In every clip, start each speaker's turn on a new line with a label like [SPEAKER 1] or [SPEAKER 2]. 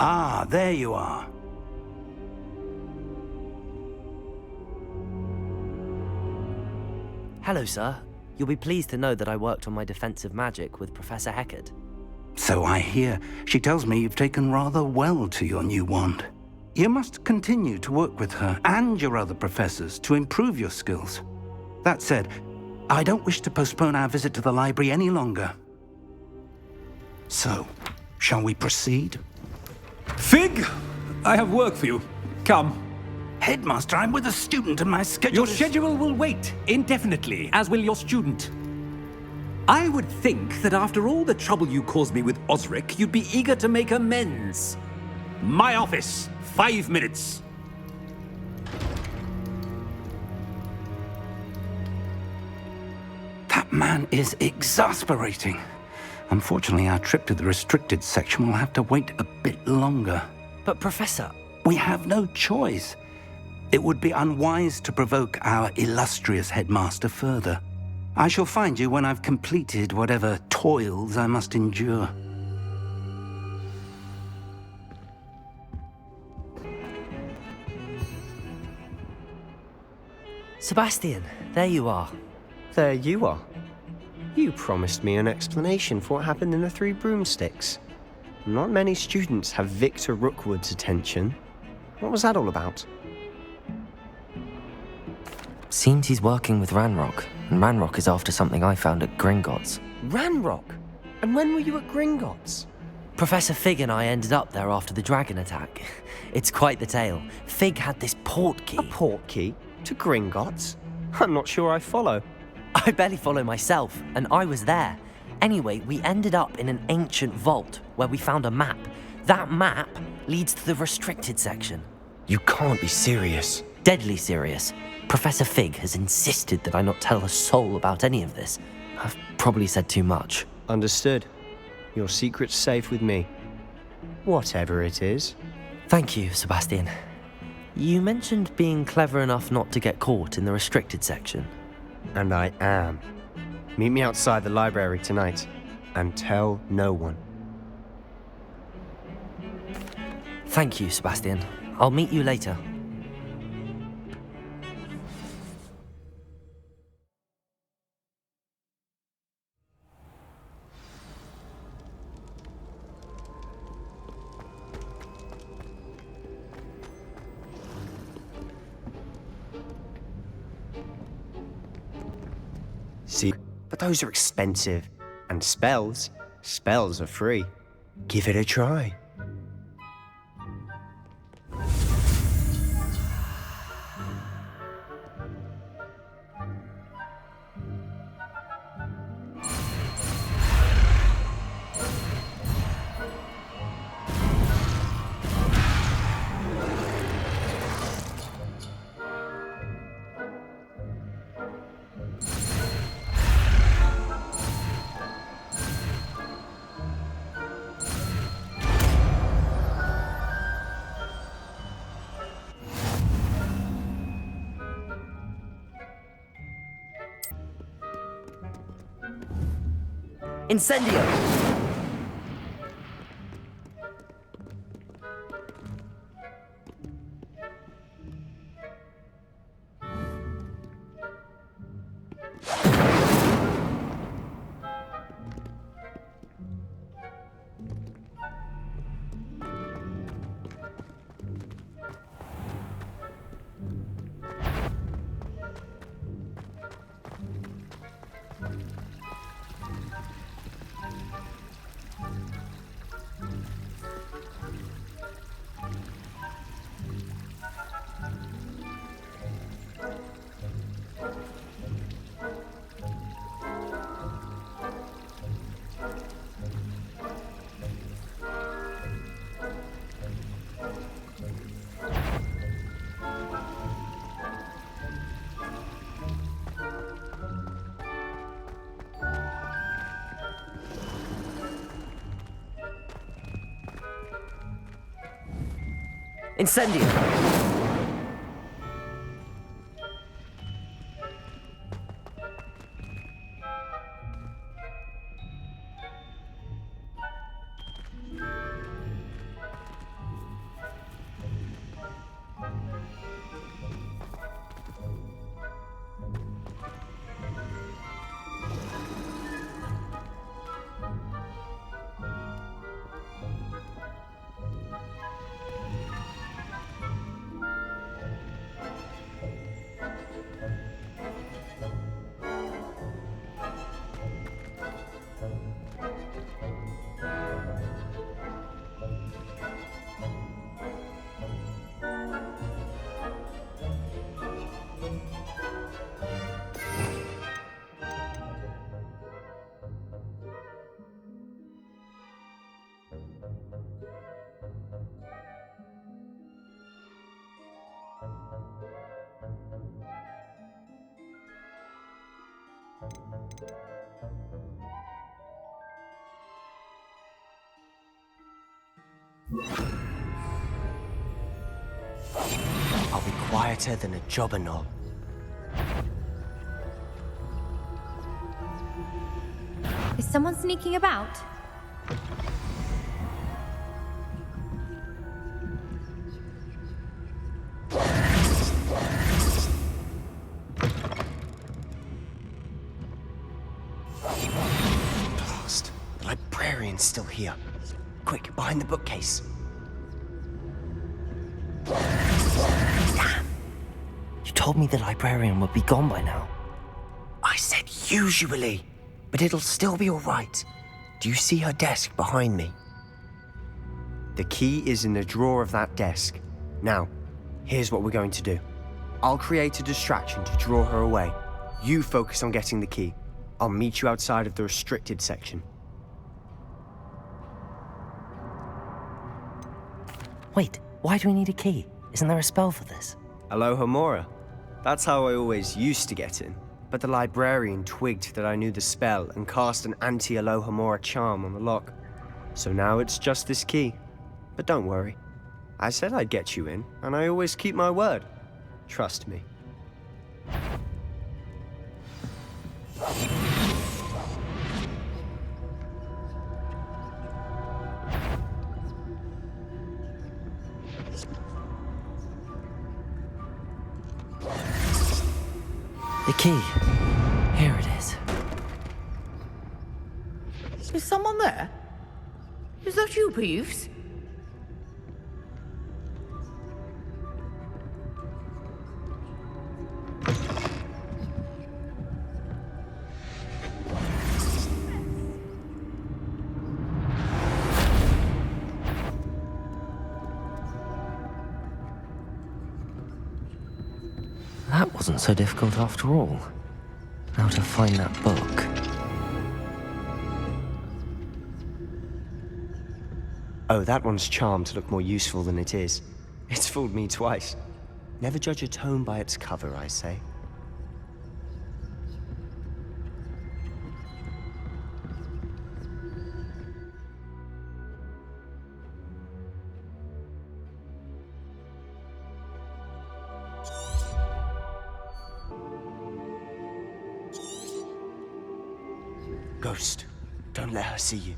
[SPEAKER 1] Ah, there you are.
[SPEAKER 2] Hello, sir. You'll be pleased to know that I worked on my defensive magic with Professor Heckard.
[SPEAKER 1] So I hear. She tells me you've taken rather well to your new wand. You must continue to work with her and your other professors to improve your skills. That said, I don't wish to postpone our visit to the library any longer. So, shall we proceed?
[SPEAKER 3] Fig! I have work for you. Come.
[SPEAKER 1] Headmaster, I'm with a student and my schedule
[SPEAKER 3] Your schedule will wait indefinitely, as will your student. I would think that after all the trouble you caused me with Osric, you'd be eager to make amends. My office, 5 minutes.
[SPEAKER 1] That man is exasperating. Unfortunately, our trip to the restricted section will have to wait a bit longer.
[SPEAKER 2] But Professor...
[SPEAKER 1] We have no choice. It would be unwise to provoke our illustrious headmaster further. I shall find you when I've completed whatever toils I must endure.
[SPEAKER 2] Sebastian, there you are.
[SPEAKER 4] There you are. You promised me an explanation for what happened in the Three Broomsticks. Not many students have Victor Rookwood's attention. What was that all about?
[SPEAKER 2] Seems he's working with Ranrock, and Ranrock is after something I found at Gringotts.
[SPEAKER 4] Ranrock? And when were you at Gringotts?
[SPEAKER 2] Professor Fig and I ended up there after the dragon attack. It's quite the tale. Fig had this port key.
[SPEAKER 4] A port key? To Gringotts? I'm not sure I follow.
[SPEAKER 2] I barely follow myself, and I was there. Anyway, we ended up in an ancient vault where we found a map. That map leads to the restricted section.
[SPEAKER 4] You can't be serious.
[SPEAKER 2] Deadly serious. Professor Fig has insisted that I not tell a soul about any of this. I've probably said too much.
[SPEAKER 4] Understood. Your secret's safe with me. Whatever it is.
[SPEAKER 2] Thank you, Sebastian. You mentioned being clever enough not to get caught in the restricted section.
[SPEAKER 4] And I am. Meet me outside the library tonight, and tell no one.
[SPEAKER 2] Thank you, Sebastian. I'll meet you later.
[SPEAKER 4] See, but those are expensive. And spells are free. Give it a try.
[SPEAKER 2] Incendio! Incendio!
[SPEAKER 4] I'll be quieter than a jobberknoll.
[SPEAKER 5] Is someone sneaking about?
[SPEAKER 4] Blast. The librarian's still here. Quick, behind the bookcase.
[SPEAKER 2] Damn! You told me the librarian would be gone by now.
[SPEAKER 4] I said usually, but it'll still be all right. Do you see her desk behind me? The key is in the drawer of that desk. Now, here's what we're going to do. I'll create a distraction to draw her away. You focus on getting the key. I'll meet you outside of the restricted section.
[SPEAKER 2] Wait, why do we need a key? Isn't there a spell for this?
[SPEAKER 4] Alohomora. That's how I always used to get in. But the librarian twigged that I knew the spell and cast an anti-Alohomora charm on the lock. So now it's just this key. But don't worry. I said I'd get you in, and I always keep my word. Trust me.
[SPEAKER 2] The key. Here it is.
[SPEAKER 6] Is someone there? Is that you, Peeves?
[SPEAKER 2] That wasn't so difficult after all. Now to find that book.
[SPEAKER 4] Oh, that one's charmed to look more useful than it is. It's fooled me twice. Never judge a tome by its cover, I say. Ghost, don't let her see you.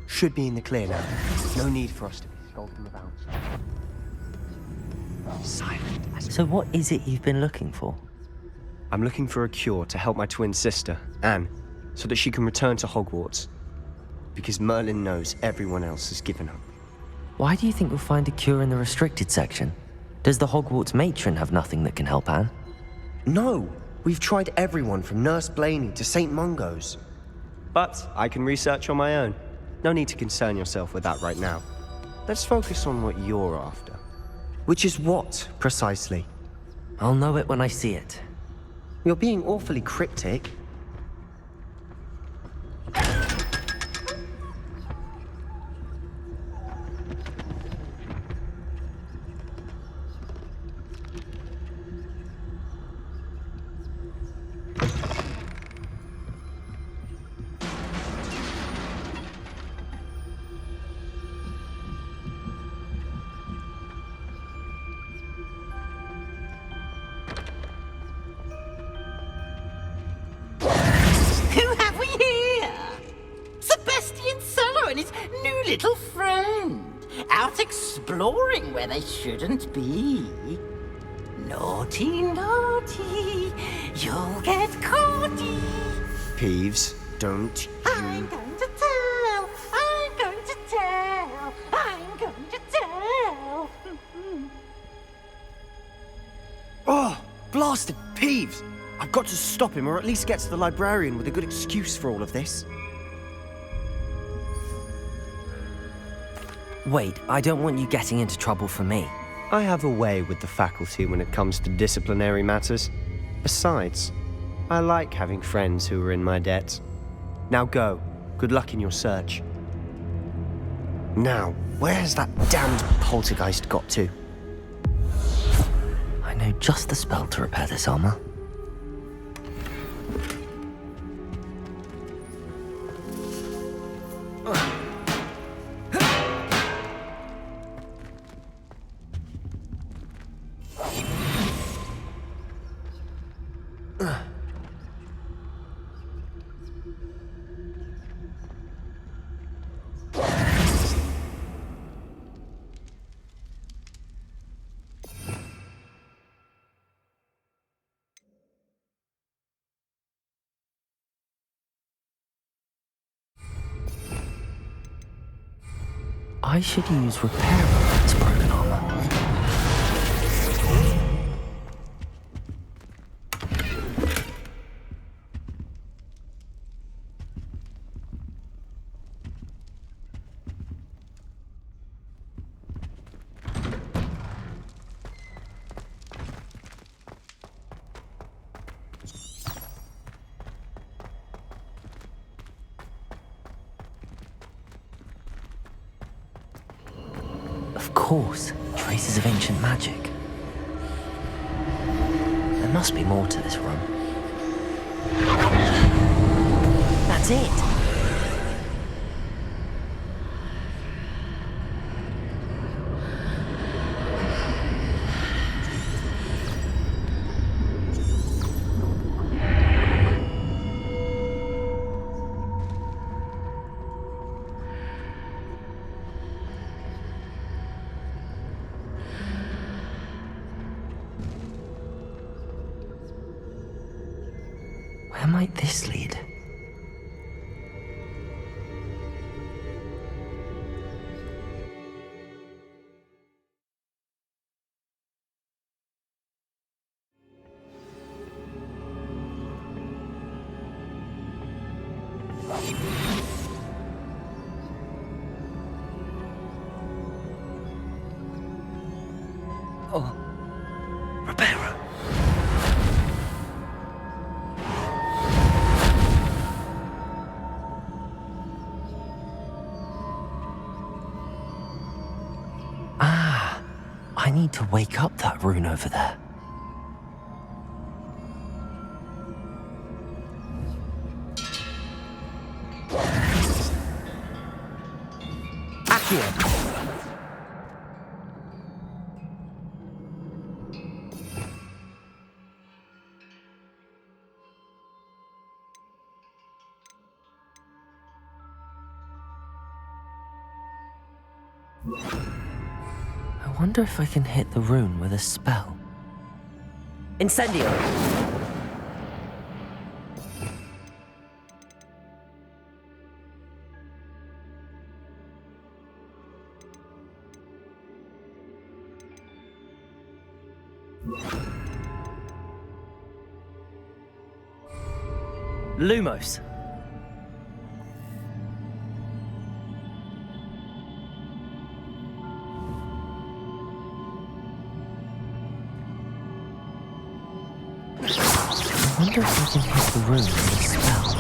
[SPEAKER 4] Should be in the clear now. No need for us to be skulking about. Silent as...
[SPEAKER 2] So what is it you've been looking for?
[SPEAKER 4] I'm looking for a cure to help my twin sister, Anne, so that she can return to Hogwarts. Because Merlin knows everyone else has given up.
[SPEAKER 2] Why do you think you'll find a cure in the restricted section? Does the Hogwarts matron have nothing that can help Anne?
[SPEAKER 4] No! We've tried everyone from Nurse Blaney to St. Mungo's. But I can research on my own. No need to concern yourself with that right now. Let's focus on what you're after. Which is what, precisely?
[SPEAKER 2] I'll know it when I see it.
[SPEAKER 4] You're being awfully cryptic.
[SPEAKER 6] Little friend, out exploring where they shouldn't be.
[SPEAKER 7] Naughty, naughty, you'll get caughty.
[SPEAKER 4] Peeves, don't
[SPEAKER 7] I'm
[SPEAKER 4] you...
[SPEAKER 7] going to tell, I'm going to tell, I'm going to tell.
[SPEAKER 4] Oh, blasted Peeves! I've got to stop him, or at least get to the librarian with a good excuse for all of this.
[SPEAKER 2] Wait, I don't want you getting into trouble for me.
[SPEAKER 4] I have a way with the faculty when it comes to disciplinary matters. Besides, I like having friends who are in my debt. Now go. Good luck in your search. Now, where's that damned poltergeist got to?
[SPEAKER 2] I know just the spell to repair this armor. I should use repair on this broken armor. Of course, traces of ancient magic. There must be more to this room. That's it! Where might this lead? Oh, Reparo. I need to wake up that rune over there. Accio! I wonder if I can hit the rune with a spell. Incendio! Lumos! I wonder if I can hit the room with a spell.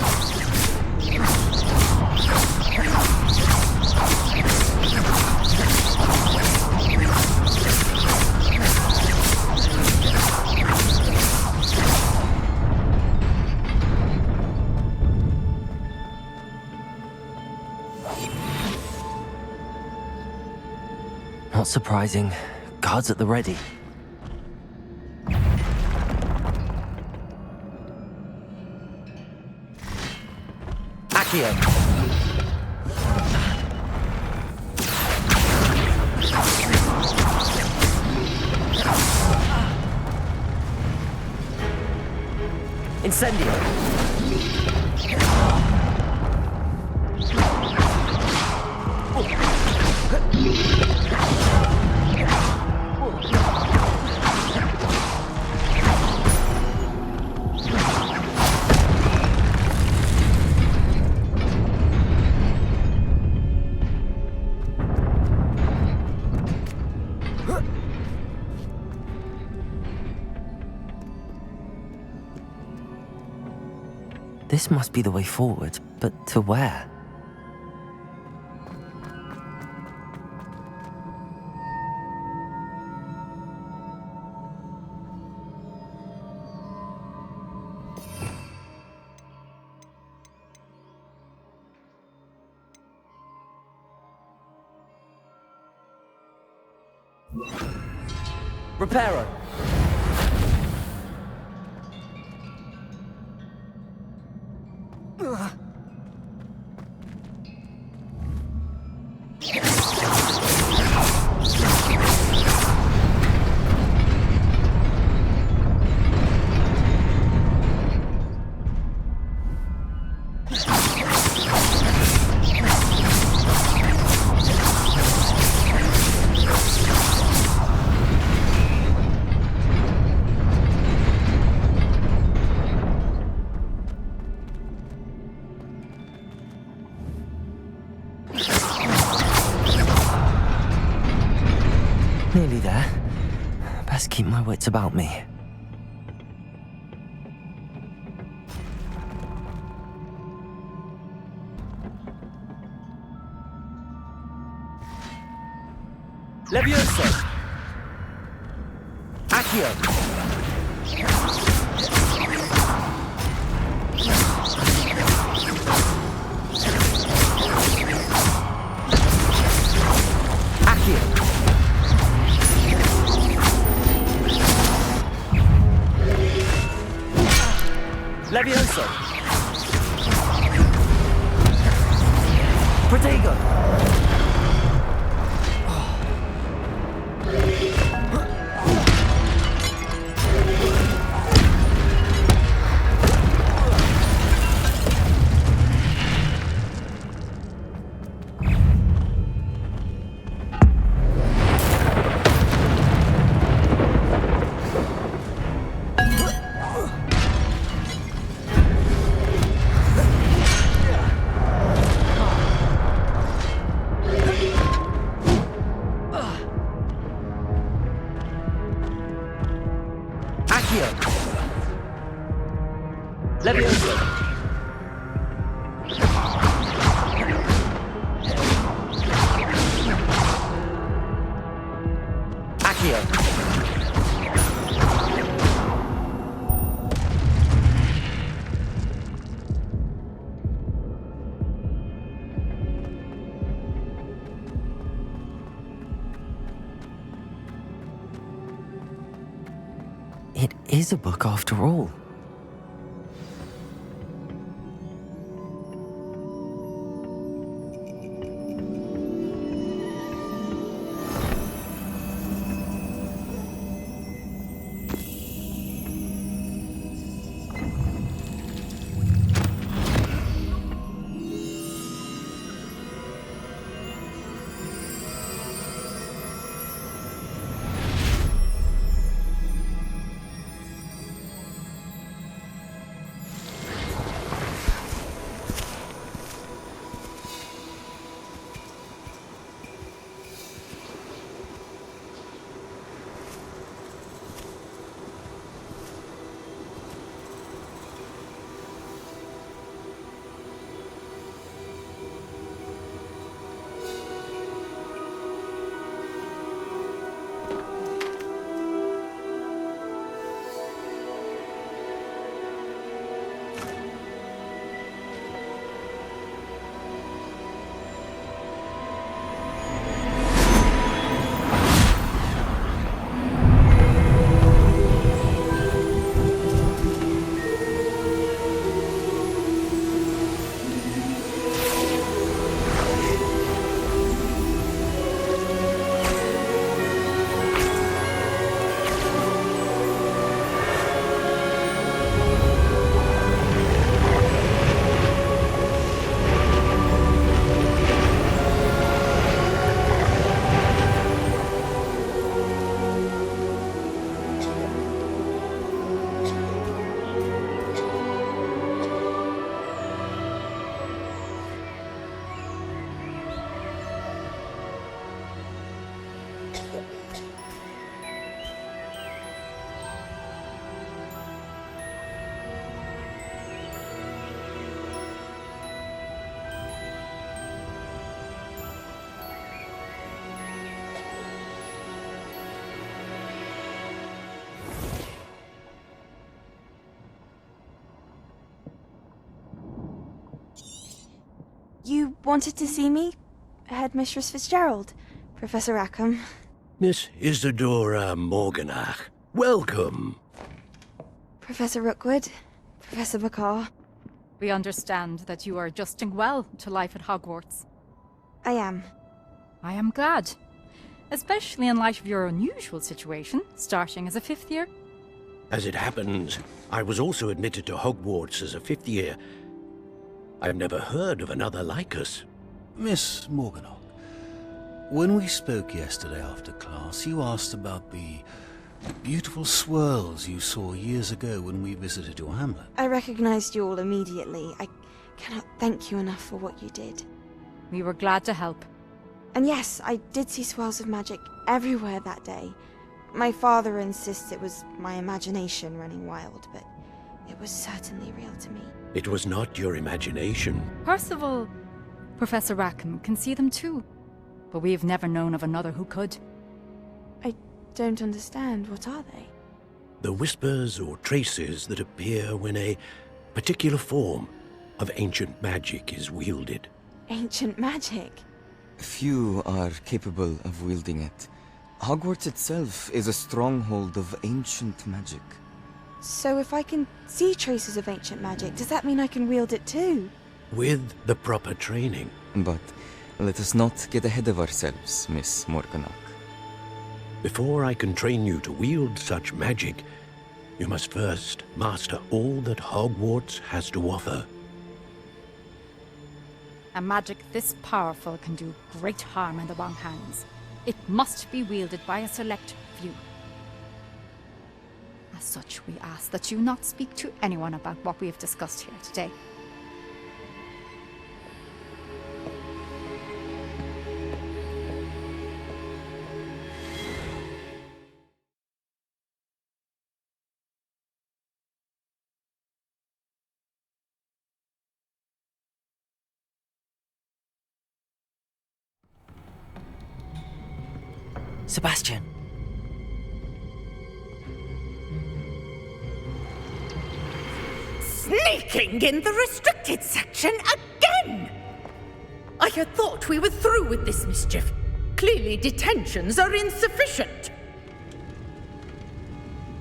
[SPEAKER 2] Not surprising. Guards at the ready. Accio! Incendio. This must be the way forward, but to where? Reparo. Nearly there. Best keep my wits about me. Levioso! Accio! Accio! Levioso! Protego! Accio! Levioso! Accio! It is a book after all.
[SPEAKER 8] You wanted to see me? Headmistress Fitzgerald, Professor Rackham.
[SPEAKER 9] Miss Isadora Morganach, welcome.
[SPEAKER 8] Professor Rookwood, Professor Bakar.
[SPEAKER 10] We understand that you are adjusting well to life at Hogwarts.
[SPEAKER 8] I am.
[SPEAKER 10] I am glad. Especially in light of your unusual situation, starting as a 5th year.
[SPEAKER 9] As it happens, I was also admitted to Hogwarts as a 5th year. I've never heard of another like us.
[SPEAKER 11] Miss Morganach, when we spoke yesterday after class, you asked about the beautiful swirls you saw years ago when we visited your hamlet.
[SPEAKER 8] I recognized you all immediately. I cannot thank you enough for what you did.
[SPEAKER 10] We were glad to help.
[SPEAKER 8] And yes, I did see swirls of magic everywhere that day. My father insists it was my imagination running wild, but it was certainly real to me.
[SPEAKER 9] It was not your imagination.
[SPEAKER 10] Percival, Professor Rackham can see them too. But we have never known of another who could.
[SPEAKER 8] I don't understand. What are they?
[SPEAKER 9] The whispers or traces that appear when a particular form of ancient magic is wielded.
[SPEAKER 8] Ancient magic?
[SPEAKER 12] Few are capable of wielding it. Hogwarts itself is a stronghold of ancient magic.
[SPEAKER 8] So if I can see traces of ancient magic, does that mean I can wield it too?
[SPEAKER 9] With the proper training.
[SPEAKER 12] But let us not get ahead of ourselves, Miss Morganach.
[SPEAKER 9] Before I can train you to wield such magic, you must first master all that Hogwarts has to offer.
[SPEAKER 10] A magic this powerful can do great harm in the wrong hands. It must be wielded by a select few. As such, we ask that you not speak to anyone about what we have discussed here today.
[SPEAKER 2] Sebastian.
[SPEAKER 6] Sneaking in the restricted section again! I had thought we were through with this mischief. Clearly detentions are insufficient.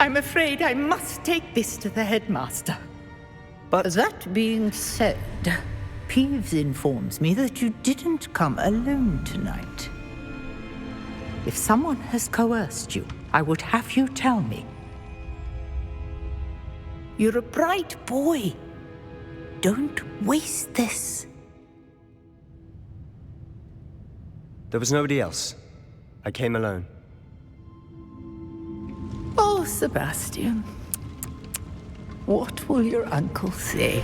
[SPEAKER 6] I'm afraid I must take this to the headmaster.
[SPEAKER 13] But that being said, Peeves informs me that you didn't come alone tonight. If someone has coerced you, I would have you tell me. You're a bright boy. Don't waste this.
[SPEAKER 4] There was nobody else. I came alone.
[SPEAKER 13] Oh, Sebastian. What will your uncle say?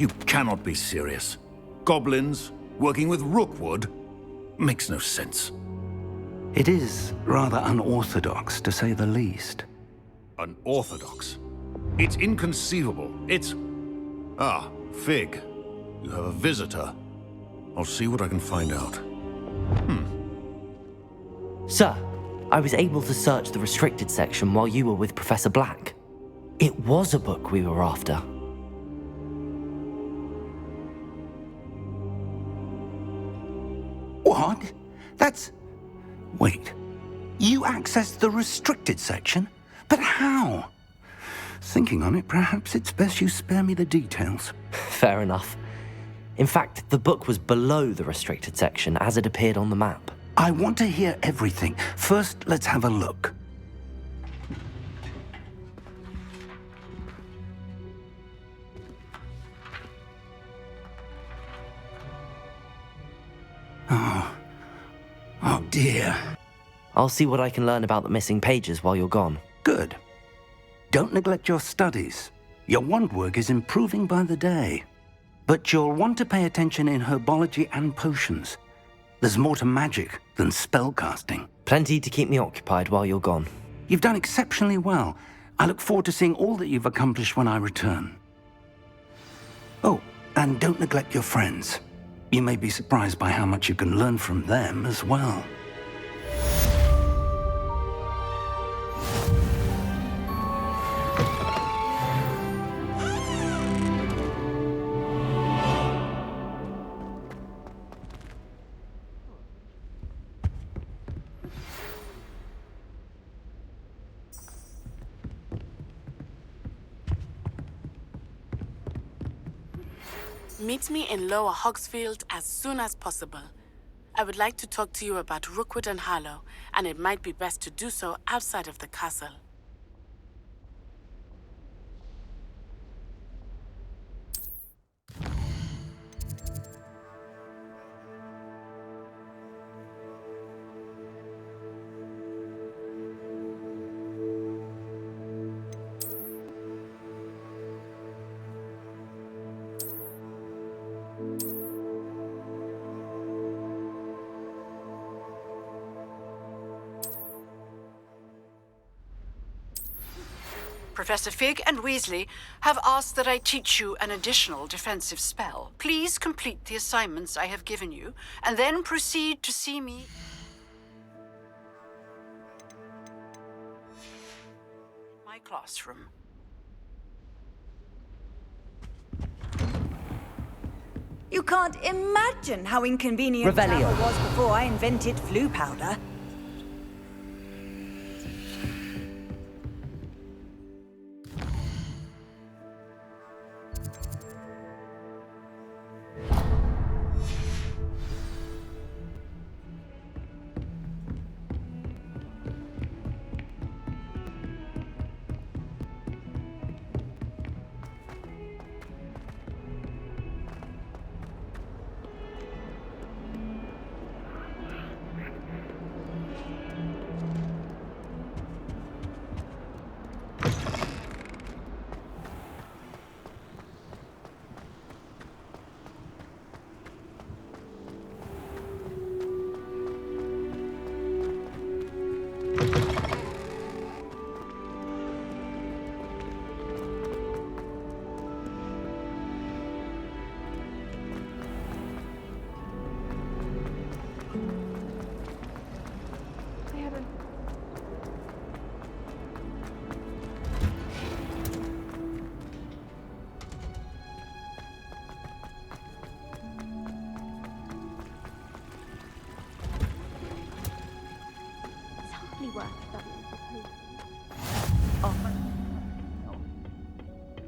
[SPEAKER 14] You cannot be serious. Goblins working with Rookwood? Makes no sense.
[SPEAKER 1] It is rather unorthodox, to say the least.
[SPEAKER 14] Unorthodox? It's inconceivable. It's... Ah, Fig. You have a visitor. I'll see what I can find out.
[SPEAKER 2] Sir, I was able to search the restricted section while you were with Professor Black. It was a book we were after.
[SPEAKER 1] What? That's... Wait. You accessed the restricted section? But how? Thinking on it, perhaps it's best you spare me the details.
[SPEAKER 2] Fair enough. In fact, the book was below the restricted section as it appeared on the map.
[SPEAKER 1] I want to hear everything. First, let's have a look. Oh dear.
[SPEAKER 2] I'll see what I can learn about the missing pages while you're gone.
[SPEAKER 1] Good. Don't neglect your studies. Your wand work is improving by the day. But you'll want to pay attention in herbology and potions. There's more to magic than spellcasting.
[SPEAKER 2] Plenty to keep me occupied while you're gone.
[SPEAKER 1] You've done exceptionally well. I look forward to seeing all that you've accomplished when I return. Oh, and don't neglect your friends. You may be surprised by how much you can learn from them as well.
[SPEAKER 15] Meet me in Lower Hogsfield as soon as possible. I would like to talk to you about Rookwood and Harlow, and it might be best to do so outside of the castle.
[SPEAKER 16] Professor Fig and Weasley have asked that I teach you an additional defensive spell. Please complete the assignments I have given you, and then proceed to see me. My classroom.
[SPEAKER 17] You can't imagine how inconvenient
[SPEAKER 2] Revelio.
[SPEAKER 17] travel was before I invented flu powder.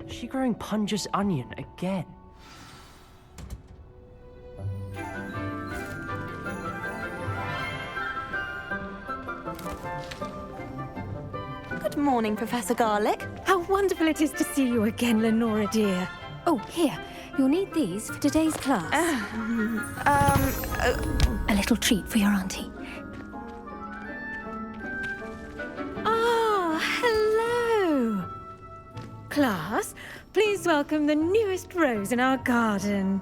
[SPEAKER 2] Is she growing Punja's onion again?
[SPEAKER 17] Good morning, Professor Garlick.
[SPEAKER 18] How wonderful it is to see you again, Lenora dear. Oh, here. You'll need these for today's class. A little treat for your auntie. Ah, hello. Class, please welcome the newest rose in our garden.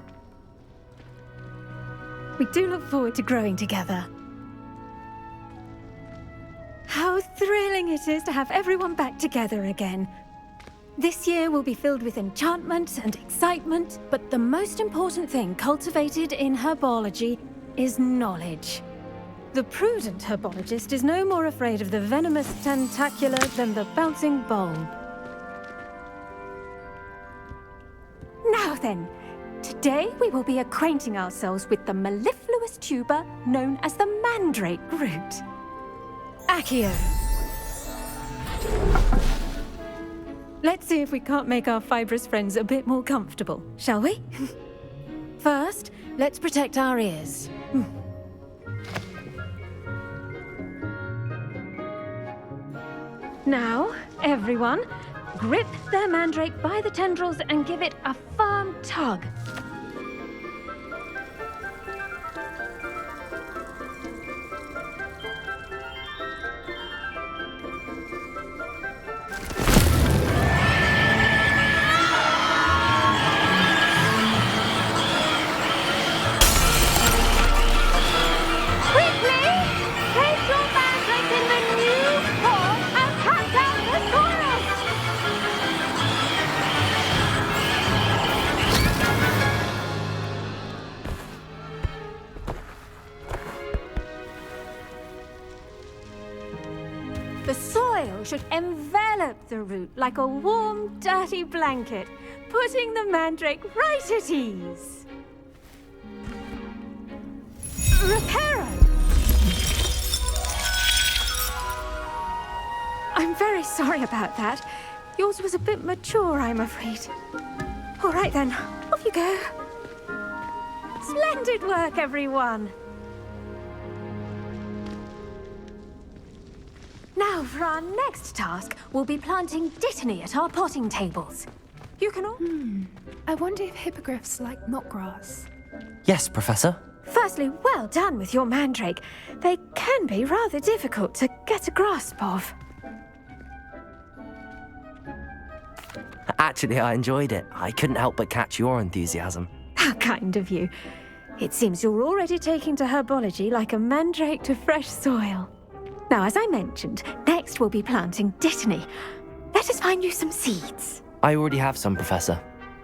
[SPEAKER 18] We do look forward to growing together. How thrilling it is to have everyone back together again. This year will be filled with enchantment and excitement, but the most important thing cultivated in herbology is knowledge. The prudent herbologist is no more afraid of the venomous tentacular than the bouncing bulb. Now then, today we will be acquainting ourselves with the mellifluous tuber known as the mandrake root. Accio. Let's see if we can't make our fibrous friends a bit more comfortable, shall we? First, let's protect our ears. Now, everyone, grip their mandrake by the tendrils and give it a firm tug. The soil should envelop the root like a warm, dirty blanket, putting the mandrake right at ease. Reparo! I'm very sorry about that. Yours was a bit mature, I'm afraid. All right then, off you go. Splendid work, everyone! Now, for our next task, we'll be planting dittany at our potting tables. You can all...
[SPEAKER 19] I wonder if hippogriffs like knot grass.
[SPEAKER 2] Yes, Professor.
[SPEAKER 18] Firstly, well done with your mandrake. They can be rather difficult to get a grasp of.
[SPEAKER 2] Actually, I enjoyed it. I couldn't help but catch your enthusiasm.
[SPEAKER 18] How kind of you. It seems you're already taking to herbology like a mandrake to fresh soil. Now, as I mentioned, next we'll be planting dittany. Let us find you some seeds.
[SPEAKER 2] I already have some, Professor.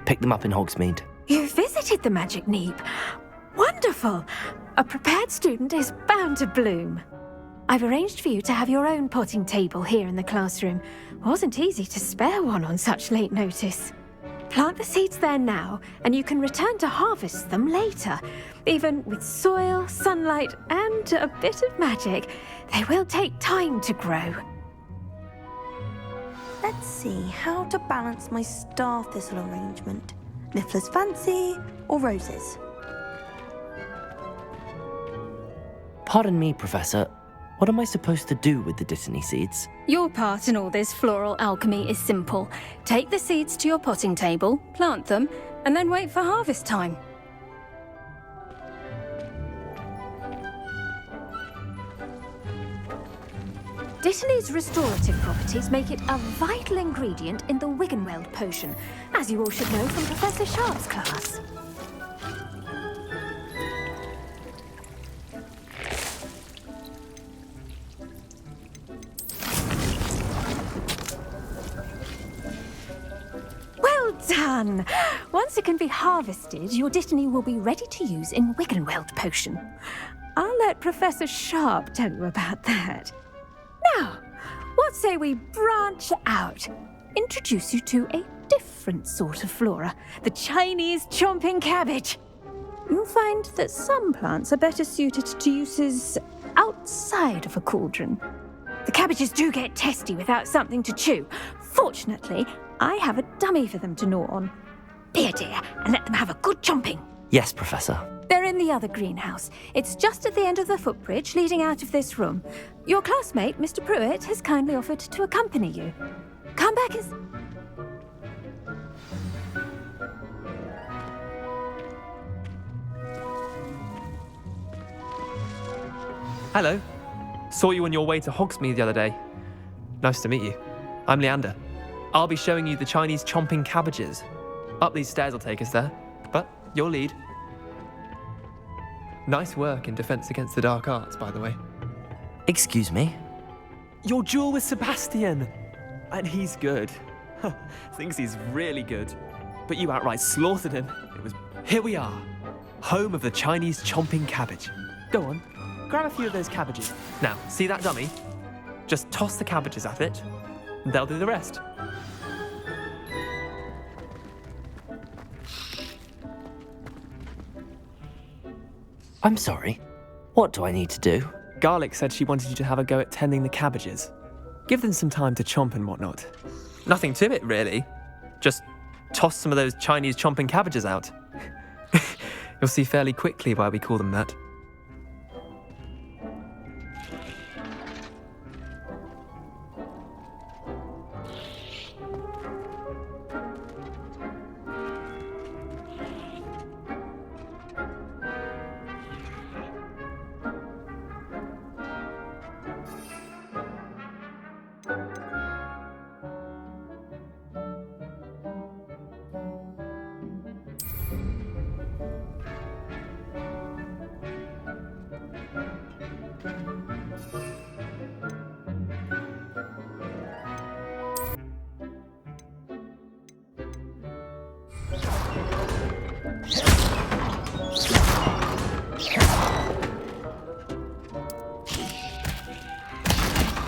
[SPEAKER 2] Picked them up in Hogsmeade.
[SPEAKER 18] You visited the Magic Neep. Wonderful! A prepared student is bound to bloom. I've arranged for you to have your own potting table here in the classroom. Wasn't easy to spare one on such late notice. Plant the seeds there now, and you can return to harvest them later. Even with soil, sunlight, and a bit of magic, they will take time to grow.
[SPEAKER 17] Let's see how to balance my star thistle arrangement. Niffler's fancy or roses?
[SPEAKER 2] Pardon me, Professor. What am I supposed to do with the dittany seeds?
[SPEAKER 18] Your part in all this floral alchemy is simple. Take the seeds to your potting table, plant them, and then wait for harvest time. Dittany's restorative properties make it a vital ingredient in the Wiggenweld potion, as you all should know from Professor Sharp's class. Well done! Once it can be harvested, your dittany will be ready to use in Wiggenweld potion. I'll let Professor Sharp tell you about that. Now, what say we branch out? Introduce you to a different sort of flora, the Chinese chomping cabbage. You'll find that some plants are better suited to uses outside of a cauldron. The cabbages do get testy without something to chew. Fortunately, I have a dummy for them to gnaw on. Be a dear and let them have a good chomping.
[SPEAKER 2] Yes, Professor.
[SPEAKER 18] They're in the other greenhouse. It's just at the end of the footbridge leading out of this room. Your classmate, Mr. Pruitt, has kindly offered to accompany you. Come back as...
[SPEAKER 20] Hello. Saw you on your way to Hogsmeade the other day. Nice to meet you. I'm Leander. I'll be showing you the Chinese chomping cabbages. Up these stairs will take us there, but your lead. Nice work in Defense Against the Dark Arts, by the way.
[SPEAKER 2] Excuse me?
[SPEAKER 20] Your duel with Sebastian! And he's good. Thinks he's really good. But you outright slaughtered him. Here we are, home of the Chinese chomping cabbage. Go on, grab a few of those cabbages. Now, see that dummy? Just toss the cabbages at it, and they'll do the rest.
[SPEAKER 2] I'm sorry. What do I need to do?
[SPEAKER 20] Garlic said she wanted you to have a go at tending the cabbages. Give them some time to chomp and whatnot. Nothing to it, really. Just toss some of those Chinese chomping cabbages out. You'll see fairly quickly why we call them that.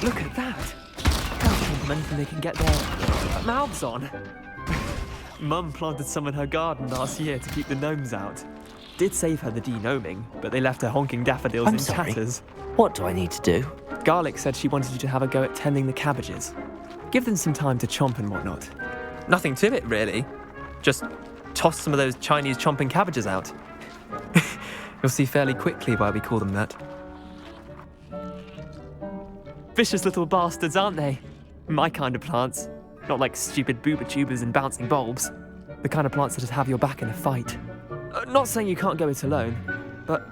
[SPEAKER 20] Look at that! Can't chomp them anything they can get their mouths on. Mum planted some in her garden last year to keep the gnomes out. Did save her the de-gnoming, but they left her honking daffodils
[SPEAKER 2] I'm
[SPEAKER 20] in
[SPEAKER 2] sorry.
[SPEAKER 20] tatters.
[SPEAKER 2] What do I need to do?
[SPEAKER 20] Garlic said she wanted you to have a go at tending the cabbages. Give them some time to chomp and whatnot. Nothing to it, really. Just toss some of those Chinese chomping cabbages out. You'll see fairly quickly why we call them that. Vicious little bastards, aren't they? My kind of plants. Not like stupid booba tubers and bouncing bulbs. The kind of plants that'd have your back in a fight. Not saying you can't go it alone, but,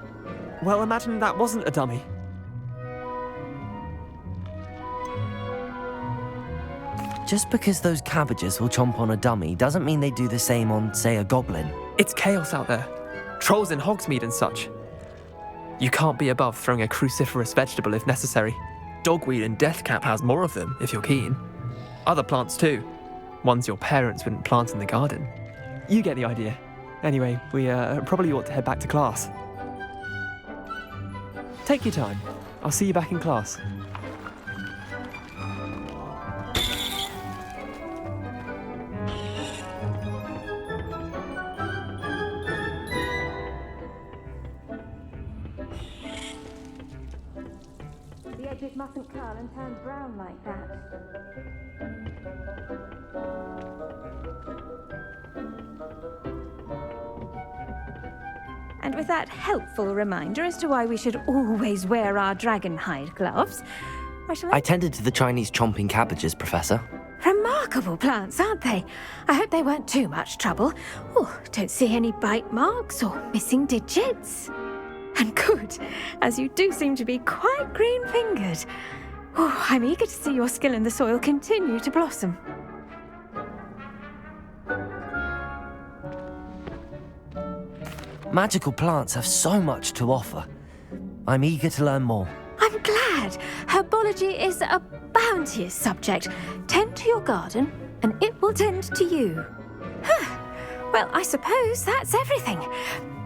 [SPEAKER 20] well, imagine that wasn't a dummy.
[SPEAKER 2] Just because those cabbages will chomp on a dummy doesn't mean they do the same on, say, a goblin.
[SPEAKER 20] It's chaos out there. Trolls in Hogsmeade and such. You can't be above throwing a cruciferous vegetable if necessary. Dogweed and deathcap has more of them, if you're keen. Other plants too. Ones your parents wouldn't plant in the garden. You get the idea. Anyway, we probably ought to head back to class. Take your time. I'll see you back in class.
[SPEAKER 18] The edges mustn't curl and turn brown like that. And with that helpful reminder as to why we should always wear our dragon hide gloves,
[SPEAKER 2] I tended to the Chinese chomping cabbages, Professor.
[SPEAKER 18] Remarkable plants, aren't they? I hope they weren't too much trouble. Oh, don't see any bite marks or missing digits. And good, as you do seem to be quite green-fingered. Oh, I'm eager to see your skill in the soil continue to blossom.
[SPEAKER 2] Magical plants have so much to offer. I'm eager to learn more.
[SPEAKER 18] I'm glad. Herbology is a bounteous subject. Tend to your garden, and it will tend to you. Well, I suppose that's everything.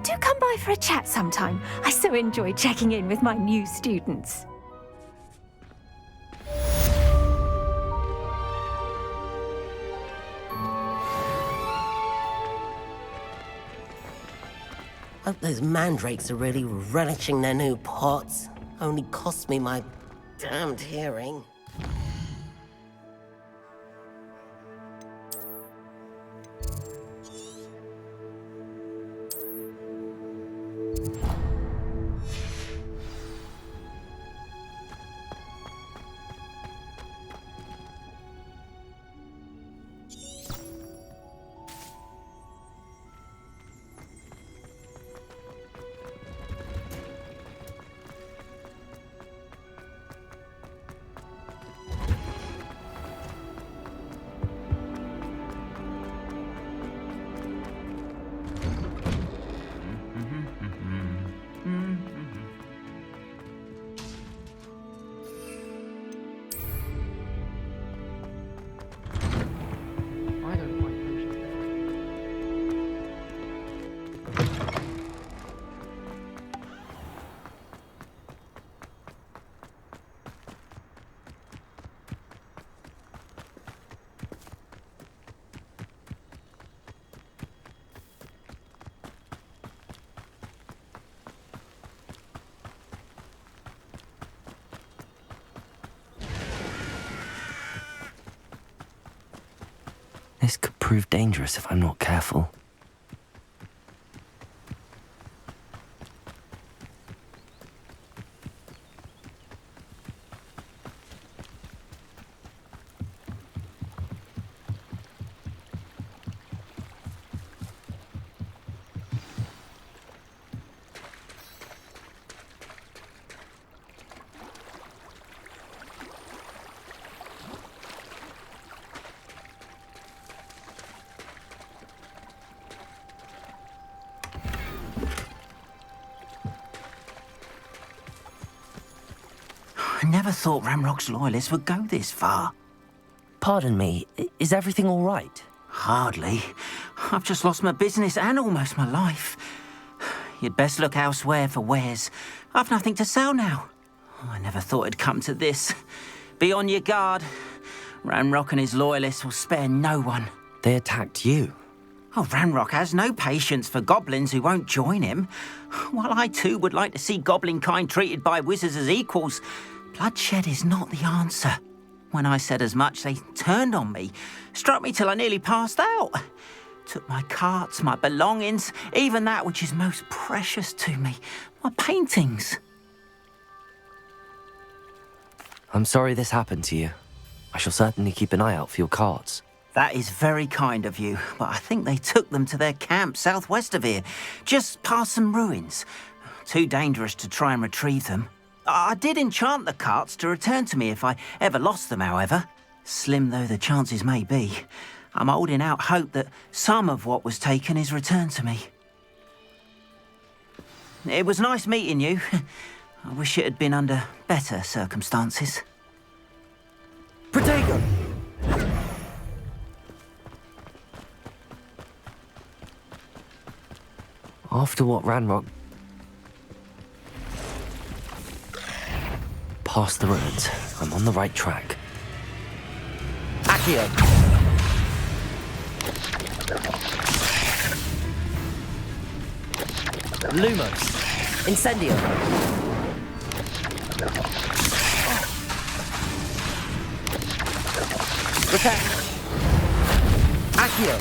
[SPEAKER 18] Do come by for a chat sometime. I so enjoy checking in with my new students.
[SPEAKER 21] Hope those mandrakes are really relishing their new pots. Only cost me my damned hearing.
[SPEAKER 2] This could prove dangerous if I'm not careful.
[SPEAKER 1] I never thought Ramrock's loyalists would go this far.
[SPEAKER 2] Pardon me, is everything all right?
[SPEAKER 1] Hardly. I've just lost my business and almost my life. You'd best look elsewhere for wares. I've nothing to sell now. I never thought it'd come to this. Be on your guard. Ramrock and his loyalists will spare no one.
[SPEAKER 2] They attacked you?
[SPEAKER 1] Oh, Ranrock has no patience for goblins who won't join him. While I too would like to see goblin kind treated by wizards as equals, bloodshed is not the answer. When I said as much, they turned on me, struck me till I nearly passed out. Took my carts, my belongings, even that which is most precious to me, my paintings.
[SPEAKER 2] I'm sorry this happened to you. I shall certainly keep an eye out for your carts.
[SPEAKER 1] That is very kind of you, but I think they took them to their camp southwest of here, just past some ruins. Too dangerous to try and retrieve them. I did enchant the carts to return to me if I ever lost them, however. Slim though the chances may be, I'm holding out hope that some of what was taken is returned to me. It was nice meeting you. I wish it had been under better circumstances.
[SPEAKER 2] Protego! After what Ranrock... Past the ruins. I'm on the right track. Accio! Lumos! Incendio! Protect! Accio!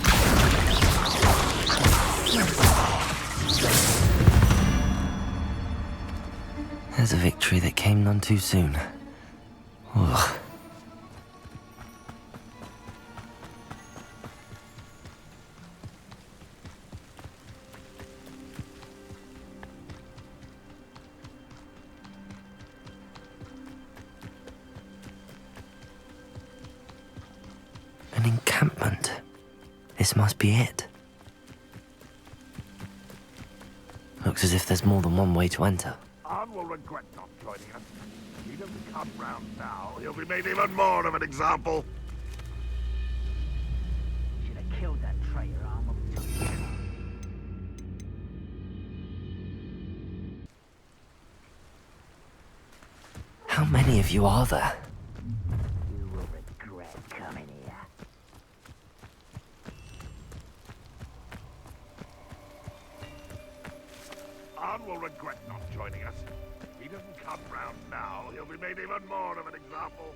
[SPEAKER 2] There's a victory that came none too soon. Ugh. An encampment. This must be it. Looks as if there's more than one way to enter.
[SPEAKER 3] Arn will regret not joining us. If he doesn't come round now, he'll be made even more of an example.
[SPEAKER 1] Should have killed that traitor, Arn.
[SPEAKER 2] How many of you are there?
[SPEAKER 1] You will regret coming here.
[SPEAKER 3] Arn will regret not joining us. If he doesn't come round now, he'll be made even more of an example.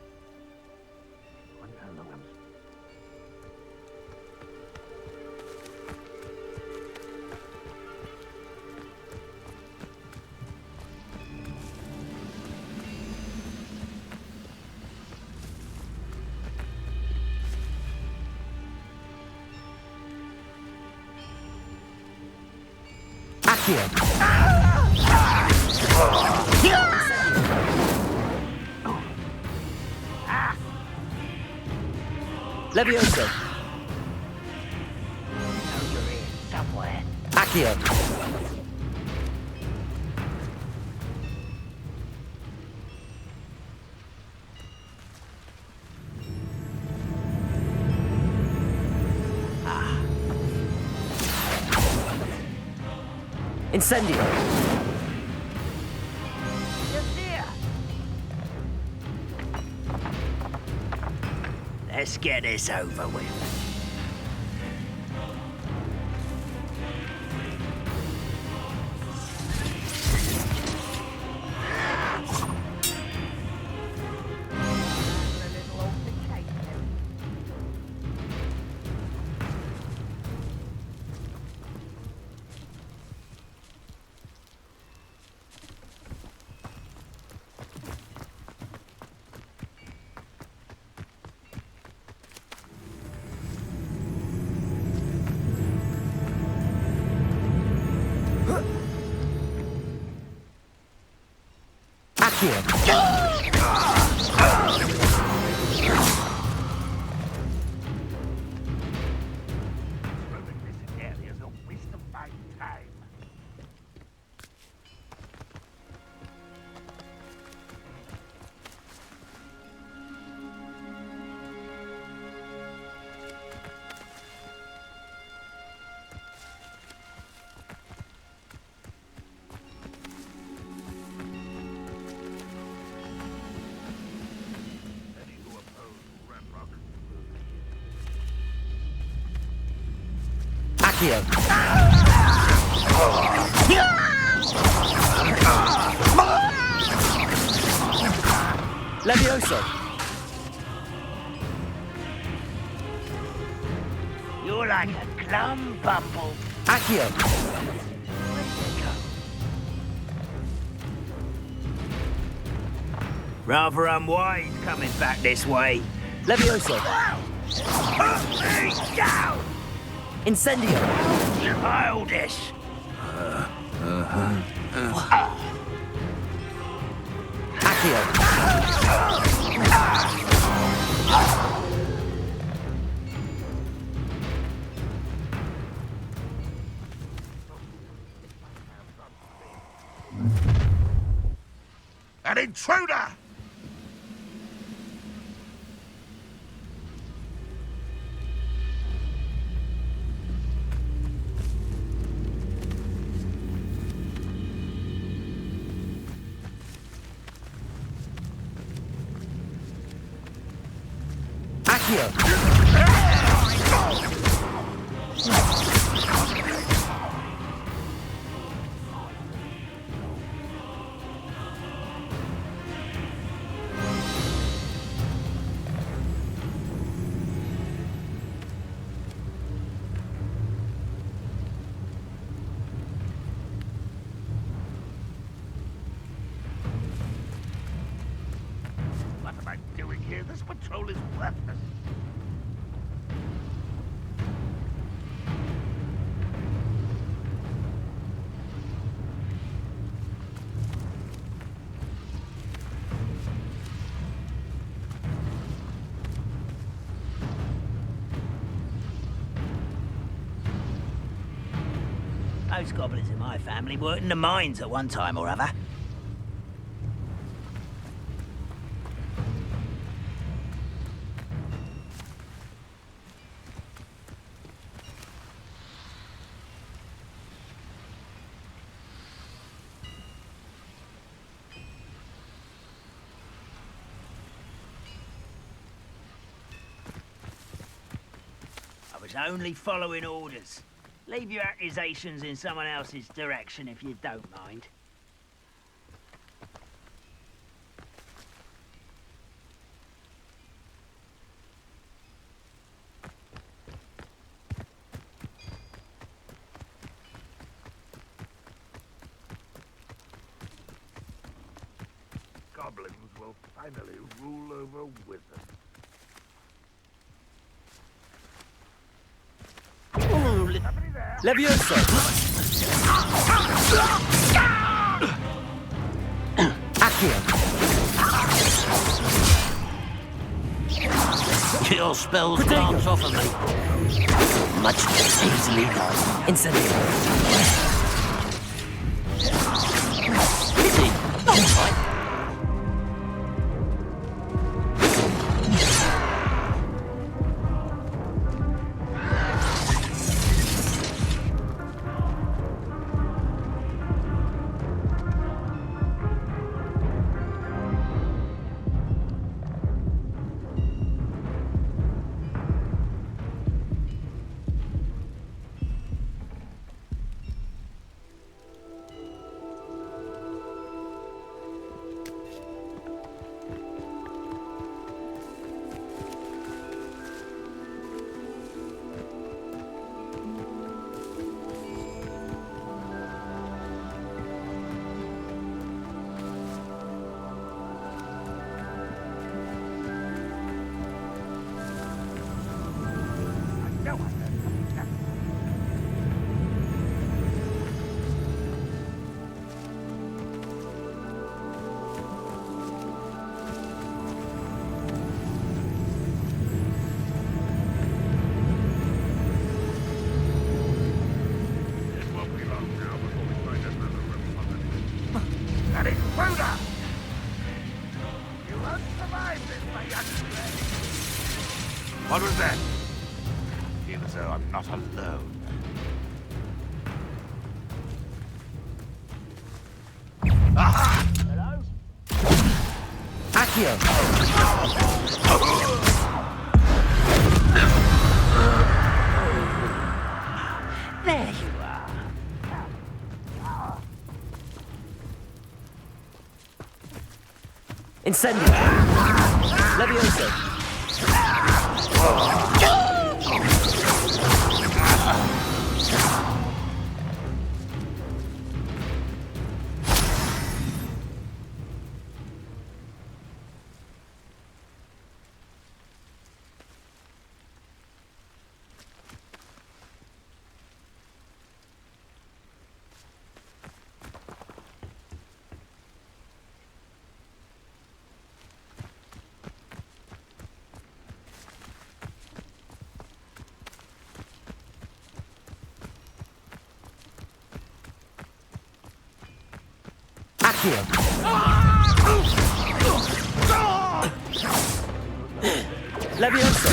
[SPEAKER 2] Accio! Levioso!
[SPEAKER 1] You're in somewhere.
[SPEAKER 2] Accio! Incendio!
[SPEAKER 1] Let's get this over with.
[SPEAKER 3] Roaming this area is a waste of my time. Any who oppose Ranrock
[SPEAKER 2] Levioso!
[SPEAKER 5] You're like a glum bumble.
[SPEAKER 2] Accio!
[SPEAKER 5] Rather unwise coming back this way.
[SPEAKER 2] Levioso!
[SPEAKER 5] Put me down!
[SPEAKER 2] Incendio!
[SPEAKER 5] Childish!
[SPEAKER 3] An intruder! What am I doing here? This patrol is worthless.
[SPEAKER 5] Those goblins in my family worked in the mines at one time or other. I was only following orders. Leave your accusations in someone else's direction if you don't mind.
[SPEAKER 3] Goblins will finally rule over wizards.
[SPEAKER 2] Levioso! Accio!
[SPEAKER 5] Your spells can't offer me. Much more easily done.
[SPEAKER 2] Incendio!
[SPEAKER 5] Pity. Not right.
[SPEAKER 3] not alone. Aha! Hello?
[SPEAKER 2] Accio!
[SPEAKER 5] There you are.
[SPEAKER 2] Incendio! Levioso! Accio! Levioso!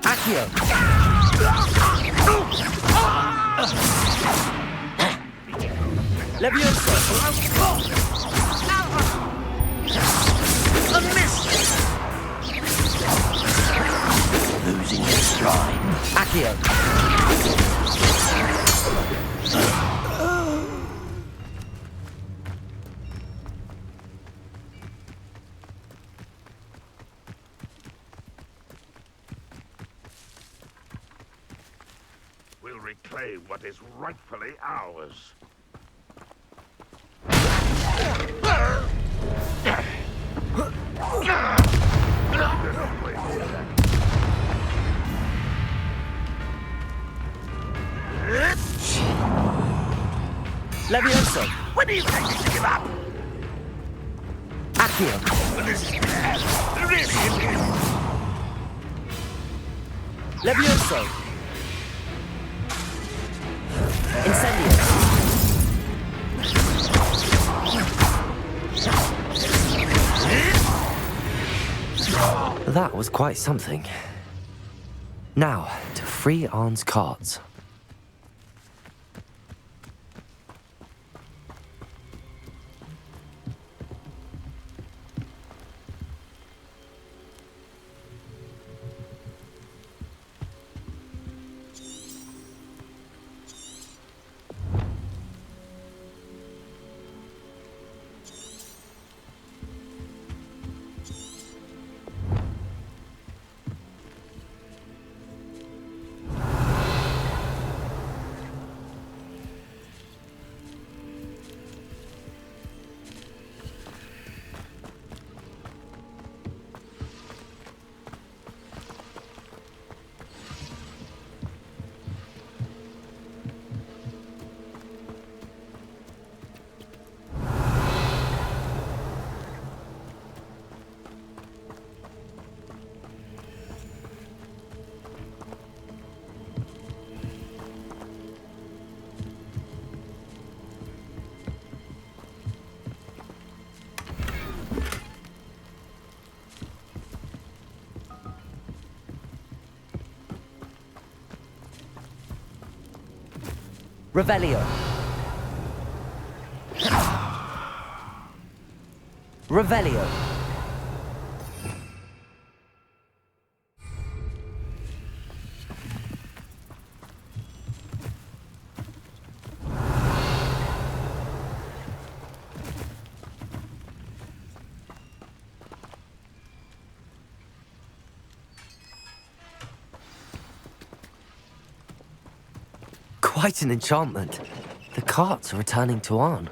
[SPEAKER 2] Accio! Levioso!
[SPEAKER 5] A miss! Losing your stride.
[SPEAKER 2] Accio!
[SPEAKER 3] We'll reclaim what is rightfully ours.
[SPEAKER 2] Levioso!
[SPEAKER 3] When are you going to give up?
[SPEAKER 2] Accio!
[SPEAKER 3] This is bad. Really, it is.
[SPEAKER 2] Levioso! Incendio! That was quite something. Now, to free Arn's cards. Revelio. Revelio. Quite an enchantment. The carts are returning to Arn.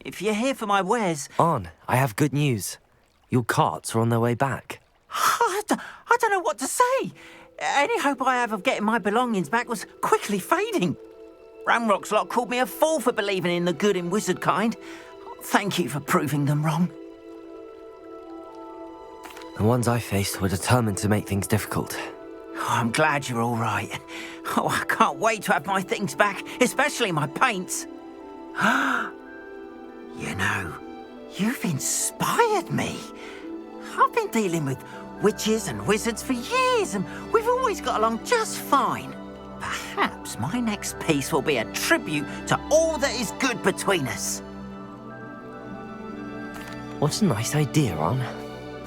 [SPEAKER 5] If you're here for my wares...
[SPEAKER 2] On, I have good news. Your carts are on their way back.
[SPEAKER 5] I don't know what to say. Any hope I have of getting my belongings back was quickly fading. Ramrock's lot called me a fool for believing in the good in wizard kind. Thank you for proving them wrong.
[SPEAKER 2] The ones I faced were determined to make things difficult.
[SPEAKER 5] Oh, I'm glad you're all right. Oh, I can't wait to have my things back, especially my paints. You know, you've inspired me. I've been dealing with witches and wizards for years, and we've always got along just fine. Perhaps my next piece will be a tribute to all that is good between us.
[SPEAKER 2] What a nice idea, On.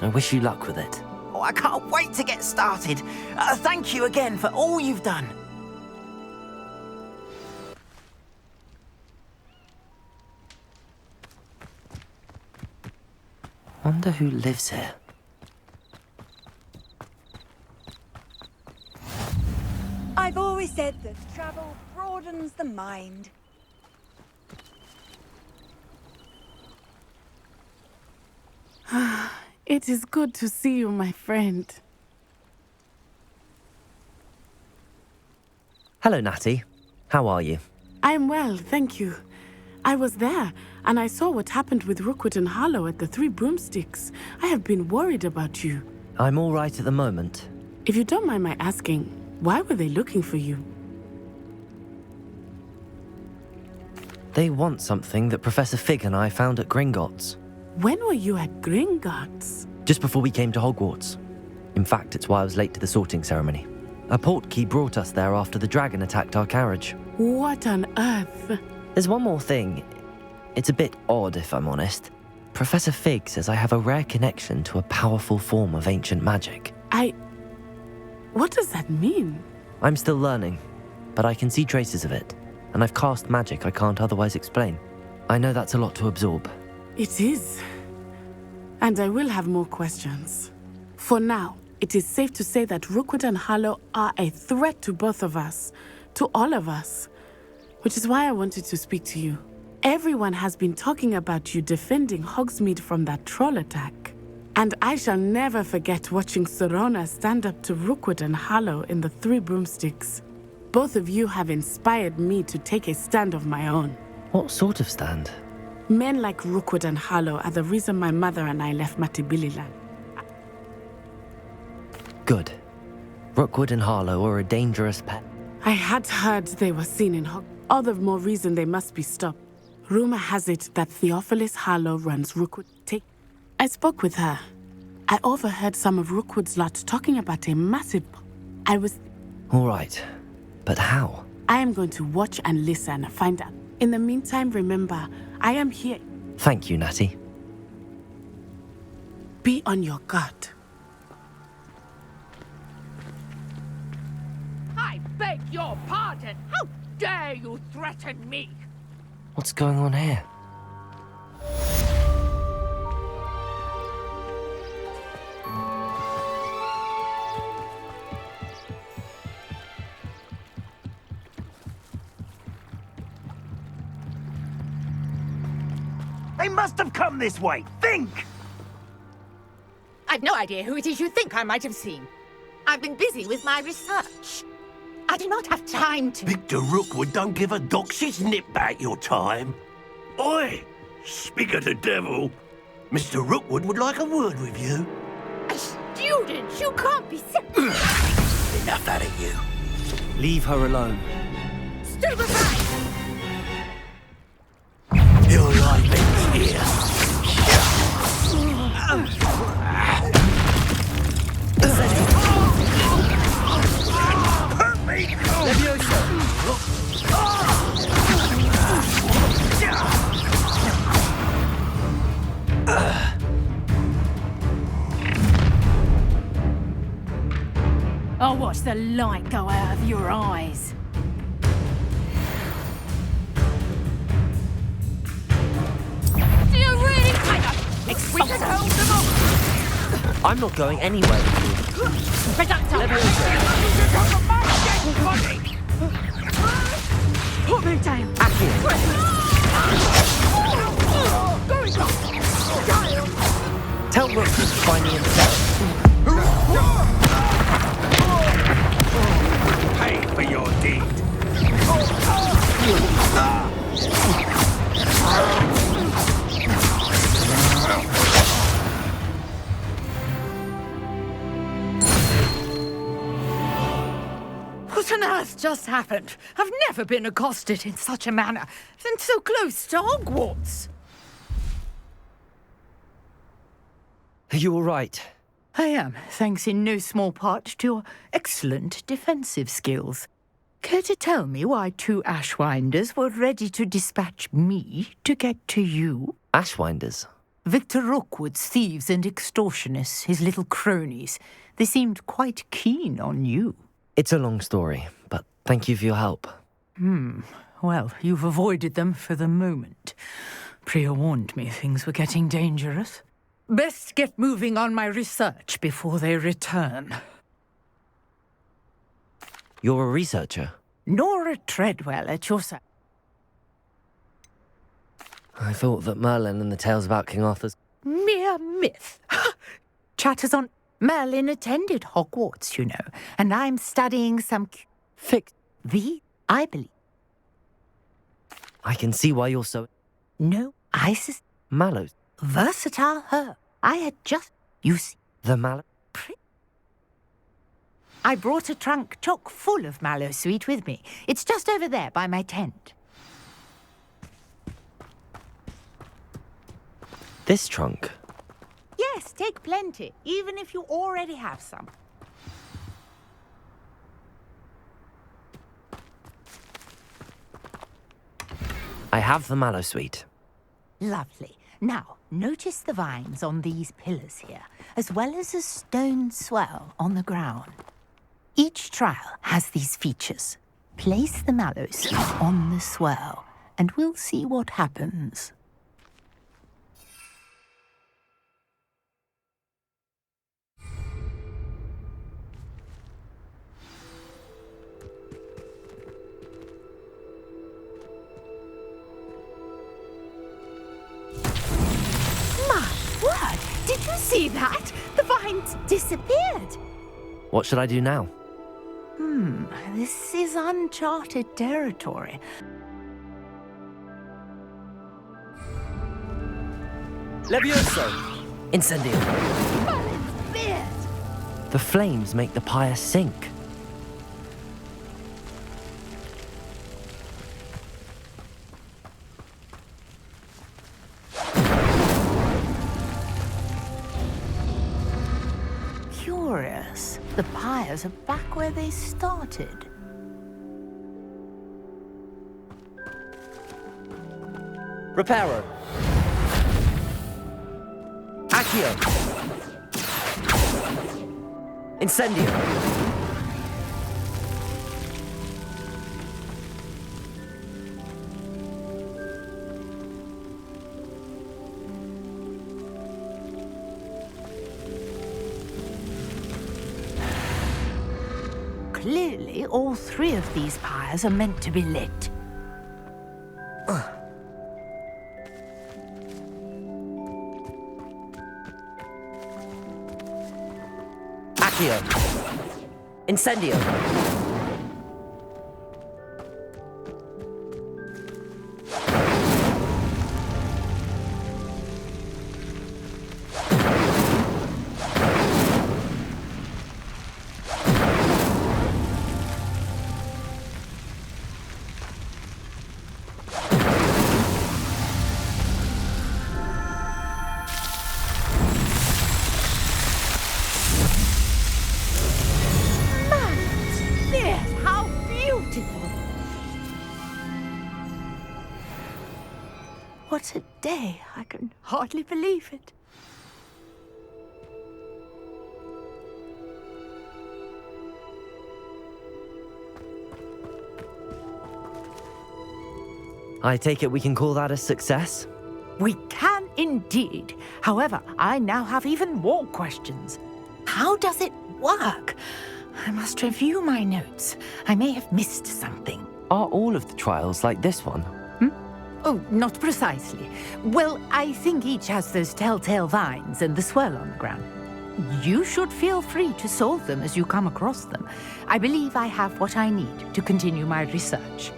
[SPEAKER 2] I wish you luck with it.
[SPEAKER 5] Oh, I can't wait to get started. Thank you again for all you've done.
[SPEAKER 2] Wonder who lives here.
[SPEAKER 7] I've always said that travel broadens the mind.
[SPEAKER 15] It is good to see you, my friend.
[SPEAKER 2] Hello, Natty. How are you?
[SPEAKER 15] I'm well, thank you. I was there, and I saw what happened with Rookwood and Harlow at the Three Broomsticks. I have been worried about you.
[SPEAKER 2] I'm all right at the moment.
[SPEAKER 15] If you don't mind my asking, why were they looking for you?
[SPEAKER 2] They want something that Professor Fig and I found at Gringotts.
[SPEAKER 15] When were you at Gringotts?
[SPEAKER 2] Just before we came to Hogwarts. In fact, it's why I was late to the sorting ceremony. A portkey brought us there after the dragon attacked our carriage.
[SPEAKER 15] What on earth?
[SPEAKER 2] There's one more thing. It's a bit odd, if I'm honest. Professor Fig says I have a rare connection to a powerful form of ancient magic.
[SPEAKER 15] What does that mean?
[SPEAKER 2] I'm still learning, but I can see traces of it, and I've cast magic I can't otherwise explain. I know that's a lot to absorb.
[SPEAKER 15] It is. And I will have more questions. For now, it is safe to say that Rookwood and Harlow are a threat to both of us, to all of us, which is why I wanted to speak to you. Everyone has been talking about you defending Hogsmeade from that troll attack. And I shall never forget watching Serona stand up to Rookwood and Harlow in the Three Broomsticks. Both of you have inspired me to take a stand of my own.
[SPEAKER 2] What sort of stand?
[SPEAKER 15] Men like Rookwood and Harlow are the reason my mother and I left Matibililand.
[SPEAKER 2] Good. Rookwood and Harlow are a dangerous pair.
[SPEAKER 15] I had heard they were seen in Hogwarts. All the more reason they must be stopped. Rumor has it that Theophilus Harlow runs Rookwood. I spoke with her. I overheard some of Rookwood's lot talking about a massive...
[SPEAKER 2] All right. But how?
[SPEAKER 15] I am going to watch and listen and find out. In the meantime, remember, I am here.
[SPEAKER 2] Thank you, Natty.
[SPEAKER 15] Be on your guard.
[SPEAKER 6] I beg your pardon. How dare you threaten me?
[SPEAKER 2] What's going on here?
[SPEAKER 5] They must have come this way. Think!
[SPEAKER 6] I've no idea who it is you think I might have seen. I've been busy with my research. I do not have time to...
[SPEAKER 22] Victor Rookwood don't give a doxy's nip back your time. Oi! Speak of the devil. Mr. Rookwood would like a word with you.
[SPEAKER 6] A student? You can't be serious.
[SPEAKER 22] Enough out of you.
[SPEAKER 2] Leave her alone.
[SPEAKER 6] Stupefy!
[SPEAKER 22] You're like me here. Hurt me!
[SPEAKER 10] I'll watch the light go out of your eyes.
[SPEAKER 6] Do you really kind of... We can hold them off!
[SPEAKER 2] I'm not going anywhere.
[SPEAKER 6] Put me down!
[SPEAKER 2] Accio. Tell Rook to find me himself.
[SPEAKER 3] Pay for your deed.
[SPEAKER 13] What on earth just happened? I've never been accosted in such a manner, and so close to Hogwarts.
[SPEAKER 2] Are you all right?
[SPEAKER 13] I am, thanks in no small part to your excellent defensive skills. Care to tell me why 2 Ashwinders were ready to dispatch me to get to you?
[SPEAKER 2] Ashwinders?
[SPEAKER 13] Victor Rookwood's thieves and extortionists, his little cronies. They seemed quite keen on you.
[SPEAKER 2] It's a long story, but thank you for your help.
[SPEAKER 13] Well, you've avoided them for the moment. Priya warned me things were getting dangerous. Best get moving on my research before they return.
[SPEAKER 2] You're a researcher?
[SPEAKER 13] Nora Treadwell at your side.
[SPEAKER 2] I thought that Merlin and the tales about King Arthur's...
[SPEAKER 13] Mere myth. Chatters on... Merlin attended Hogwarts, you know, and I'm studying some... I believe.
[SPEAKER 2] I can see why you're so...
[SPEAKER 13] No, Isis...
[SPEAKER 2] Mallows.
[SPEAKER 13] Versatile her. I had just... You see...
[SPEAKER 2] The Mallow...
[SPEAKER 13] I brought a trunk chock full of mallow sweet with me. It's just over there by my tent.
[SPEAKER 2] This trunk?
[SPEAKER 13] Yes, take plenty, even if you already have some.
[SPEAKER 2] I have the mallow sweet.
[SPEAKER 13] Lovely. Now, notice the vines on these pillars here, as well as a stone swell on the ground. Each trial has these features. Place the mallow sweet on the swell, and we'll see what happens. Did you see that? The vines disappeared.
[SPEAKER 2] What should I do now?
[SPEAKER 13] This is uncharted territory.
[SPEAKER 2] Levioso! Incendio!
[SPEAKER 13] Merlin's beard!
[SPEAKER 2] The flames make the pyre sink.
[SPEAKER 13] Curious. The pyres are back where they started.
[SPEAKER 2] Reparo. Accio. Incendio.
[SPEAKER 13] Clearly, all 3 of these pyres are meant to be lit.
[SPEAKER 2] Accio. Incendio.
[SPEAKER 13] What a day! I can hardly believe it.
[SPEAKER 2] I take it we can call that a success?
[SPEAKER 13] We can indeed. However, I now have even more questions. How does it work? I must review my notes. I may have missed something.
[SPEAKER 2] Are all of the trials like this one?
[SPEAKER 13] Oh, not precisely. Well, I think each has those telltale vines and the swirl on the ground. You should feel free to solve them as you come across them. I believe I have what I need to continue my research.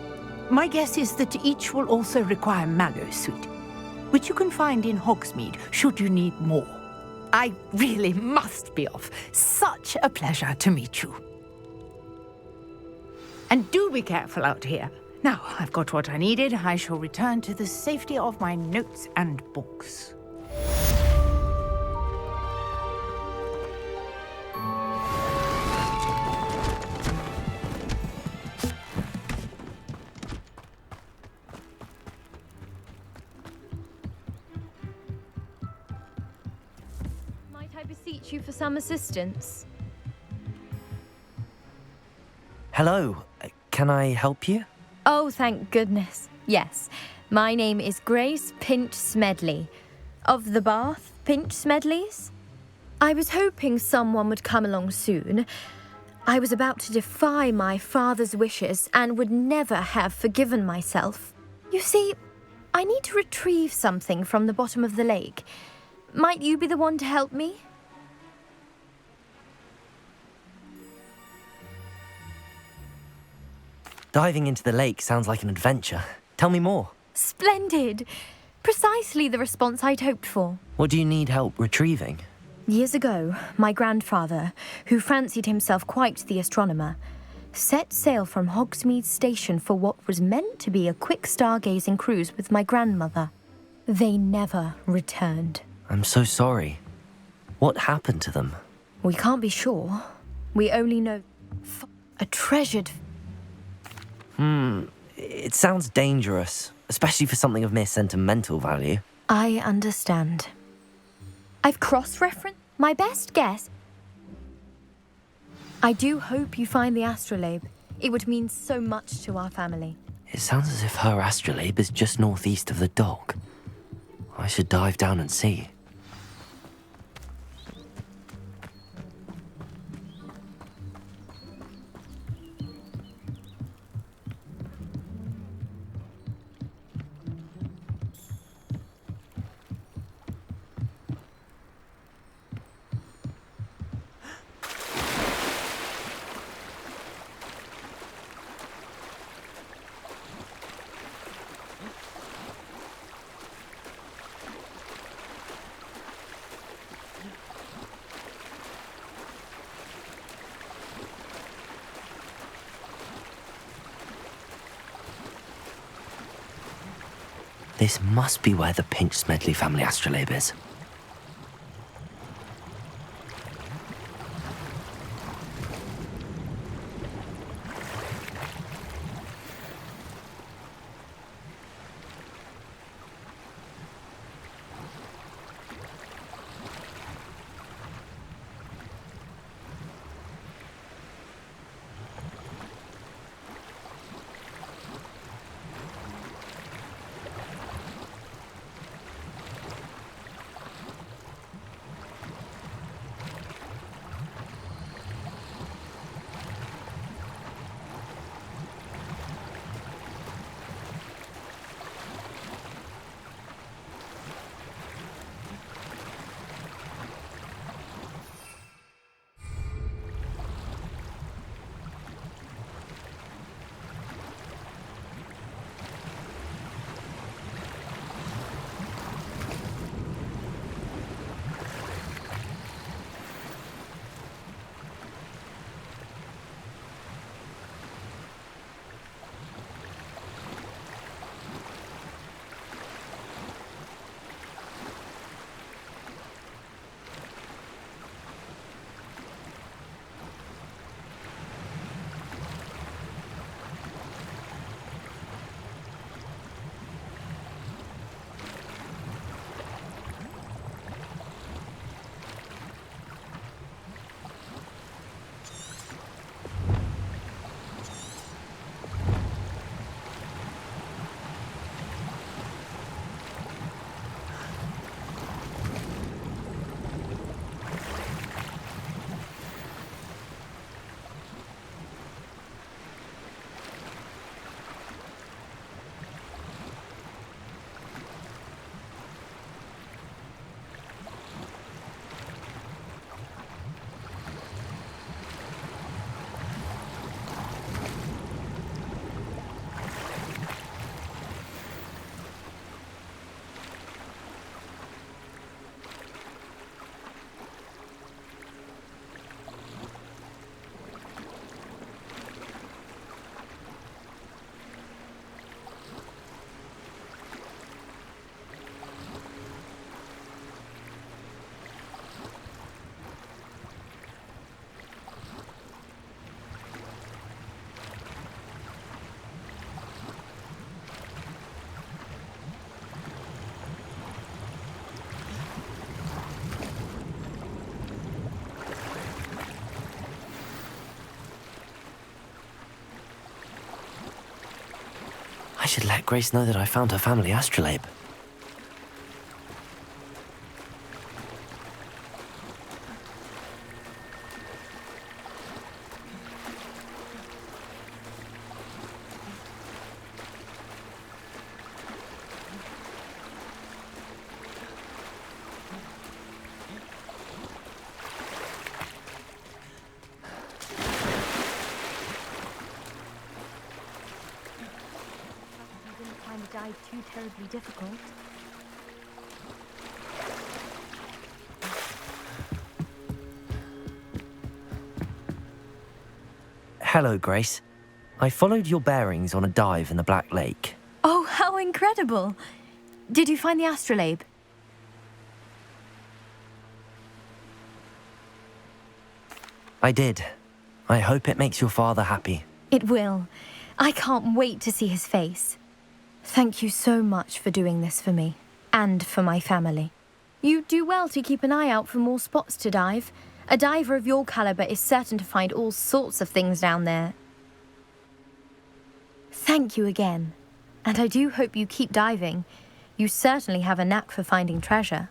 [SPEAKER 13] My guess is that each will also require mallow sweet, which you can find in Hogsmeade should you need more. I really must be off. Such a pleasure to meet you. And do be careful out here. Now, I've got what I needed. I shall return to the safety of my notes and books.
[SPEAKER 18] Might I beseech you for some assistance?
[SPEAKER 2] Hello, can I help you?
[SPEAKER 18] Oh, thank goodness. Yes. My name is Grace Pinch Smedley. Of the Bath Pinch Smedleys? I was hoping someone would come along soon. I was about to defy my father's wishes and would never have forgiven myself. You see, I need to retrieve something from the bottom of the lake. Might you be the one to help me?
[SPEAKER 2] Diving into the lake sounds like an adventure. Tell me more.
[SPEAKER 18] Splendid! Precisely the response I'd hoped for.
[SPEAKER 2] What do you need help retrieving?
[SPEAKER 18] Years ago, my grandfather, who fancied himself quite the astronomer, set sail from Hogsmeade Station for what was meant to be a quick stargazing cruise with my grandmother. They never returned.
[SPEAKER 2] I'm so sorry. What happened to them?
[SPEAKER 18] We can't be sure. We only know a treasured...
[SPEAKER 2] It sounds dangerous, especially for something of mere sentimental value.
[SPEAKER 18] I understand. I've cross-referenced my best guess. I do hope you find the astrolabe. It would mean so much to our family.
[SPEAKER 2] It sounds as if her astrolabe is just northeast of the dock. I should dive down and see. This must be where the Pinch Smedley family astrolabe is. I should let Grace know that I found her family astrolabe.
[SPEAKER 18] Dive too terribly difficult.
[SPEAKER 2] Hello, Grace. I followed your bearings on a dive in the Black Lake.
[SPEAKER 18] Oh, how incredible! Did you find the astrolabe?
[SPEAKER 2] I did. I hope it makes your father happy.
[SPEAKER 18] It will. I can't wait to see his face. Thank you so much for doing this for me, and for my family. You do well to keep an eye out for more spots to dive. A diver of your caliber is certain to find all sorts of things down there. Thank you again, and I do hope you keep diving. You certainly have a knack for finding treasure.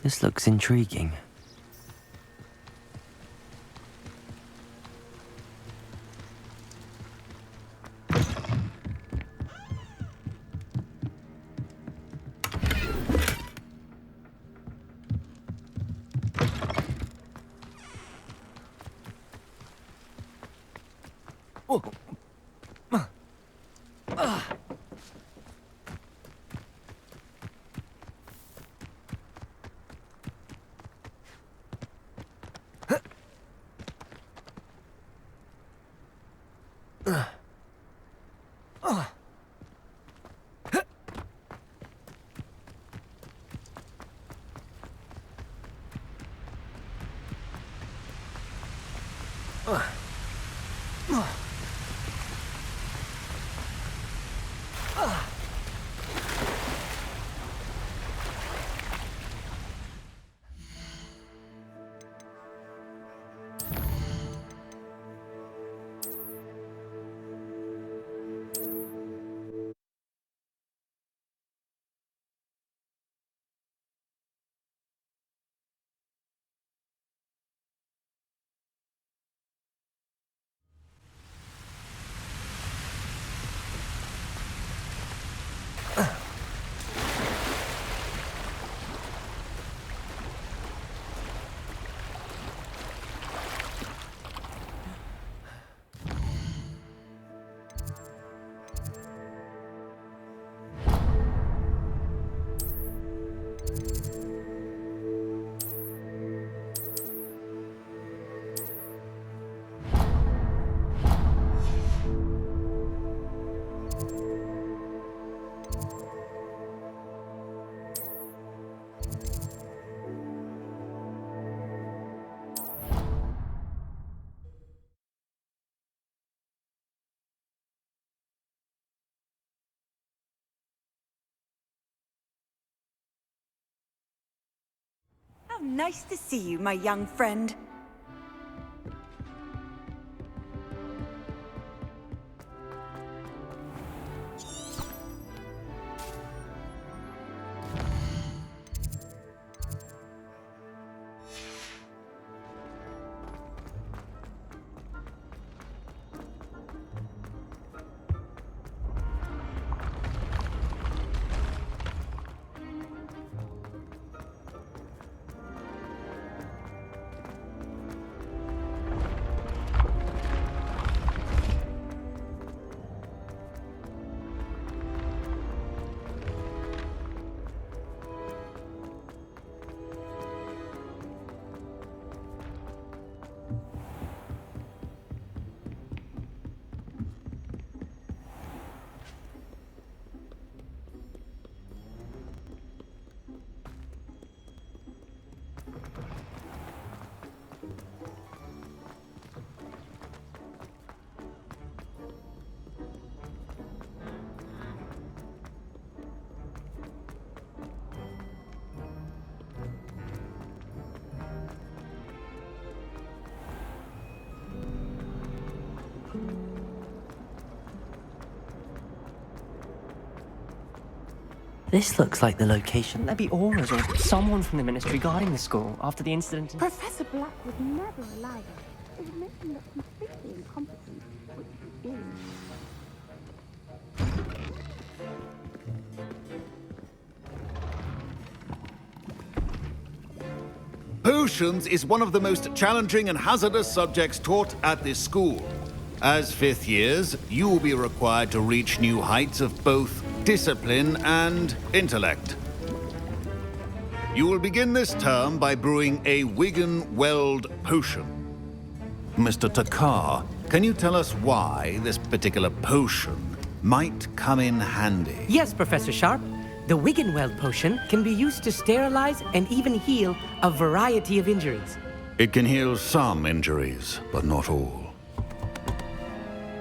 [SPEAKER 2] This looks intriguing.
[SPEAKER 7] How nice to see you, my young friend.
[SPEAKER 2] This looks like the location. There be auras or someone from the ministry guarding the school after the incident.
[SPEAKER 15] Professor Black would never allow that. It would make him look completely incompetent, which he is.
[SPEAKER 14] Potions is one of the most challenging and hazardous subjects taught at this school. As fifth years, you will be required to reach new heights of both discipline and intellect. You will begin this term by brewing a Wiggenweld potion. Mr. Takar, can you tell us why this particular potion might come in handy?
[SPEAKER 8] Yes, Professor Sharp. The Wiggenweld potion can be used to sterilize and even heal a variety of injuries.
[SPEAKER 14] It can heal some injuries, but not all.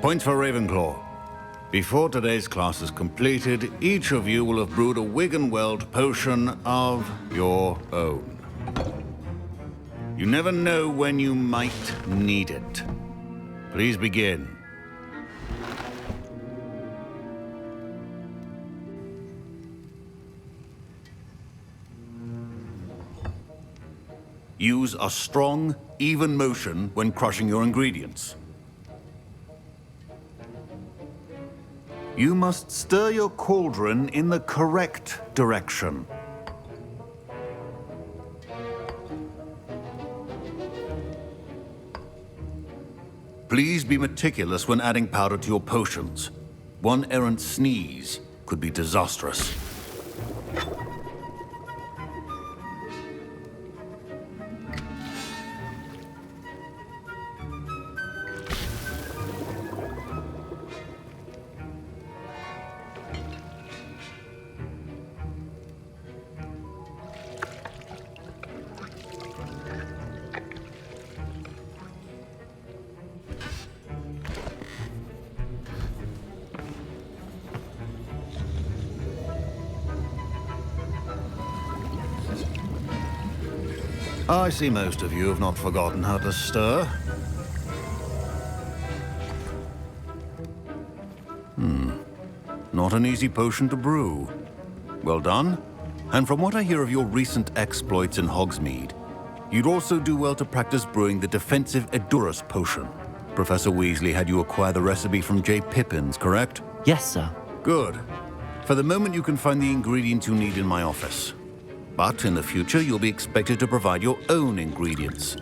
[SPEAKER 14] Points for Ravenclaw. Before today's class is completed, each of you will have brewed a Wiggenweld potion of your own. You never know when you might need it. Please begin. Use a strong, even motion when crushing your ingredients. You must stir your cauldron in the correct direction. Please be meticulous when adding powder to your potions. One errant sneeze could be disastrous. I see most of you have not forgotten how to stir. Not an easy potion to brew. Well done. And from what I hear of your recent exploits in Hogsmeade, you'd also do well to practice brewing the defensive Edurus potion. Professor Weasley had you acquire the recipe from J. Pippins, correct?
[SPEAKER 2] Yes, sir.
[SPEAKER 14] Good. For the moment, you can find the ingredients you need in my office. But in the future, you'll be expected to provide your own ingredients.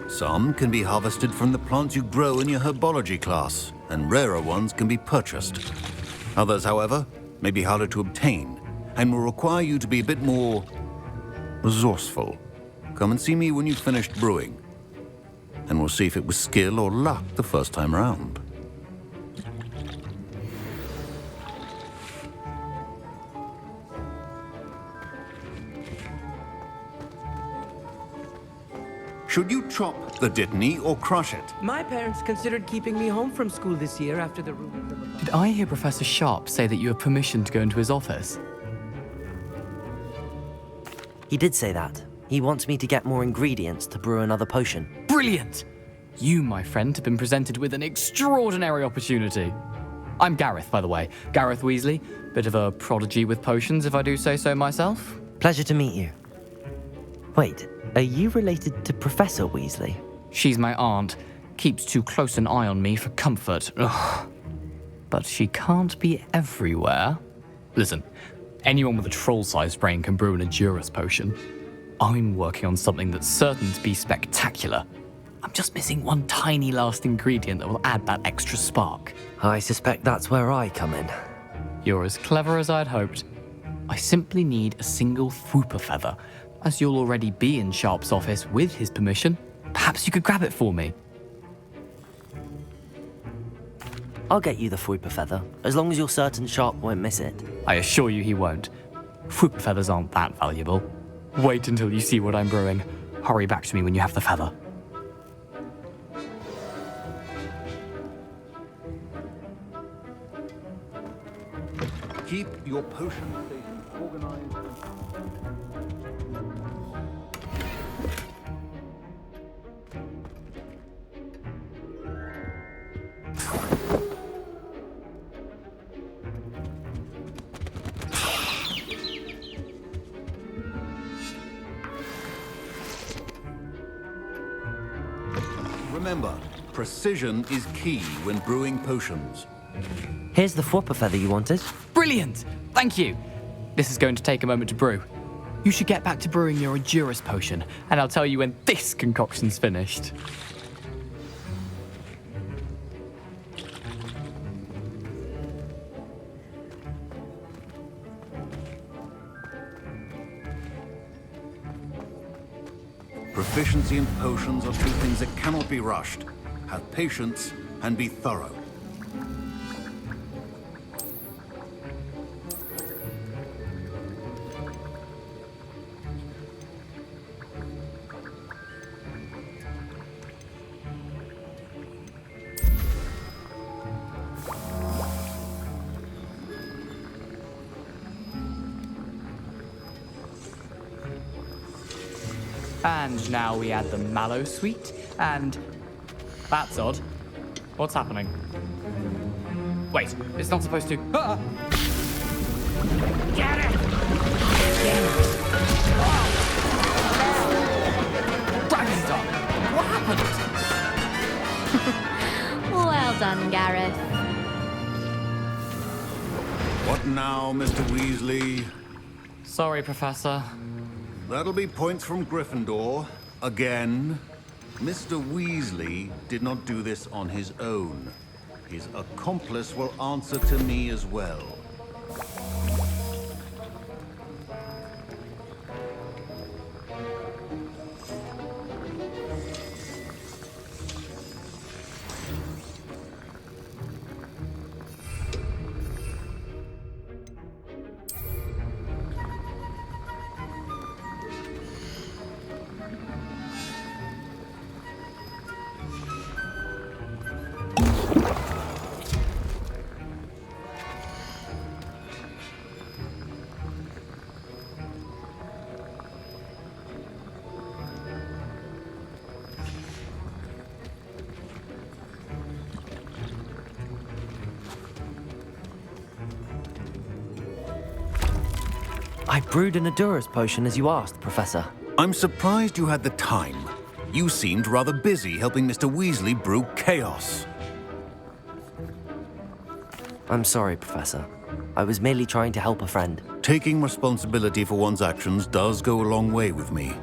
[SPEAKER 14] Some can be harvested from the plants you grow in your herbology class, and rarer ones can be purchased. Others, however, may be harder to obtain, and will require you to be a bit more resourceful. Come and see me when you've finished brewing, and we'll see if it was skill or luck the first time around. Should you chop the Dittany or crush it?
[SPEAKER 8] My parents considered keeping me home from school this year after the ruin of the...
[SPEAKER 11] Did I hear Professor Sharp say that you have permission to go into his office?
[SPEAKER 2] He did say that. He wants me to get more ingredients to brew another potion.
[SPEAKER 11] Brilliant! You, my friend, have been presented with an extraordinary opportunity. I'm Gareth, by the way. Gareth Weasley. Bit of a prodigy with potions, if I do say so myself.
[SPEAKER 2] Pleasure to meet you. Wait, are you related to Professor Weasley?
[SPEAKER 11] She's my aunt. Keeps too close an eye on me for comfort. Ugh. But she can't be everywhere. Listen, anyone with a troll-sized brain can brew an Edurus potion. I'm working on something that's certain to be spectacular. I'm just missing one tiny last ingredient that will add that extra spark.
[SPEAKER 2] I suspect that's where I come in.
[SPEAKER 11] You're as clever as I'd hoped. I simply need a single Fwooper feather. As you'll already be in Sharp's office with his permission, perhaps you could grab it for me.
[SPEAKER 2] I'll get you the Fwooper feather, as long as you're certain Sharp won't miss it.
[SPEAKER 11] I assure you he won't. Fwooper feathers aren't that valuable. Wait until you see what I'm brewing. Hurry back to me when you have the feather.
[SPEAKER 14] Keep your potion stations organized. Remember, precision is key when brewing potions.
[SPEAKER 2] Here's the Whopper feather you wanted.
[SPEAKER 11] Brilliant! Thank you! This is going to take a moment to brew. You should get back to brewing your Endurance potion, and I'll tell you when this concoction's finished.
[SPEAKER 14] Proficiency in potions are two things that cannot be rushed. Have patience and be thorough.
[SPEAKER 11] And now we add the mallow sweet, and... That's odd. What's happening? Wait, it's not supposed to... Ah!
[SPEAKER 6] Get it!
[SPEAKER 11] Dragon's What happened?
[SPEAKER 9] Well done, Gareth.
[SPEAKER 14] What now, Mr. Weasley?
[SPEAKER 11] Sorry, Professor.
[SPEAKER 14] That'll be points from Gryffindor. Again. Mr. Weasley did not do this on his own. His accomplice will answer to me as well.
[SPEAKER 2] I brewed an Endurance potion as you asked, Professor.
[SPEAKER 14] I'm surprised you had the time. You seemed rather busy helping Mr. Weasley brew chaos.
[SPEAKER 2] I'm sorry, Professor. I was merely trying to help a friend.
[SPEAKER 14] Taking responsibility for one's actions does go a long way with me.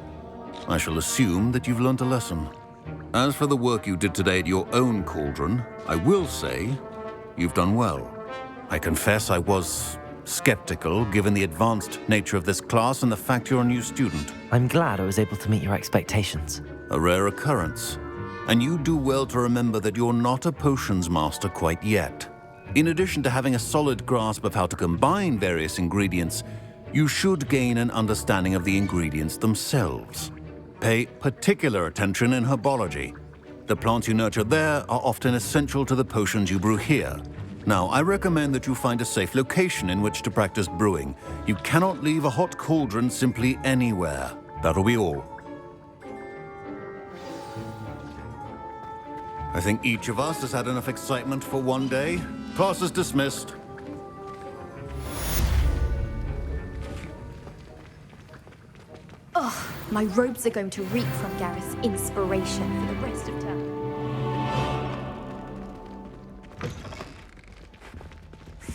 [SPEAKER 14] I shall assume that you've learnt a lesson. As for the work you did today at your own cauldron, I will say you've done well. I confess I was skeptical given the advanced nature of this class and the fact you're a new student.
[SPEAKER 2] I'm glad I was able to meet your expectations.
[SPEAKER 14] A rare occurrence. And you do well to remember that you're not a potions master quite yet. In addition to having a solid grasp of how to combine various ingredients, you should gain an understanding of the ingredients themselves. Pay particular attention in herbology. The plants you nurture there are often essential to the potions you brew here. Now, I recommend that you find a safe location in which to practice brewing. You cannot leave a hot cauldron simply anywhere. That'll be all. I think each of us has had enough excitement for one day. Class is dismissed.
[SPEAKER 9] Ugh, my robes are going to reek from Gareth's inspiration for the rest of term.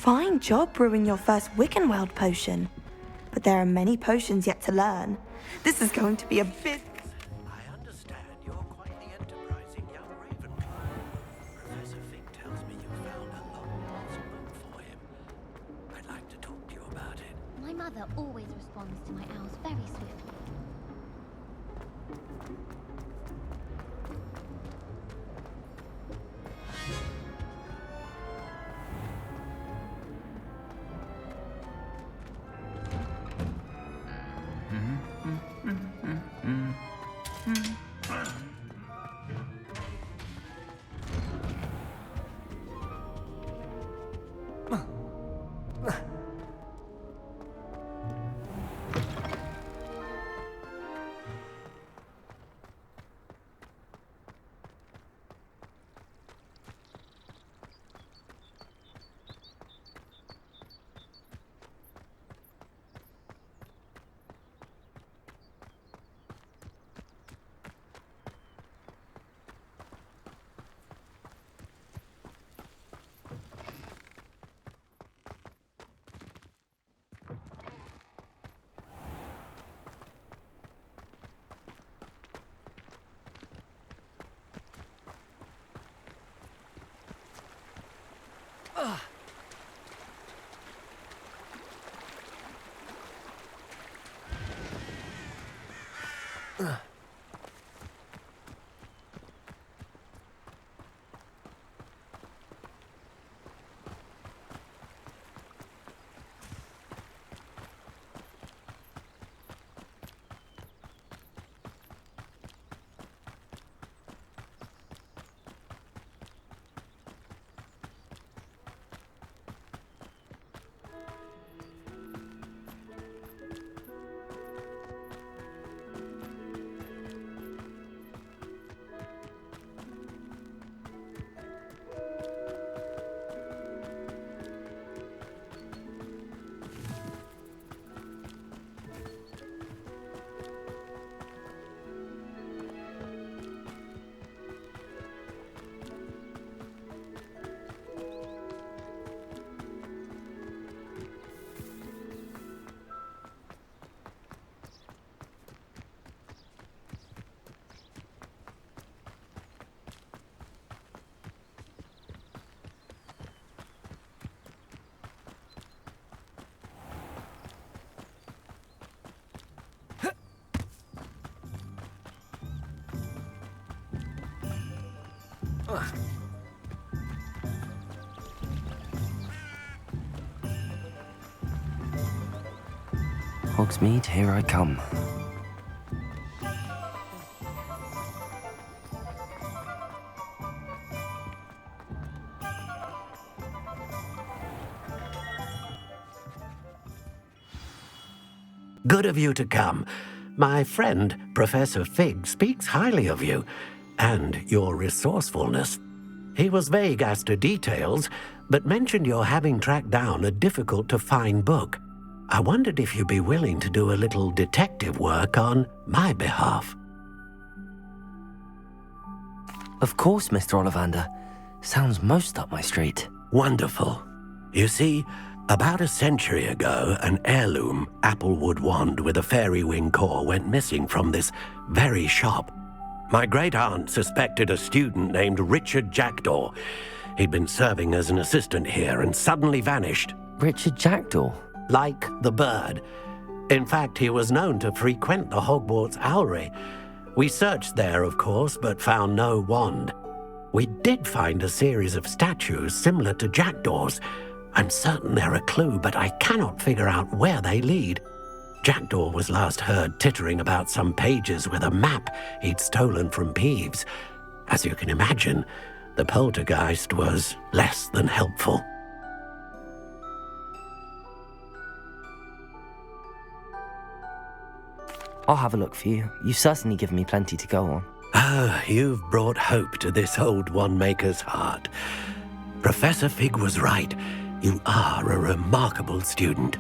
[SPEAKER 17] Fine job brewing your first Wiccanweld potion. But there are many potions yet to learn. This is going to be a bit...
[SPEAKER 22] I understand you're quite the enterprising young Ravenclaw. Professor Fink tells me you found a Hogwarts book for him. I'd like to talk to you about it.
[SPEAKER 9] My mother always responds to my owls very swiftly.
[SPEAKER 2] Hogsmeade, here I come.
[SPEAKER 4] Good of you to come. My friend, Professor Fig, speaks highly of you and your resourcefulness. He was vague as to details, but mentioned your having tracked down a difficult-to-find book. I wondered if you'd be willing to do a little detective work on my behalf.
[SPEAKER 2] Of course, Mr. Ollivander. Sounds most up my street.
[SPEAKER 4] Wonderful. You see, about a century ago, an heirloom applewood wand with a fairy wing core went missing from this very shop. My great-aunt suspected a student named Richard Jackdaw. He'd been serving as an assistant here and suddenly vanished.
[SPEAKER 2] Richard Jackdaw?
[SPEAKER 4] Like the bird. In fact, he was known to frequent the Hogwarts Owlery. We searched there, of course, but found no wand. We did find a series of statues similar to Jackdaw's. I'm certain they're a clue, but I cannot figure out where they lead. Jackdaw was last heard tittering about some pages with a map he'd stolen from Peeves. As you can imagine, the poltergeist was less than helpful.
[SPEAKER 2] I'll have a look for you. You've certainly given me plenty to go on.
[SPEAKER 4] Ah, you've brought hope to this old one-maker's heart. Professor Fig was right. You are a remarkable student.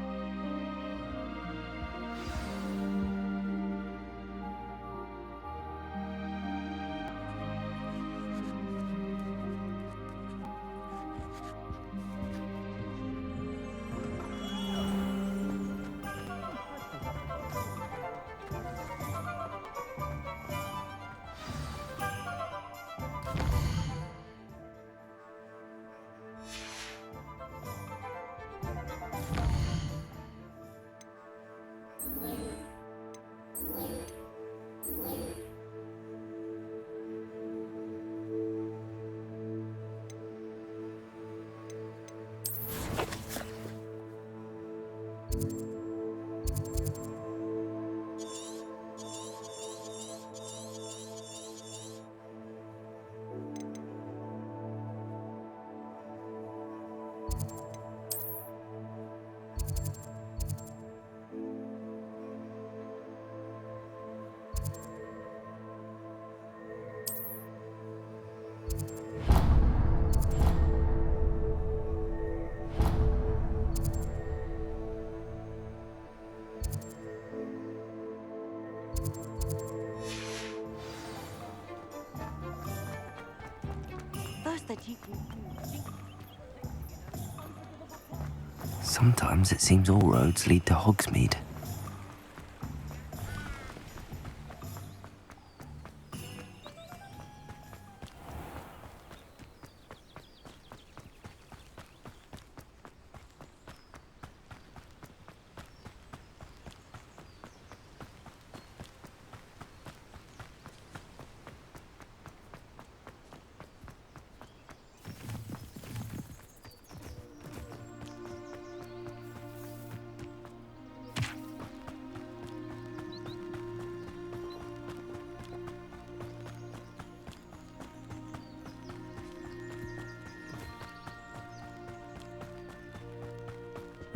[SPEAKER 2] Sometimes it seems all roads lead to Hogsmeade.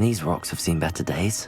[SPEAKER 2] These rocks have seen better days.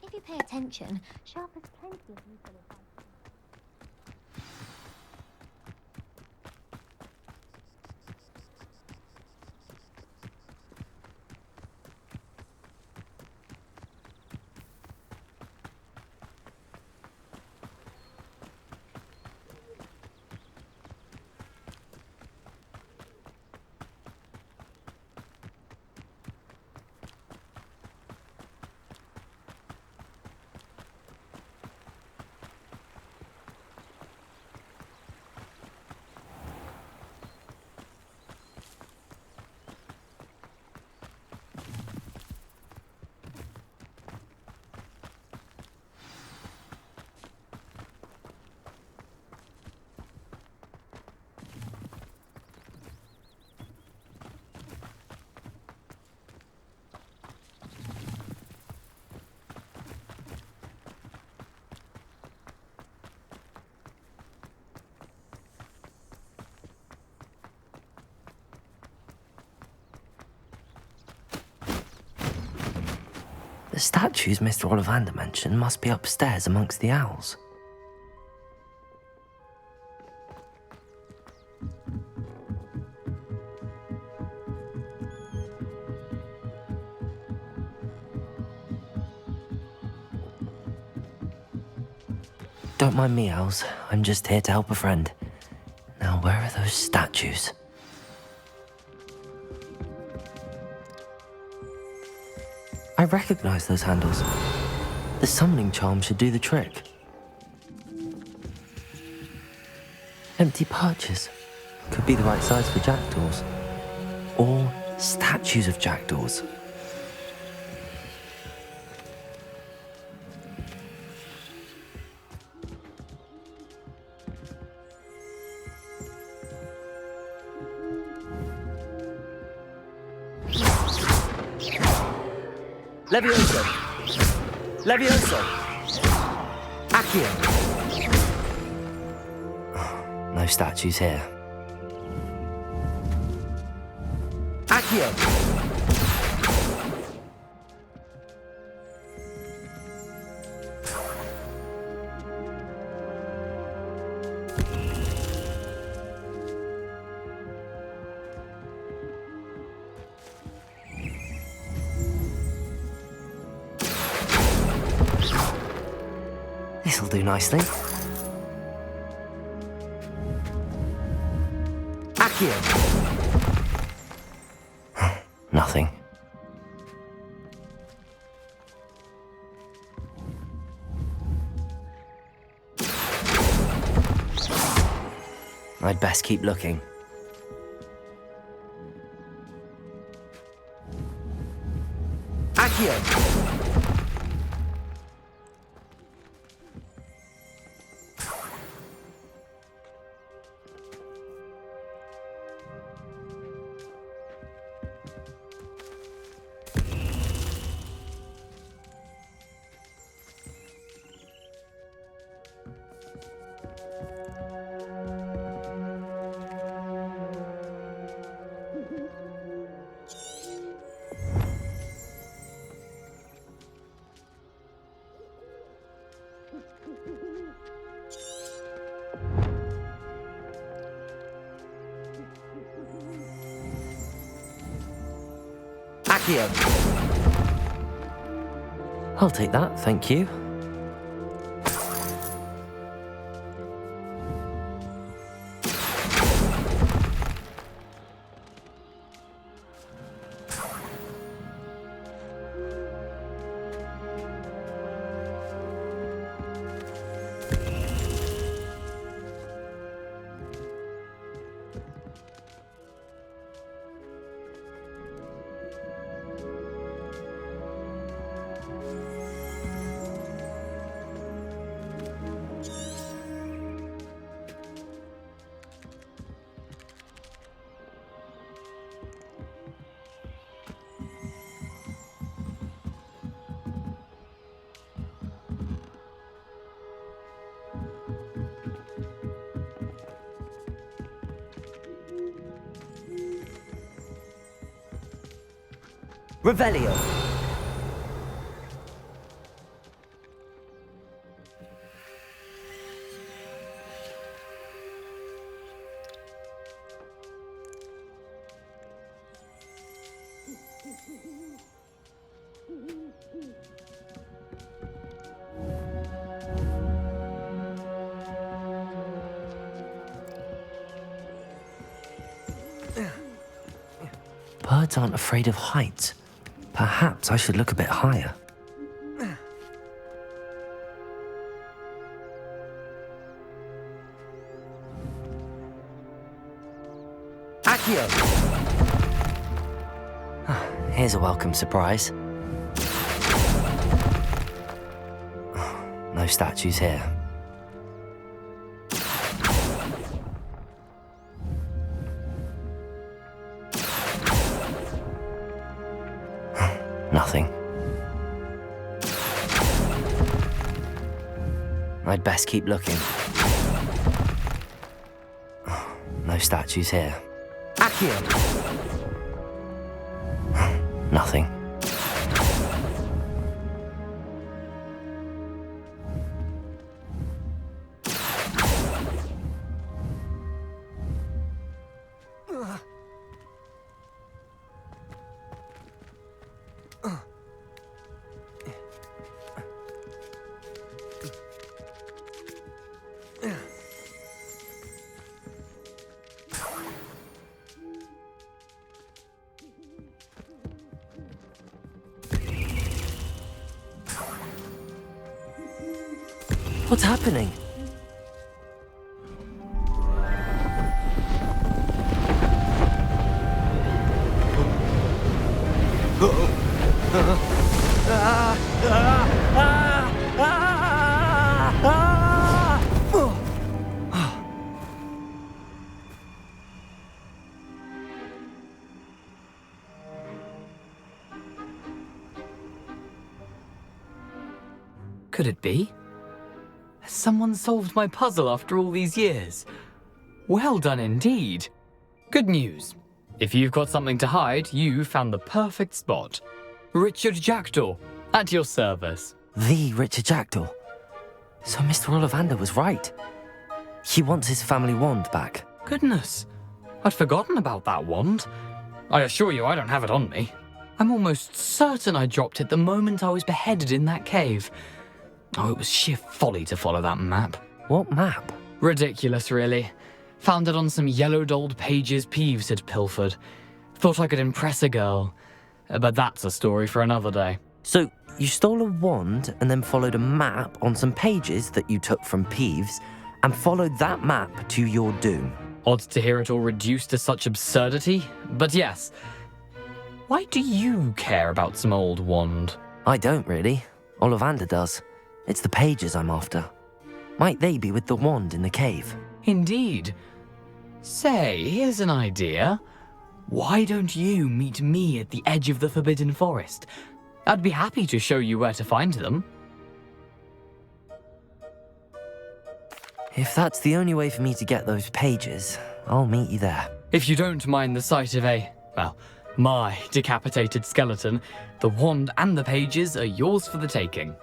[SPEAKER 9] If you pay attention, Sharp has plenty of useful advice.
[SPEAKER 2] The statues Mr. Ollivander mentioned must be upstairs amongst the owls. Don't mind me, owls. I'm just here to help a friend. Now, where are those statues? I recognize those handles. The summoning charm should do the trick. Empty perches. Could be the right size for jackdaws. Or statues of jackdaws.
[SPEAKER 12] Levioso! Levioso! Accio!
[SPEAKER 2] No statues here.
[SPEAKER 12] Accio!
[SPEAKER 2] This'll do nicely.
[SPEAKER 12] Accio!
[SPEAKER 2] Nothing. I'd best keep looking.
[SPEAKER 12] Accio! Accio.
[SPEAKER 2] I'll take that, thank you.
[SPEAKER 12] Revelio.
[SPEAKER 2] Birds aren't afraid of heights. Perhaps I should look a bit higher.
[SPEAKER 12] Accio.
[SPEAKER 2] Here's a welcome surprise. No statues here. Nothing. I'd best keep looking. No statues here.
[SPEAKER 12] Accio.
[SPEAKER 2] Nothing. What's happening?
[SPEAKER 11] Could it be? Has someone solved my puzzle after all these years? Well done indeed. Good news. If you've got something to hide, you found the perfect spot. Richard Jackdaw, at your service.
[SPEAKER 2] The Richard Jackdaw. So Mr. Ollivander was right. He wants his family wand back.
[SPEAKER 11] Goodness, I'd forgotten about that wand. I assure you I don't have it on me. I'm almost certain I dropped it the moment I was beheaded in that cave. Oh, it was sheer folly to follow that map.
[SPEAKER 2] What map?
[SPEAKER 11] Ridiculous, really. Found it on some yellowed old pages Peeves had pilfered. Thought I could impress a girl. But that's a story for another day.
[SPEAKER 2] So, you stole a wand and then followed a map on some pages that you took from Peeves and followed that map to your doom.
[SPEAKER 11] Odd to hear it all reduced to such absurdity, but yes. Why do you care about some old wand?
[SPEAKER 2] I don't really. Ollivander does. It's the pages I'm after. Might they be with the wand in the cave?
[SPEAKER 11] Indeed. Say, here's an idea. Why don't you meet me at the edge of the Forbidden Forest? I'd be happy to show you where to find them.
[SPEAKER 2] If that's the only way for me to get those pages, I'll meet you there.
[SPEAKER 11] If you don't mind the sight of my decapitated skeleton, the wand and the pages are yours for the taking.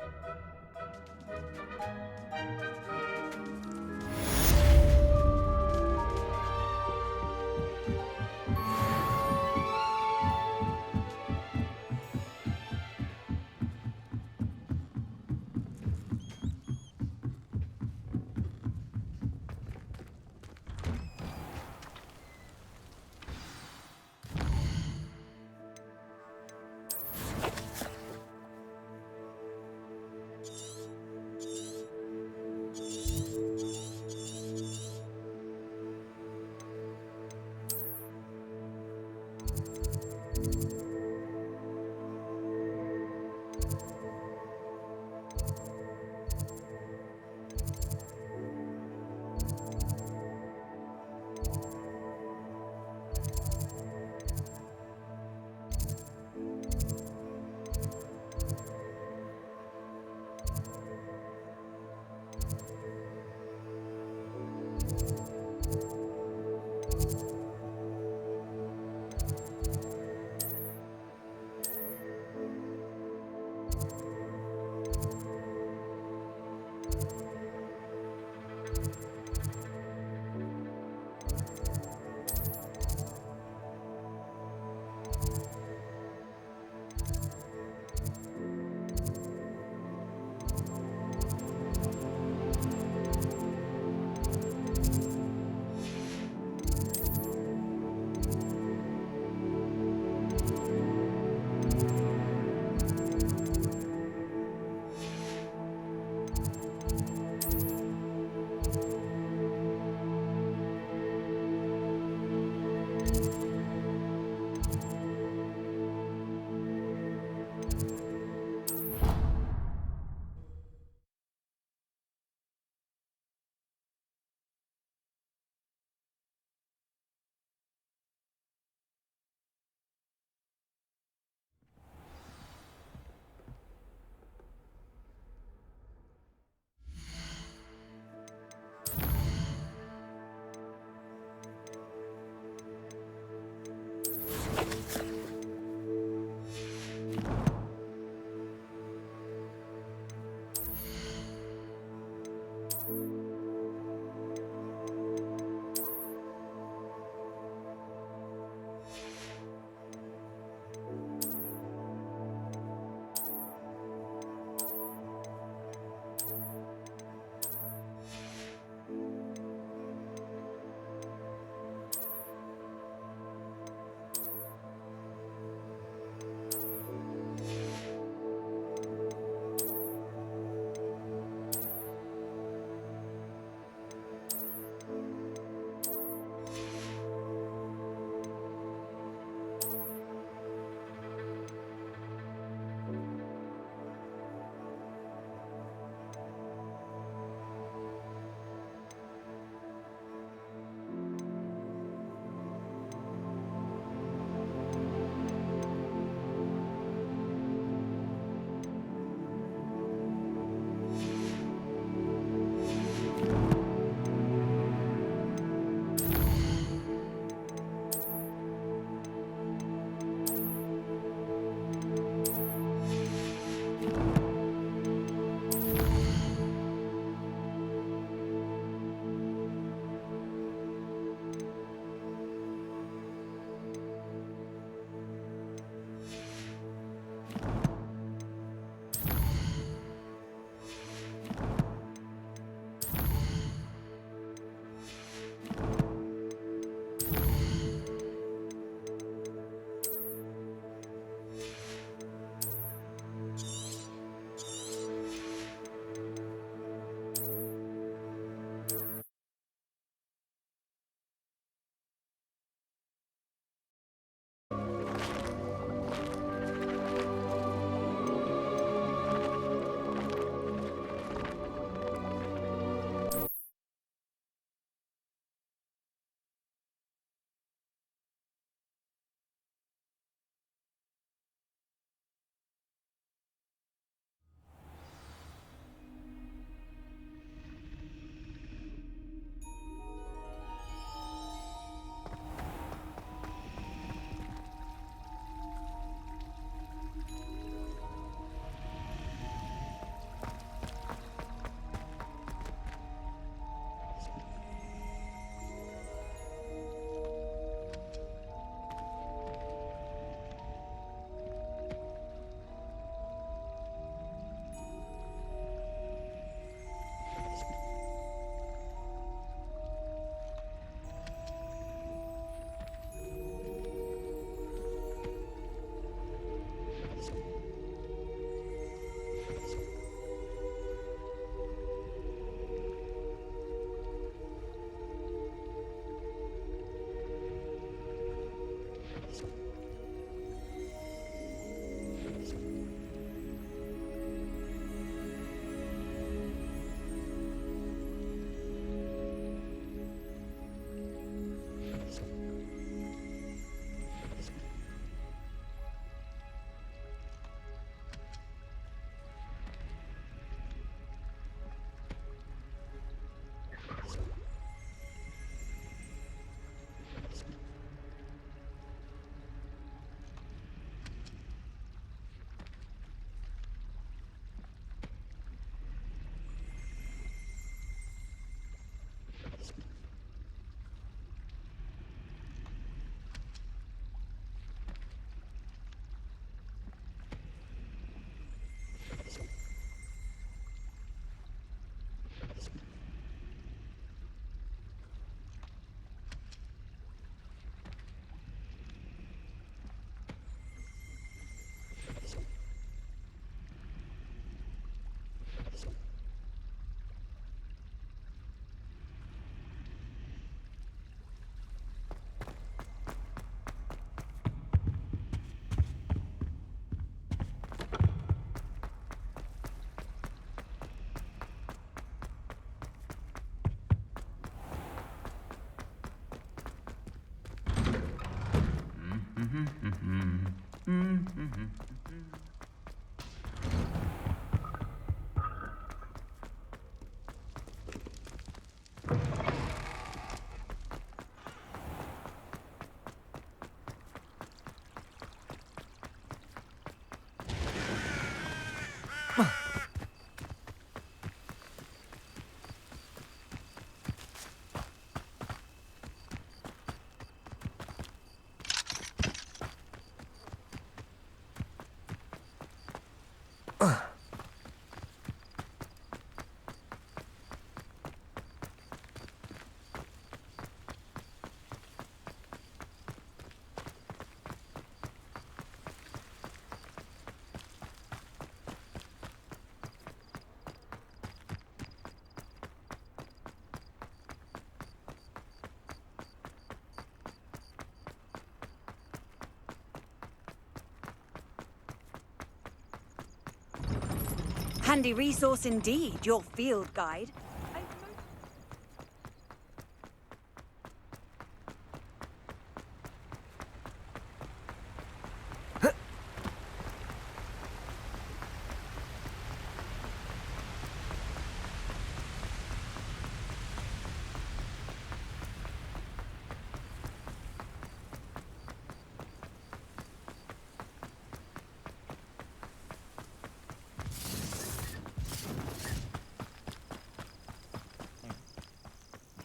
[SPEAKER 7] Handy resource indeed, your field guide.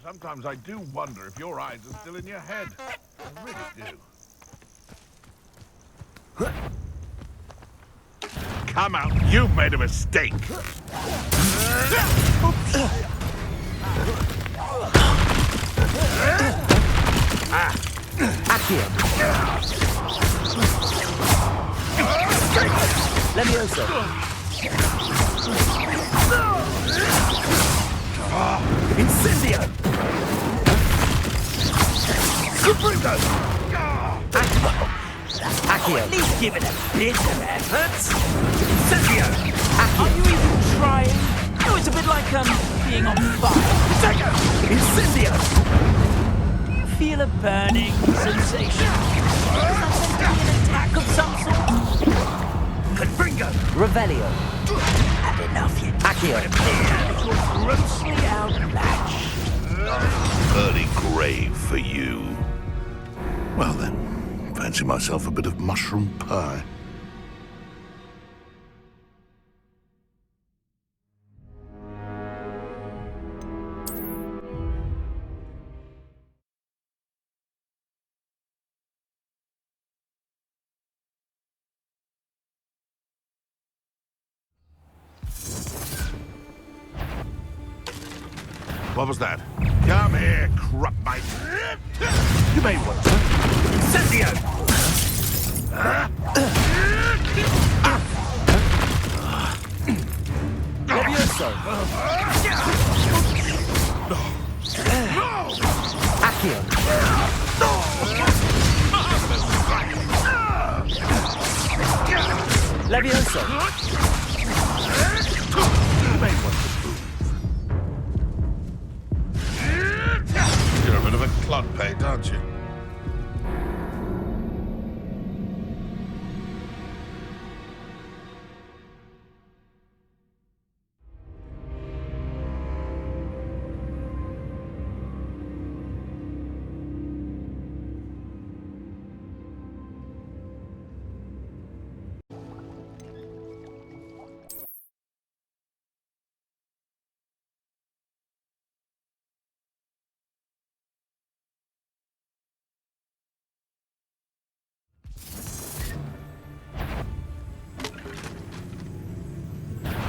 [SPEAKER 3] Sometimes I do wonder if your eyes are still in your head. I really do. Come out, you've made a mistake.
[SPEAKER 12] Accio. Levioso. Incendio. Suprugo. Accio. At least give it a bit of effort. Incendio. Accio. Are you even trying? No, it's a bit like being on fire. Take it. Incendio. Do you feel a burning sensation? Is that meant to be an attack of some sort? Confringo.
[SPEAKER 2] Revelio.
[SPEAKER 12] Had enough yet. Accio. You're grossly outmatched.
[SPEAKER 3] Early grave for you. Well then, fancy myself a bit of mushroom pie. What was that? Come here, crop mate. You may want to. Incendio!
[SPEAKER 12] Levioso. Accio. Levioso.
[SPEAKER 3] You may want to move. You're a bit of a clodpate, aren't you?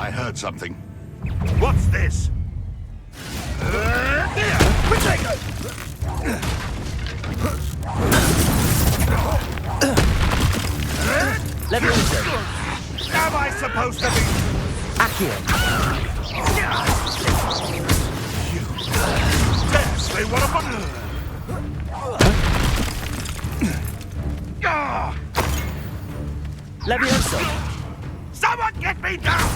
[SPEAKER 3] I heard something. What's this?
[SPEAKER 12] Levioso.
[SPEAKER 3] Am I supposed to be?
[SPEAKER 12] Accio.
[SPEAKER 3] You dare say what about?
[SPEAKER 12] Levioso.
[SPEAKER 3] Someone get me down!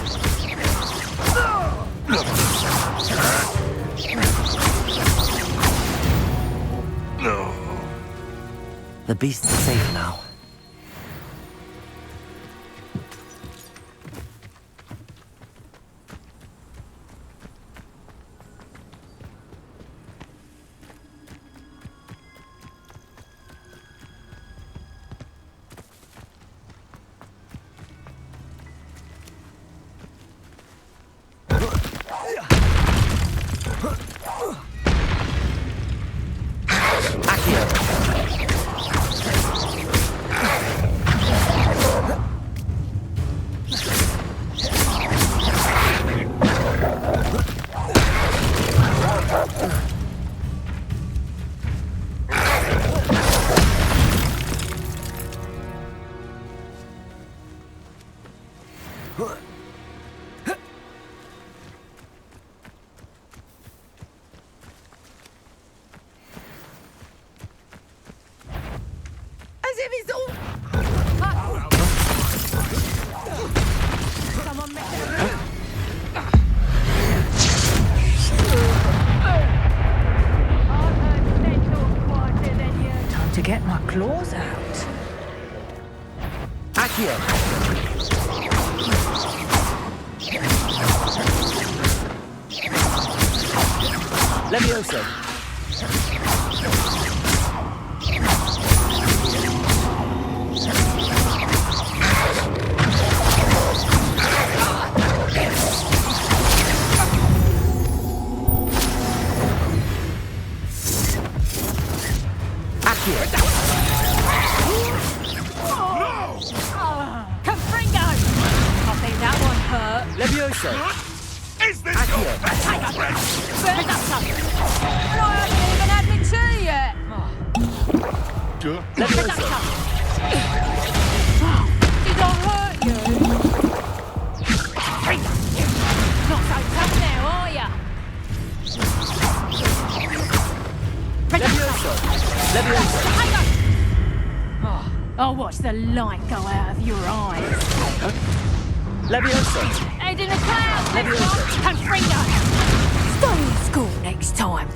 [SPEAKER 2] The beast is safe now.
[SPEAKER 6] As if it's all... Someone make it...
[SPEAKER 13] Time to get my claws out.
[SPEAKER 12] Accio! Levioso!
[SPEAKER 6] Confringo! I think that one hurt.
[SPEAKER 12] Levioso!
[SPEAKER 3] Is this your best friend?
[SPEAKER 6] And I haven't even had my tea yet.
[SPEAKER 12] Levioso!
[SPEAKER 6] Did I hurt you? Not so tough now, are ya?
[SPEAKER 12] Levioso! Levioso!
[SPEAKER 6] I'll watch the light go out of your eyes.
[SPEAKER 12] Levioso!
[SPEAKER 6] Head in the clouds, next one. Confringo! Stay in school next time.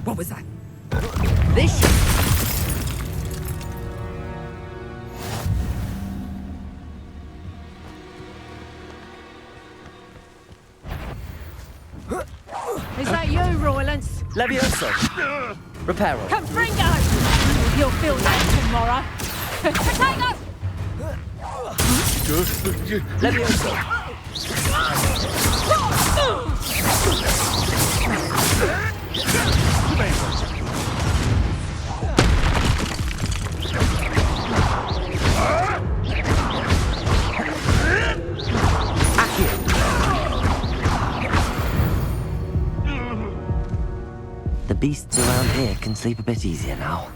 [SPEAKER 16] What was that? This shit.
[SPEAKER 6] Is that you, Roylance?
[SPEAKER 12] Levioso! Reparo!
[SPEAKER 6] Confringo! You'll feel that tomorrow. Potato!
[SPEAKER 12] Levioso!
[SPEAKER 2] The beasts around here can sleep a bit easier now.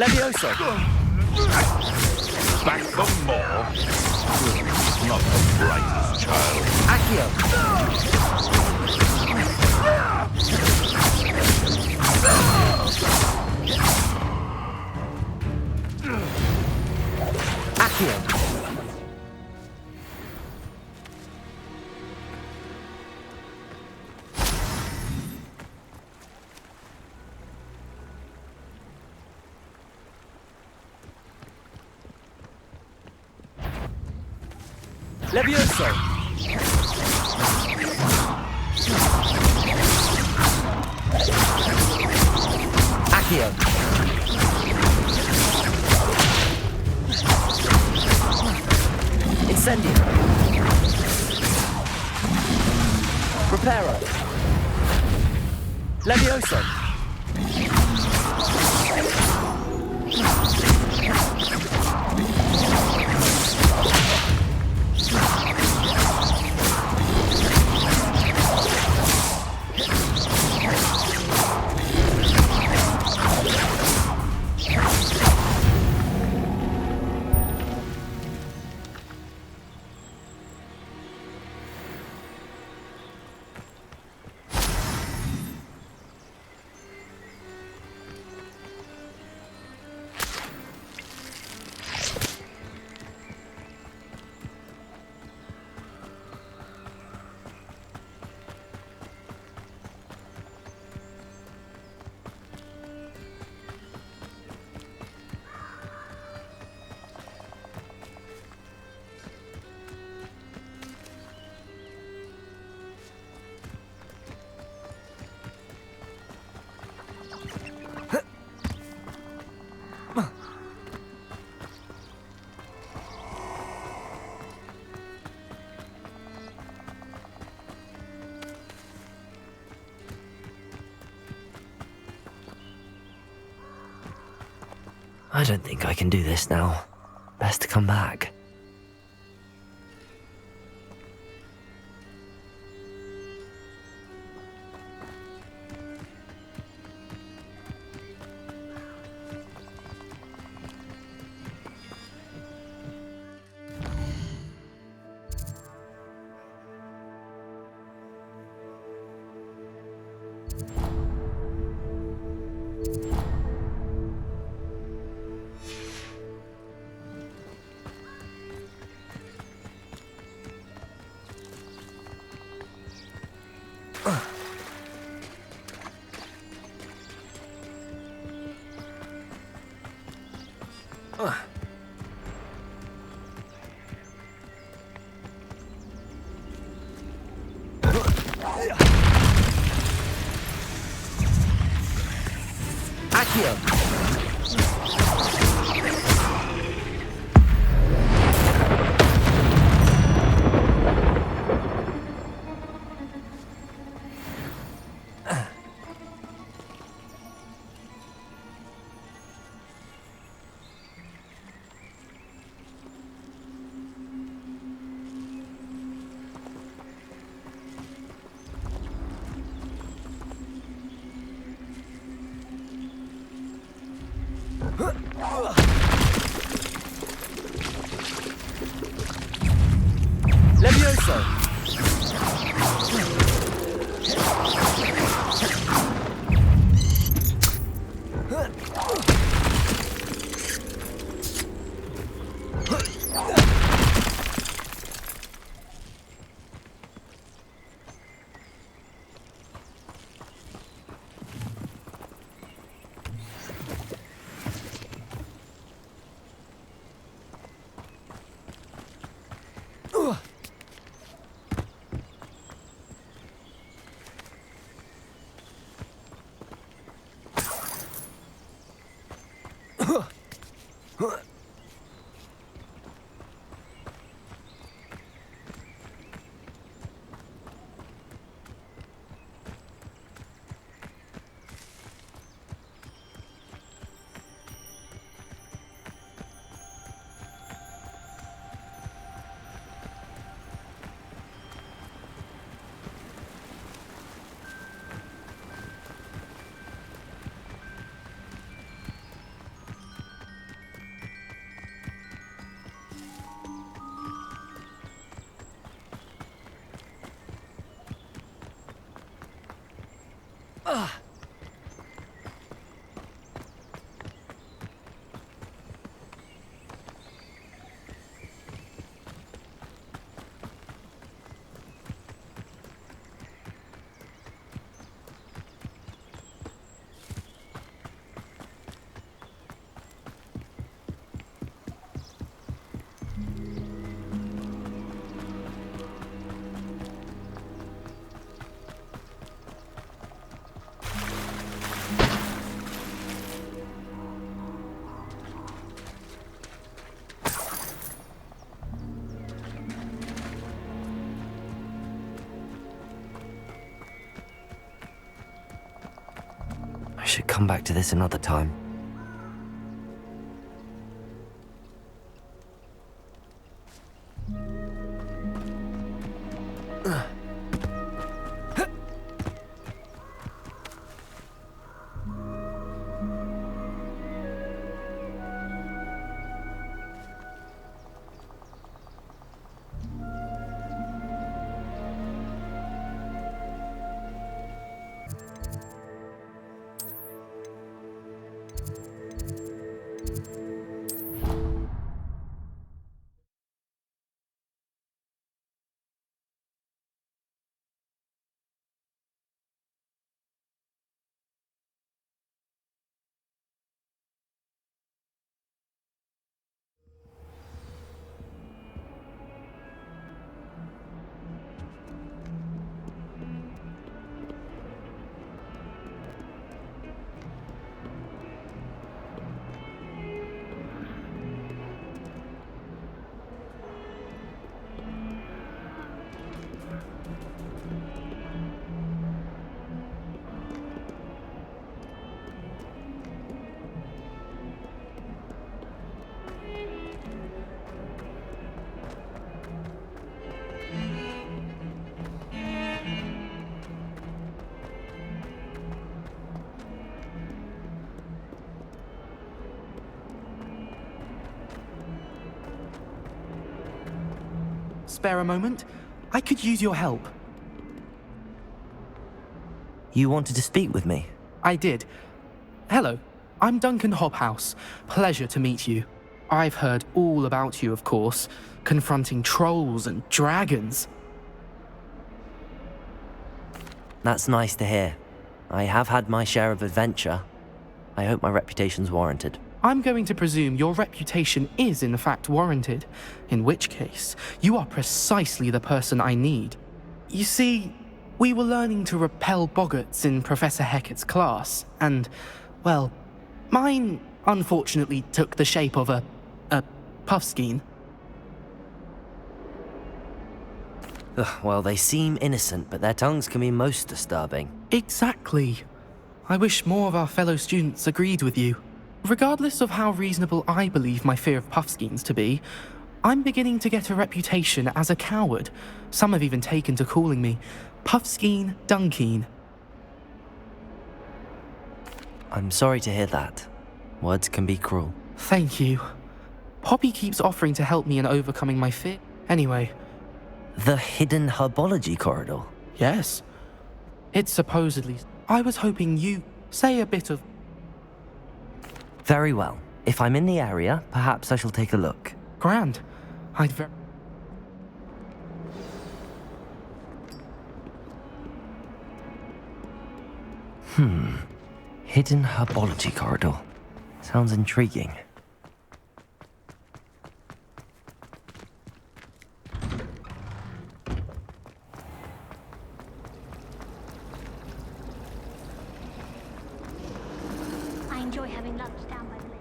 [SPEAKER 12] Levioso!
[SPEAKER 3] Back for more? Not the brightest child.
[SPEAKER 12] Accio! Accio! Levioso! Accio! Incendio! Reparo! Levioso!
[SPEAKER 2] I don't think I can do this now. Best to come back.
[SPEAKER 12] Accio!
[SPEAKER 2] I should come back to this another time.
[SPEAKER 19] Spare a moment? I could use your help.
[SPEAKER 2] You wanted to speak with me?
[SPEAKER 19] I did. Hello, I'm Duncan Hobhouse. Pleasure to meet you. I've heard all about you, of course, confronting trolls and dragons.
[SPEAKER 2] That's nice to hear. I have had my share of adventure. I hope my reputation's warranted.
[SPEAKER 19] I'm going to presume your reputation is in fact warranted, in which case, you are precisely the person I need. You see, we were learning to repel boggarts in Professor Hecat's class, and, well, mine unfortunately took the shape of a puffskein.
[SPEAKER 2] Well, they seem innocent, but their tongues can be most disturbing.
[SPEAKER 19] Exactly. I wish more of our fellow students agreed with you. Regardless of how reasonable I believe my fear of puffskeins to be, I'm beginning to get a reputation as a coward. Some have even taken to calling me Puffskeen Dunkeen.
[SPEAKER 2] I'm sorry to hear that. Words can be cruel.
[SPEAKER 19] Thank you. Poppy keeps offering to help me in overcoming my fear. Anyway.
[SPEAKER 2] The hidden herbology corridor?
[SPEAKER 19] Yes. It's supposedly... I was hoping you say a bit of...
[SPEAKER 2] Very well. If I'm in the area, perhaps I shall take a look.
[SPEAKER 19] Grand. I'd
[SPEAKER 2] Hidden herbology corridor. Sounds intriguing.
[SPEAKER 20] I enjoy having lunch down by the lake.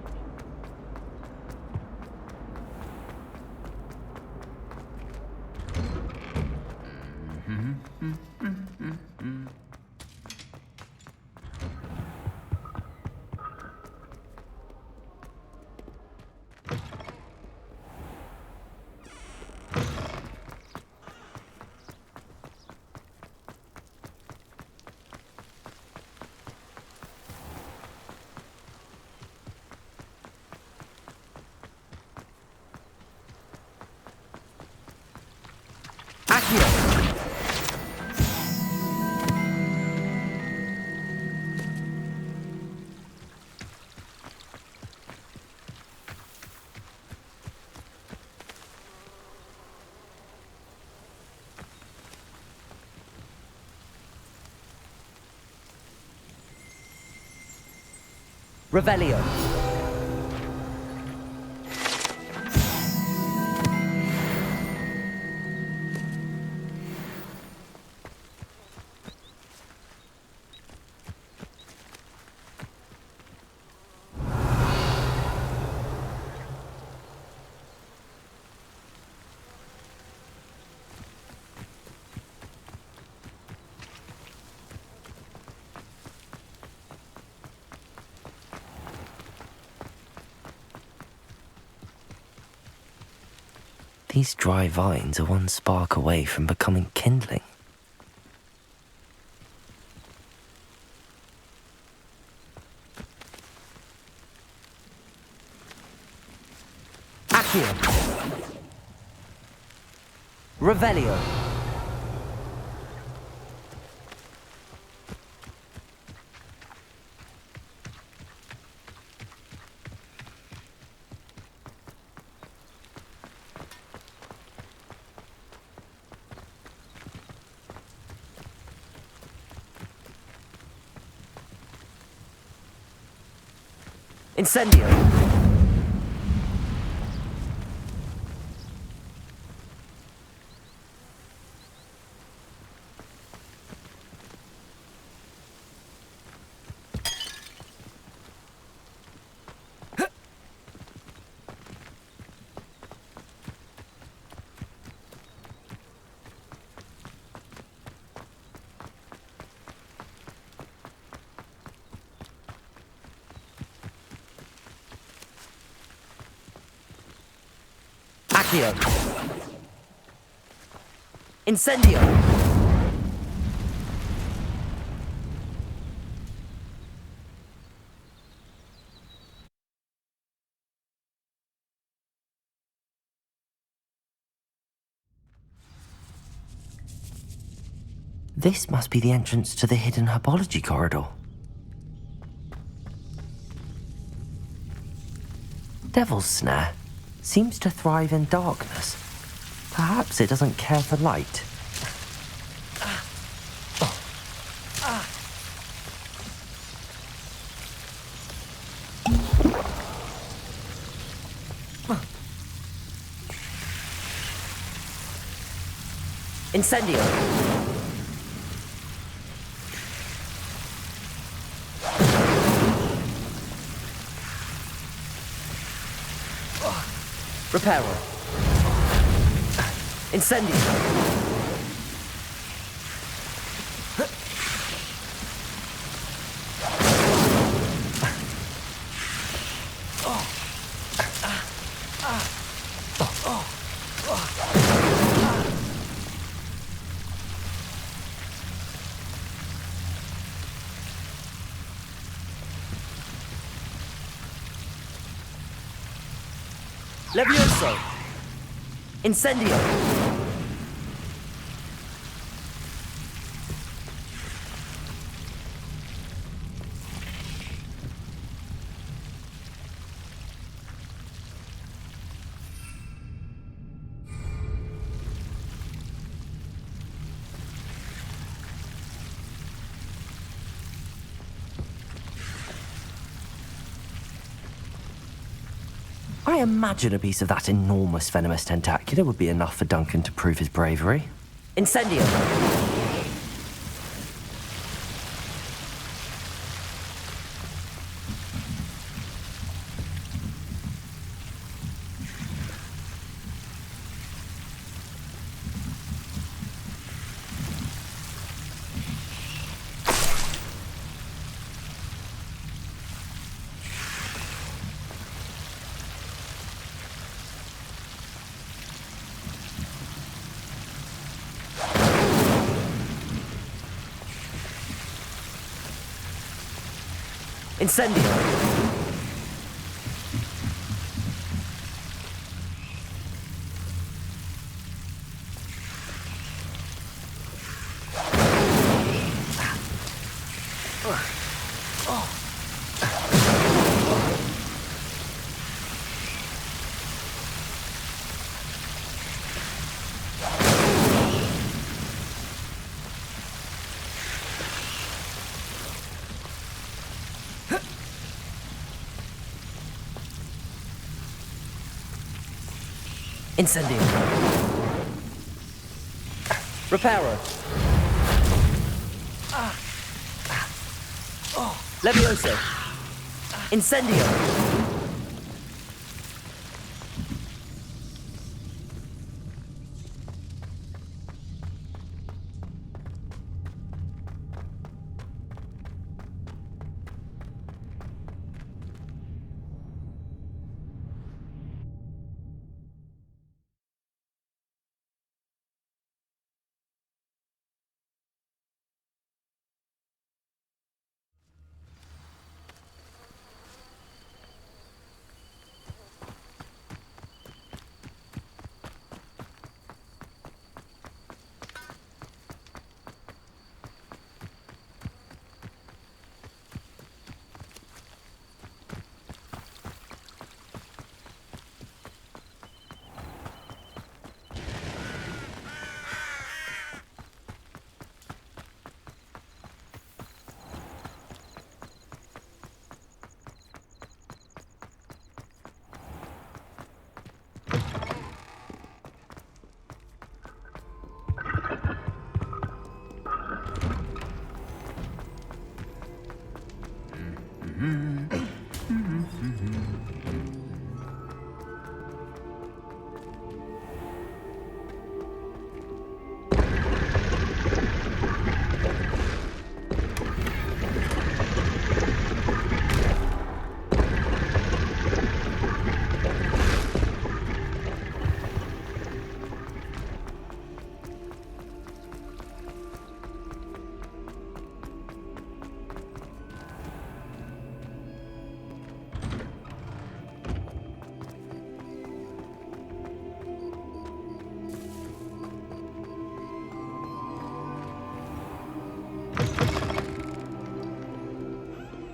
[SPEAKER 2] Revelio. These dry vines are one spark away from becoming kindling. Accio. Revelio. Incendio. Accio. Incendio. This must be the entrance to the hidden herbology corridor. Devil's Snare seems to thrive in darkness. Perhaps it doesn't care for light. Incendio. Reparo. Incendio. Levioso. Incendio. I imagine a piece of that enormous venomous tentacular would be enough for Duncan to prove his bravery. Incendio! Incendio! Incendio. Reparo. Levioso. Incendio.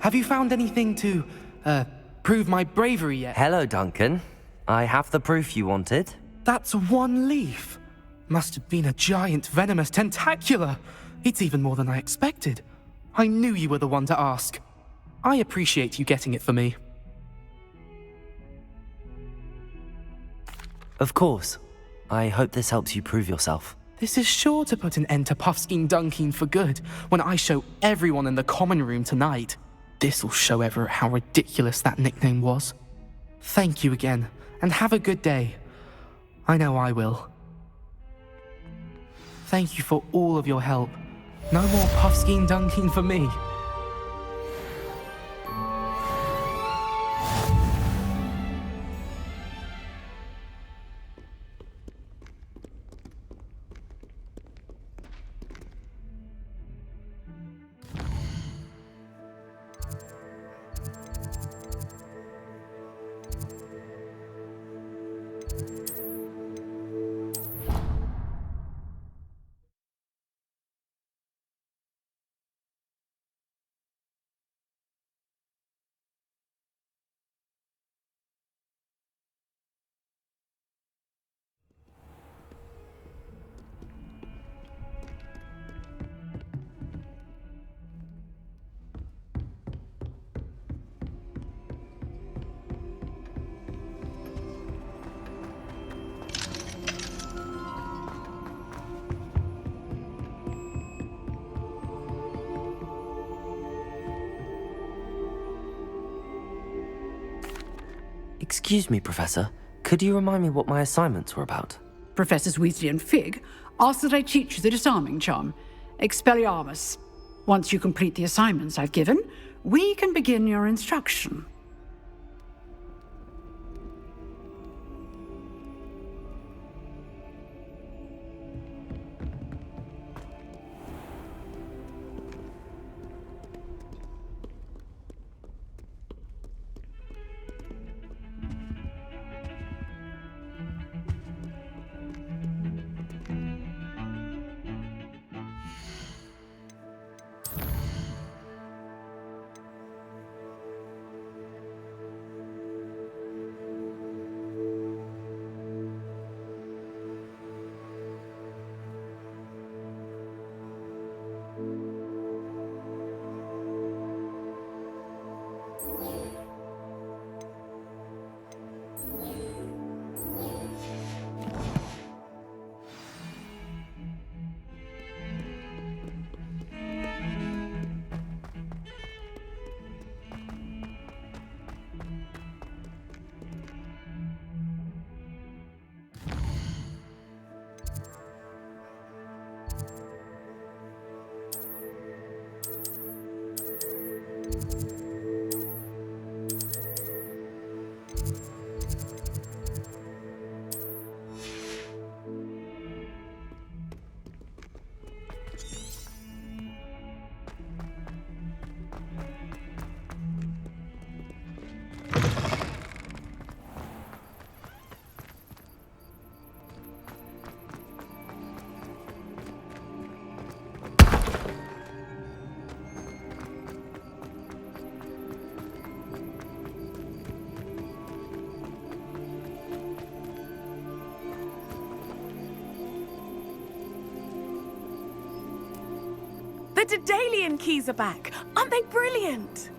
[SPEAKER 19] Have you found anything to, prove my bravery yet?
[SPEAKER 2] Hello, Duncan. I have the proof you wanted.
[SPEAKER 19] That's one leaf. Must have been a giant venomous tentacula. It's even more than I expected. I knew you were the one to ask. I appreciate you getting it for me.
[SPEAKER 2] Of course. I hope this helps you prove yourself.
[SPEAKER 19] This is sure to put an end to Puffskein Dunkeen for good when I show everyone in the common room tonight. This'll show Everett how ridiculous that nickname was. Thank you again, and have a good day. I know I will. Thank you for all of your help. No more Puffskein Dunkeen for me.
[SPEAKER 2] Excuse me, Professor. Could you remind me what my assignments were about?
[SPEAKER 1] Professors Weasley and Fig asked that I teach you the disarming charm, Expelliarmus. Once you complete the assignments I've given, we can begin your instruction.
[SPEAKER 15] The Daedalian keys are back. Aren't they brilliant?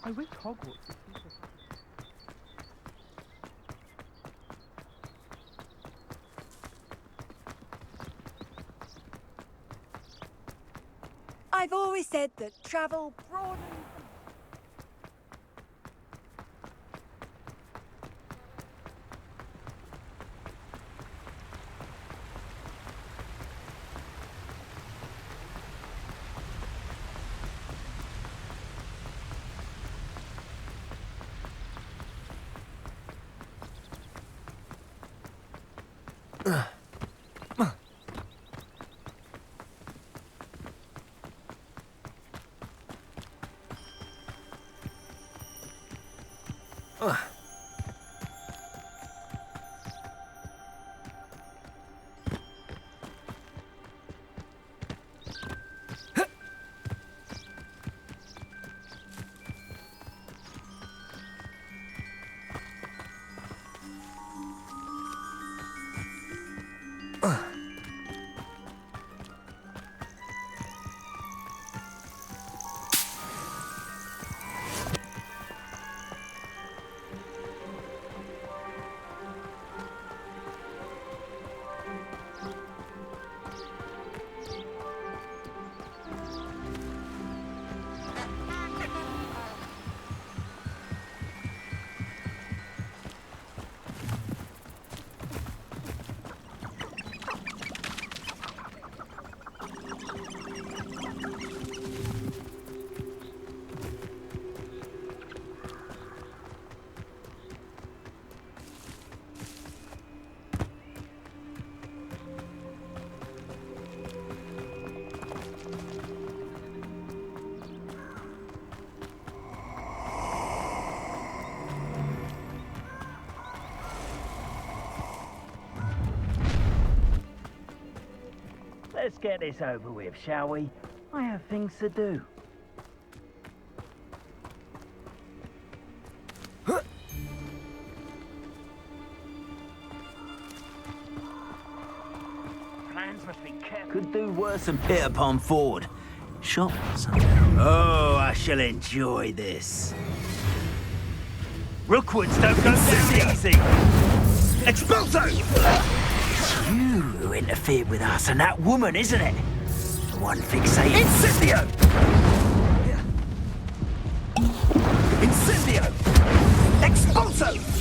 [SPEAKER 19] I wish Hogwarts would teach us.
[SPEAKER 7] I've always said that travel broadens the
[SPEAKER 12] Let's get this over with, shall we? I have things to do. Plans must be kept. Could do worse than Peter-Pon Ford. Shot something. Oh, I shall enjoy this. Rookwoods don't go down easy. Expulso! It's you who interfered with us and that woman, isn't it? The one fixated. Incendio! Incendio! Expulso!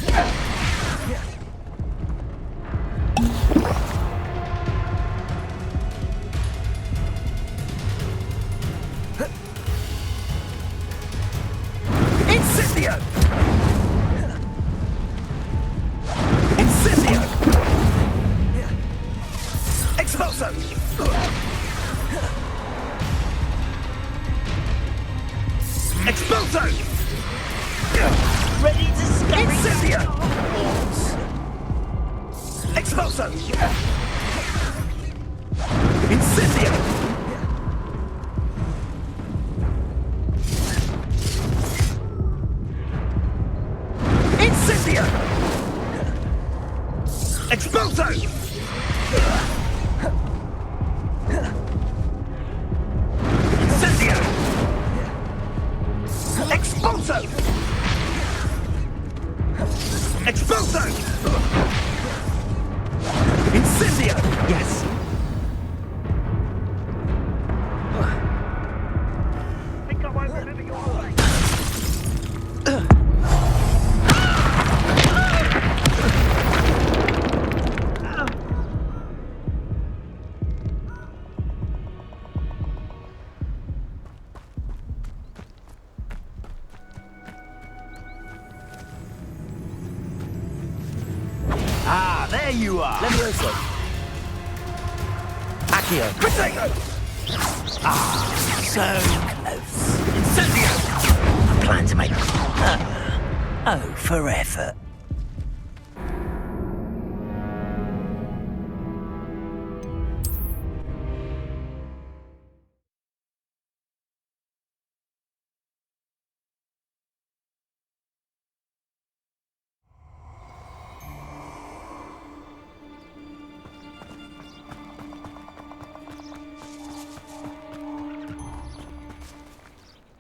[SPEAKER 12] Expulso! Ready to scurry. Incendio! Expulso! Incendio! Incendio! Expulso! Incendio! Expulso! Expulso! Incendio! Yes. Think I won't remember your face. Ah, there you are.
[SPEAKER 2] Levioso. Accio.
[SPEAKER 12] Potato! Ah, so close. Incendio!
[SPEAKER 4] I plan to make... oh, for effort.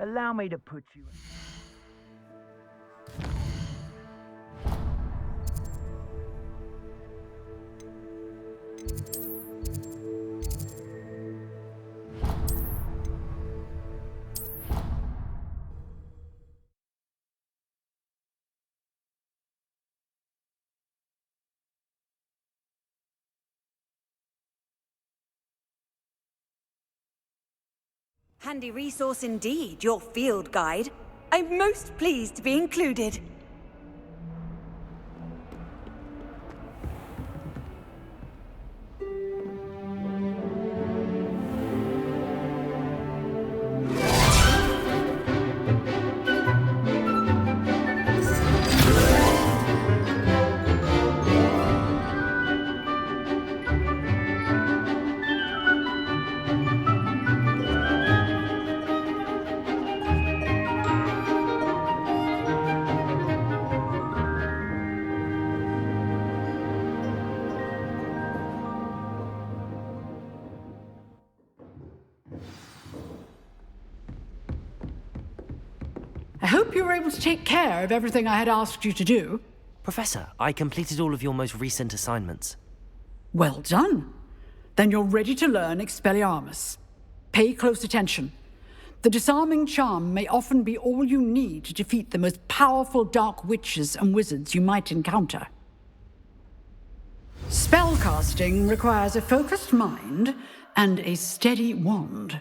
[SPEAKER 12] Allow me to put you in.
[SPEAKER 7] Handy resource indeed, your field guide. I'm most pleased to be included.
[SPEAKER 1] I hope you were able to take care of everything I had asked you to do.
[SPEAKER 2] Professor, I completed all of your most recent assignments.
[SPEAKER 1] Well done. Then you're ready to learn Expelliarmus. Pay close attention. The disarming charm may often be all you need to defeat the most powerful dark witches and wizards you might encounter. Spellcasting requires a focused mind and a steady wand.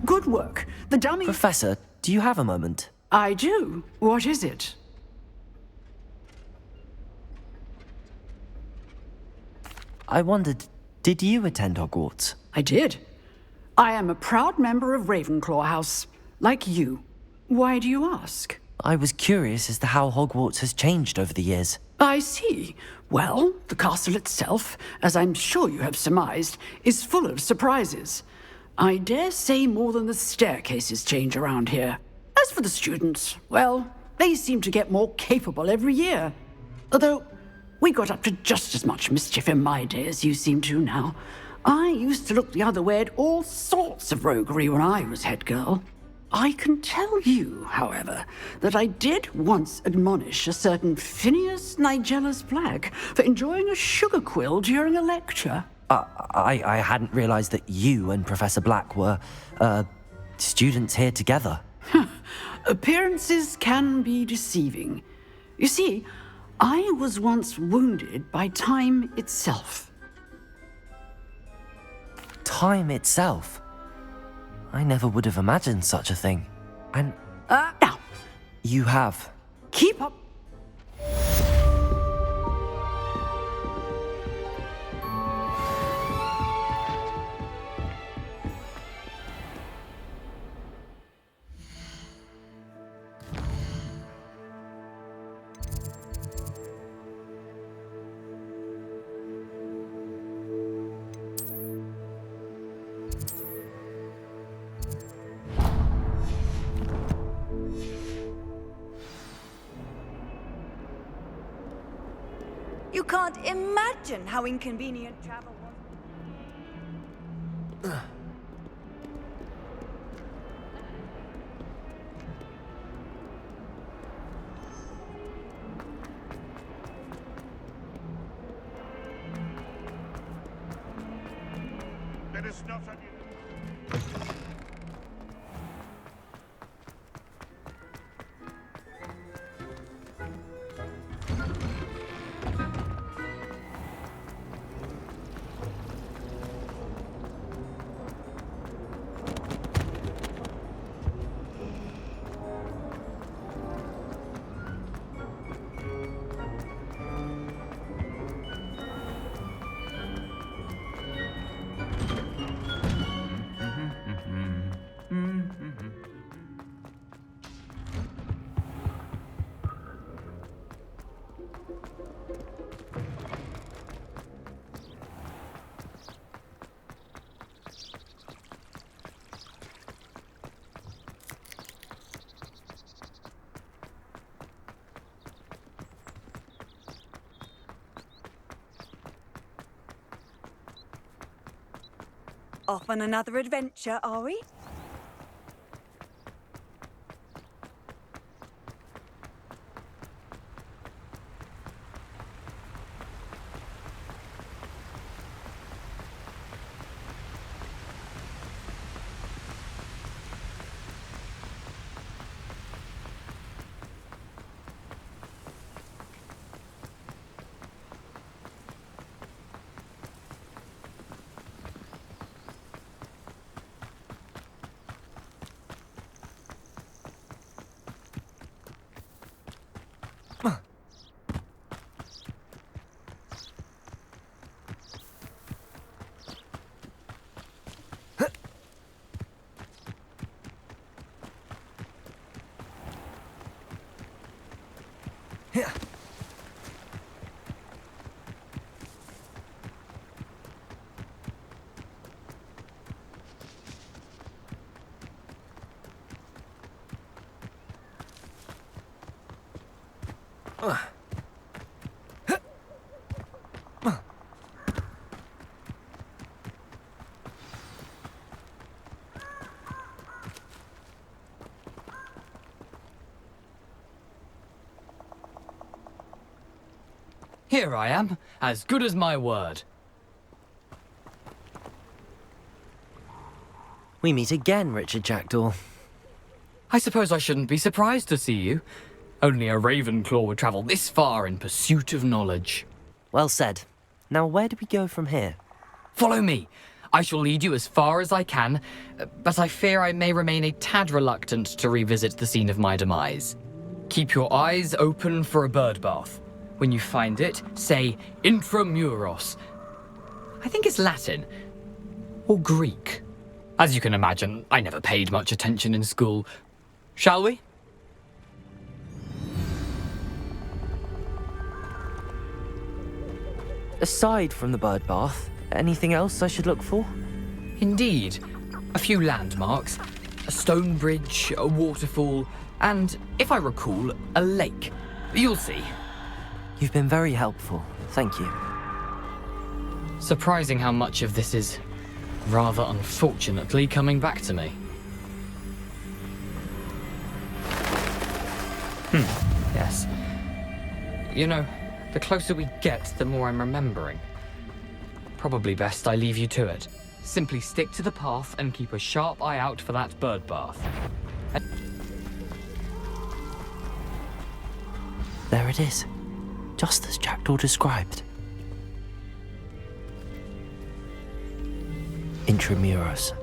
[SPEAKER 1] Good work. The dummy...
[SPEAKER 2] Professor, do you have a moment?
[SPEAKER 1] I do. What is it?
[SPEAKER 2] I wondered, did you attend Hogwarts?
[SPEAKER 1] I did. I am a proud member of Ravenclaw House, like you. Why do you ask?
[SPEAKER 2] I was curious as to how Hogwarts has changed over the years.
[SPEAKER 1] I see. Well, the castle itself, as I'm sure you have surmised, is full of surprises. I dare say more than the staircases change around here. As for the students, well, they seem to get more capable every year. Although, we got up to just as much mischief in my day as you seem to now. I used to look the other way at all sorts of roguery when I was head girl. I can tell you, however, that I did once admonish a certain Phineas Nigellus Black for enjoying a sugar quill during a lecture.
[SPEAKER 2] I hadn't realized that you and Professor Black were, students here together.
[SPEAKER 1] Appearances can be deceiving. You see, I was once wounded by time itself.
[SPEAKER 2] Time itself? I never would have imagined such a thing. And
[SPEAKER 1] now,
[SPEAKER 2] you have.
[SPEAKER 1] Keep up.
[SPEAKER 7] You can't imagine how inconvenient travel was.
[SPEAKER 3] Let us not forget.
[SPEAKER 7] Off on another adventure, are we?
[SPEAKER 11] Here I am, as good as my word.
[SPEAKER 2] We meet again, Richard Jackdaw.
[SPEAKER 11] I suppose I shouldn't be surprised to see you. Only a Ravenclaw would travel this far in pursuit of knowledge.
[SPEAKER 2] Well said. Now where do we go from here?
[SPEAKER 11] Follow me. I shall lead you as far as I can, but I fear I may remain a tad reluctant to revisit the scene of my demise. Keep your eyes open for a bird bath. When you find it, say intramuros. I think it's Latin. Or Greek. As you can imagine, I never paid much attention in school. Shall we?
[SPEAKER 2] Aside from the bird bath, anything else I should look for?
[SPEAKER 11] Indeed. A few landmarks. A stone bridge, a waterfall, and, if I recall, a lake. You'll see.
[SPEAKER 2] You've been very helpful. Thank you.
[SPEAKER 11] Surprising how much of this is, rather unfortunately, coming back to me. Yes. You know, the closer we get, the more I'm remembering. Probably best I leave you to it. Simply stick to the path and keep a sharp eye out for that bird bath.
[SPEAKER 2] There it is. just as Jackdaw described. Intramuros.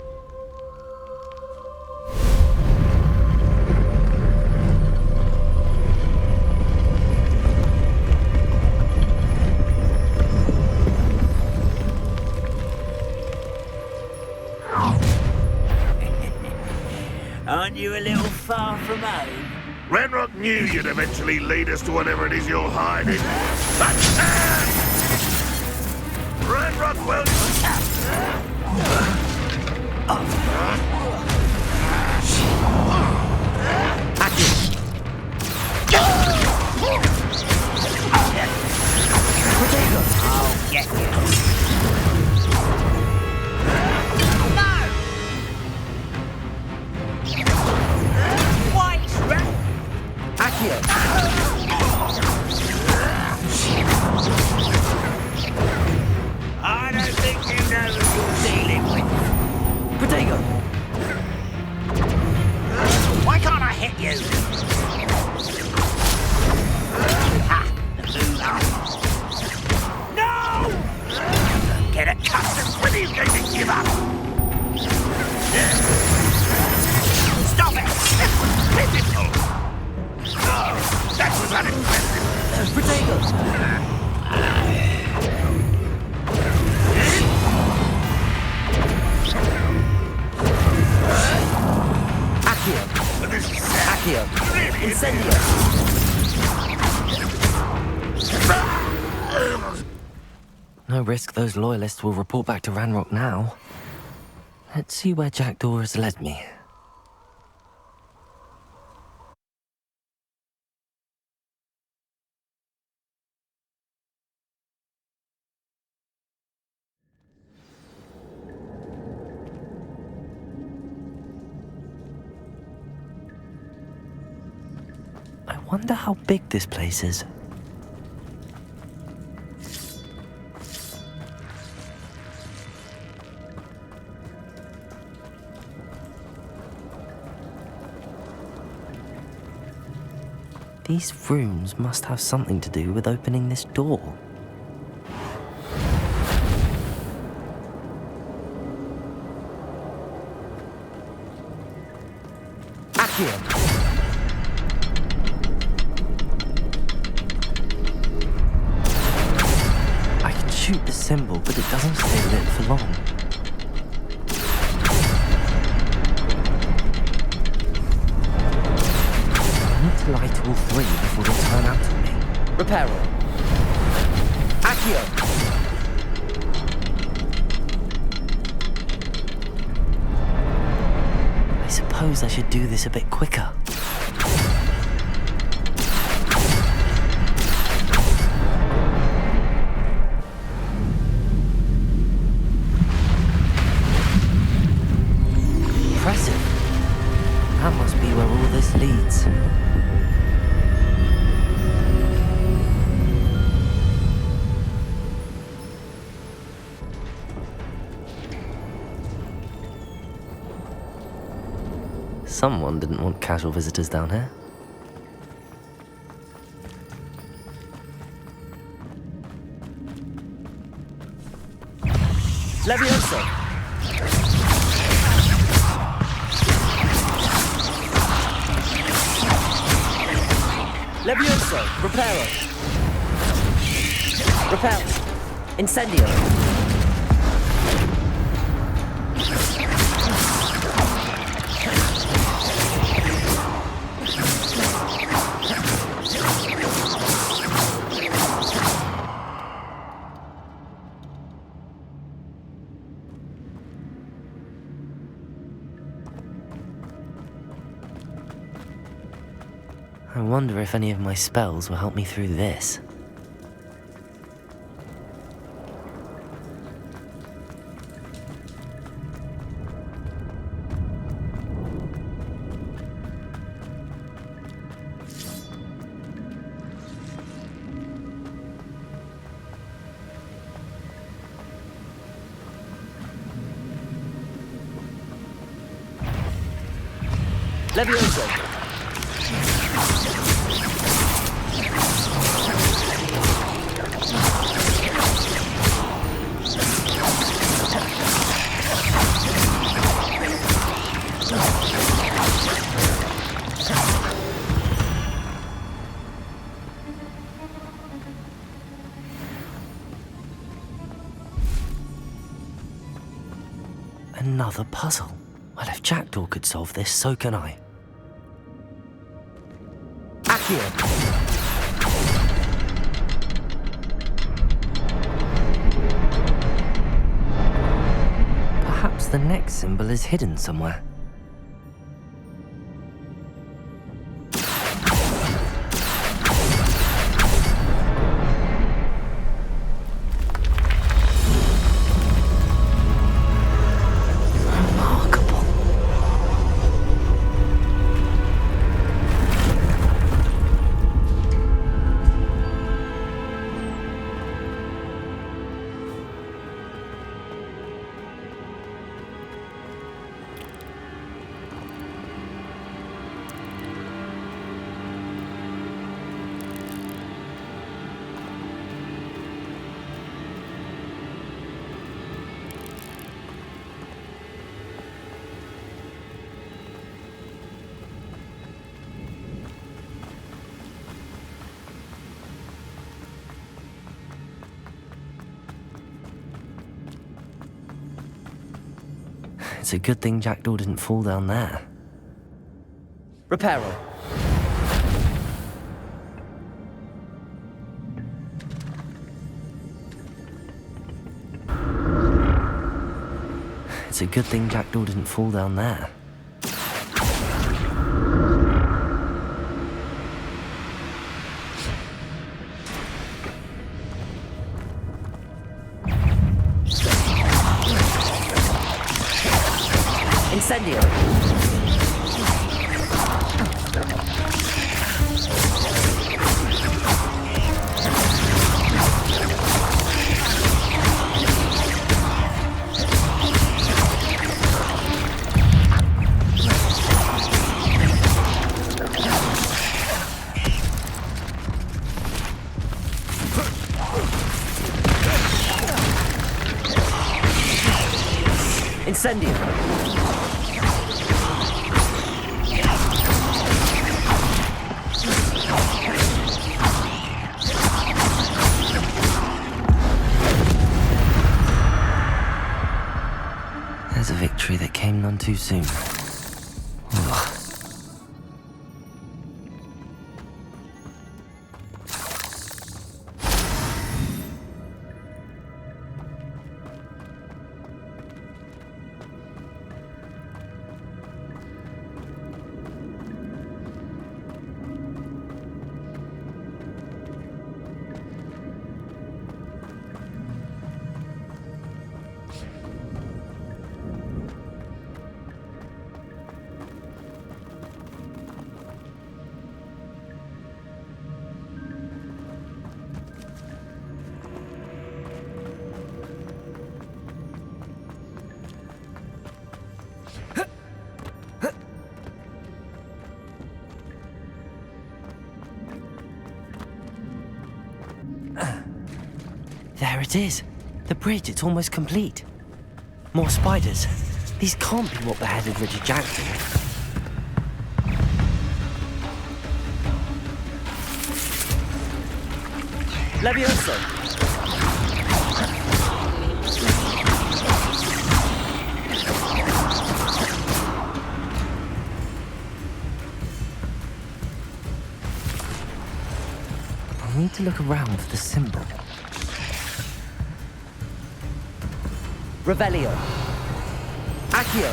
[SPEAKER 12] Aren't you a little far from home?
[SPEAKER 3] Ranrock knew you'd eventually lead us to whatever it is you're hiding. Ranrock will...
[SPEAKER 12] I'll get you. I don't think you know who you're dealing with.
[SPEAKER 2] Protego!
[SPEAKER 12] Why can't I hit you? Ha! No! Get accustomed when he's going to give up. Stop it! This was physical! Oh, that was unimpressive.
[SPEAKER 2] Protego! Accio! Incendio! No risk those loyalists will report back to Ranrock now. Let's see where Jackdaw has led me. I wonder how big this place is. These rooms must have something to do with opening this door. Accio! Shoot the symbol, but it doesn't stay lit for long. I need to light all three before they turn out on me. Reparo. Accio! I suppose I should do this a bit quicker. That must be where all this leads. Someone didn't want casual visitors down here. Levioso! Levioso, Reparo. Repel. Incendio. I wonder if any of my spells will help me through this. Levioso! Another puzzle. Well, if Jackdaw could solve this, so can I. Accio! Perhaps the next symbol is hidden somewhere. It's a good thing Jackdaw didn't fall down there. Reparo. It's a good thing Jackdaw didn't fall down there. Incendio! Incendio! There's a victory that came none too soon. Ugh. There it is. The bridge, it's almost complete. More spiders. These can't be what beheaded Richard Jackdaw. Levioso! I need to look around for the symbol. Revelio. Accio.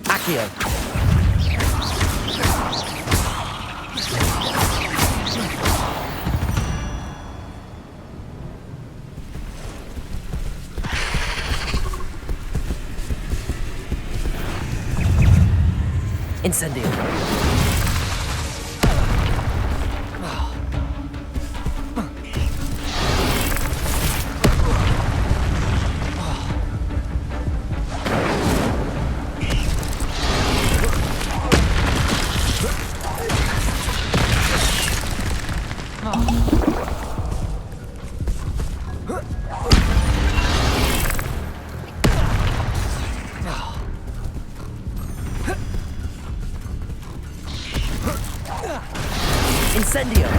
[SPEAKER 2] Accio. Incendio. Incendio!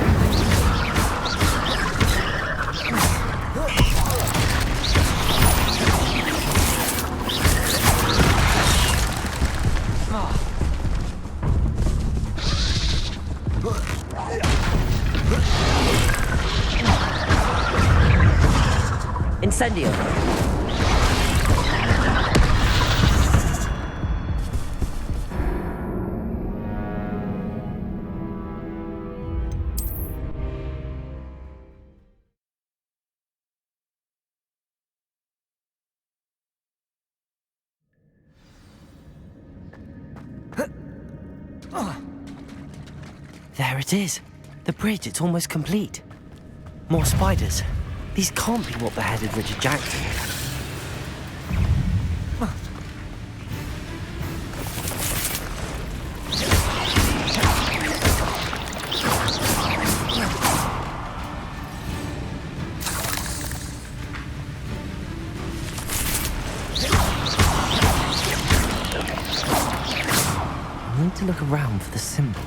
[SPEAKER 2] Incendio! There it is. The bridge, it's almost complete. More spiders. These can't be what beheaded Richard Jackson. I need to look around for the symbol.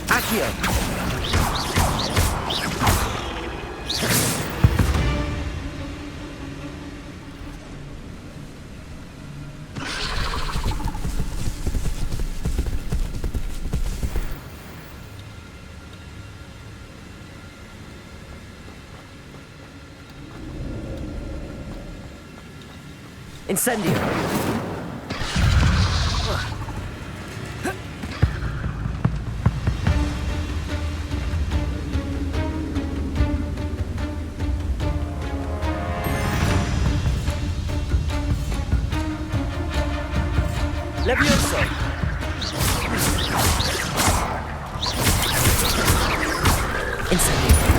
[SPEAKER 2] Accio! Incendio! Levioso! Incendio!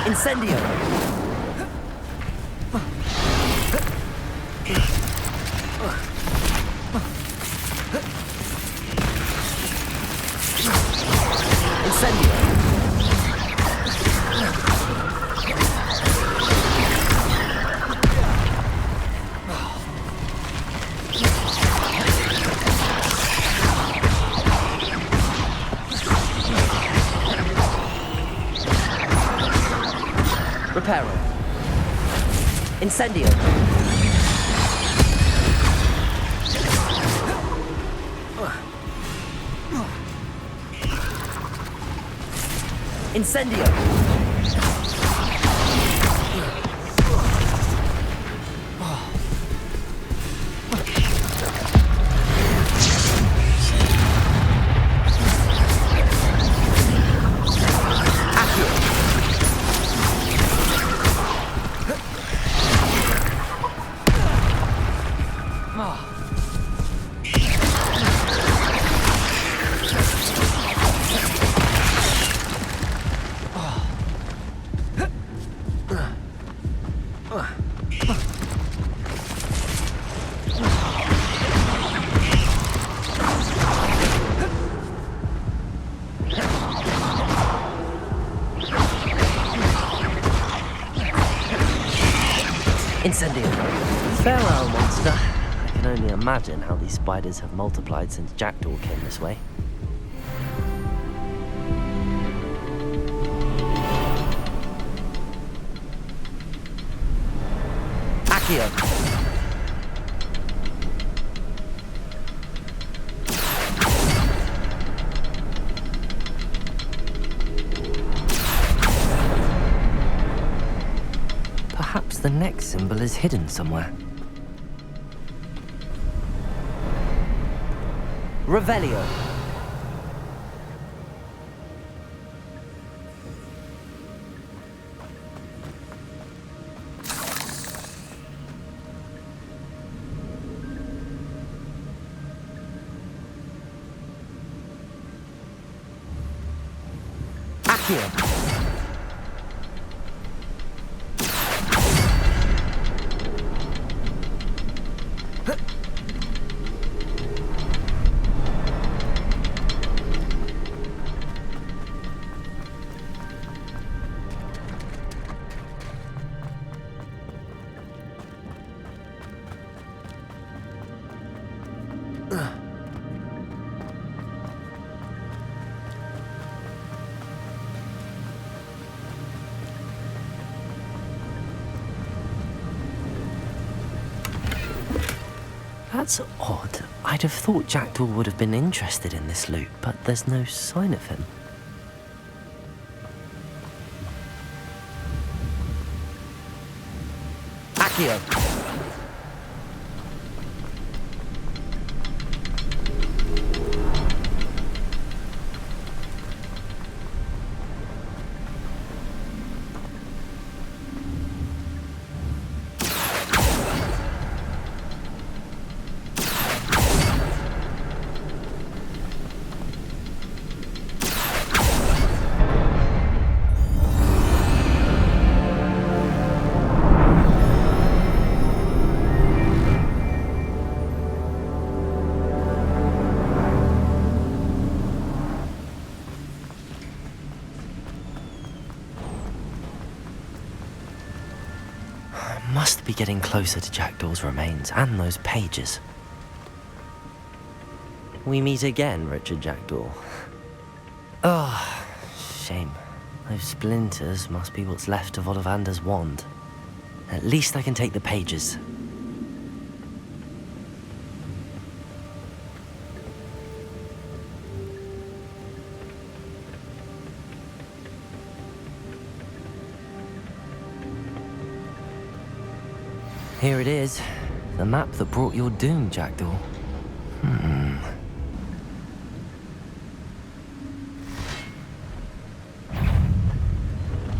[SPEAKER 2] Incendio! Incendio! Reparo. Incendio. Incendio. Incendio. Farewell, monster. I can only imagine how these spiders have multiplied since Jackdaw came this way. Accio. Perhaps the next symbol is hidden somewhere. Revelio. Accio. That's odd. I'd have thought Jackdaw would have been interested in this loot, but there's no sign of him. Accio! Must be getting closer to Jackdaw's remains and those pages. We meet again, Richard Jackdaw. Oh, shame. Those splinters must be what's left of Ollivander's wand. At least I can take the pages. Here it is, the map that brought your doom, Jackdaw.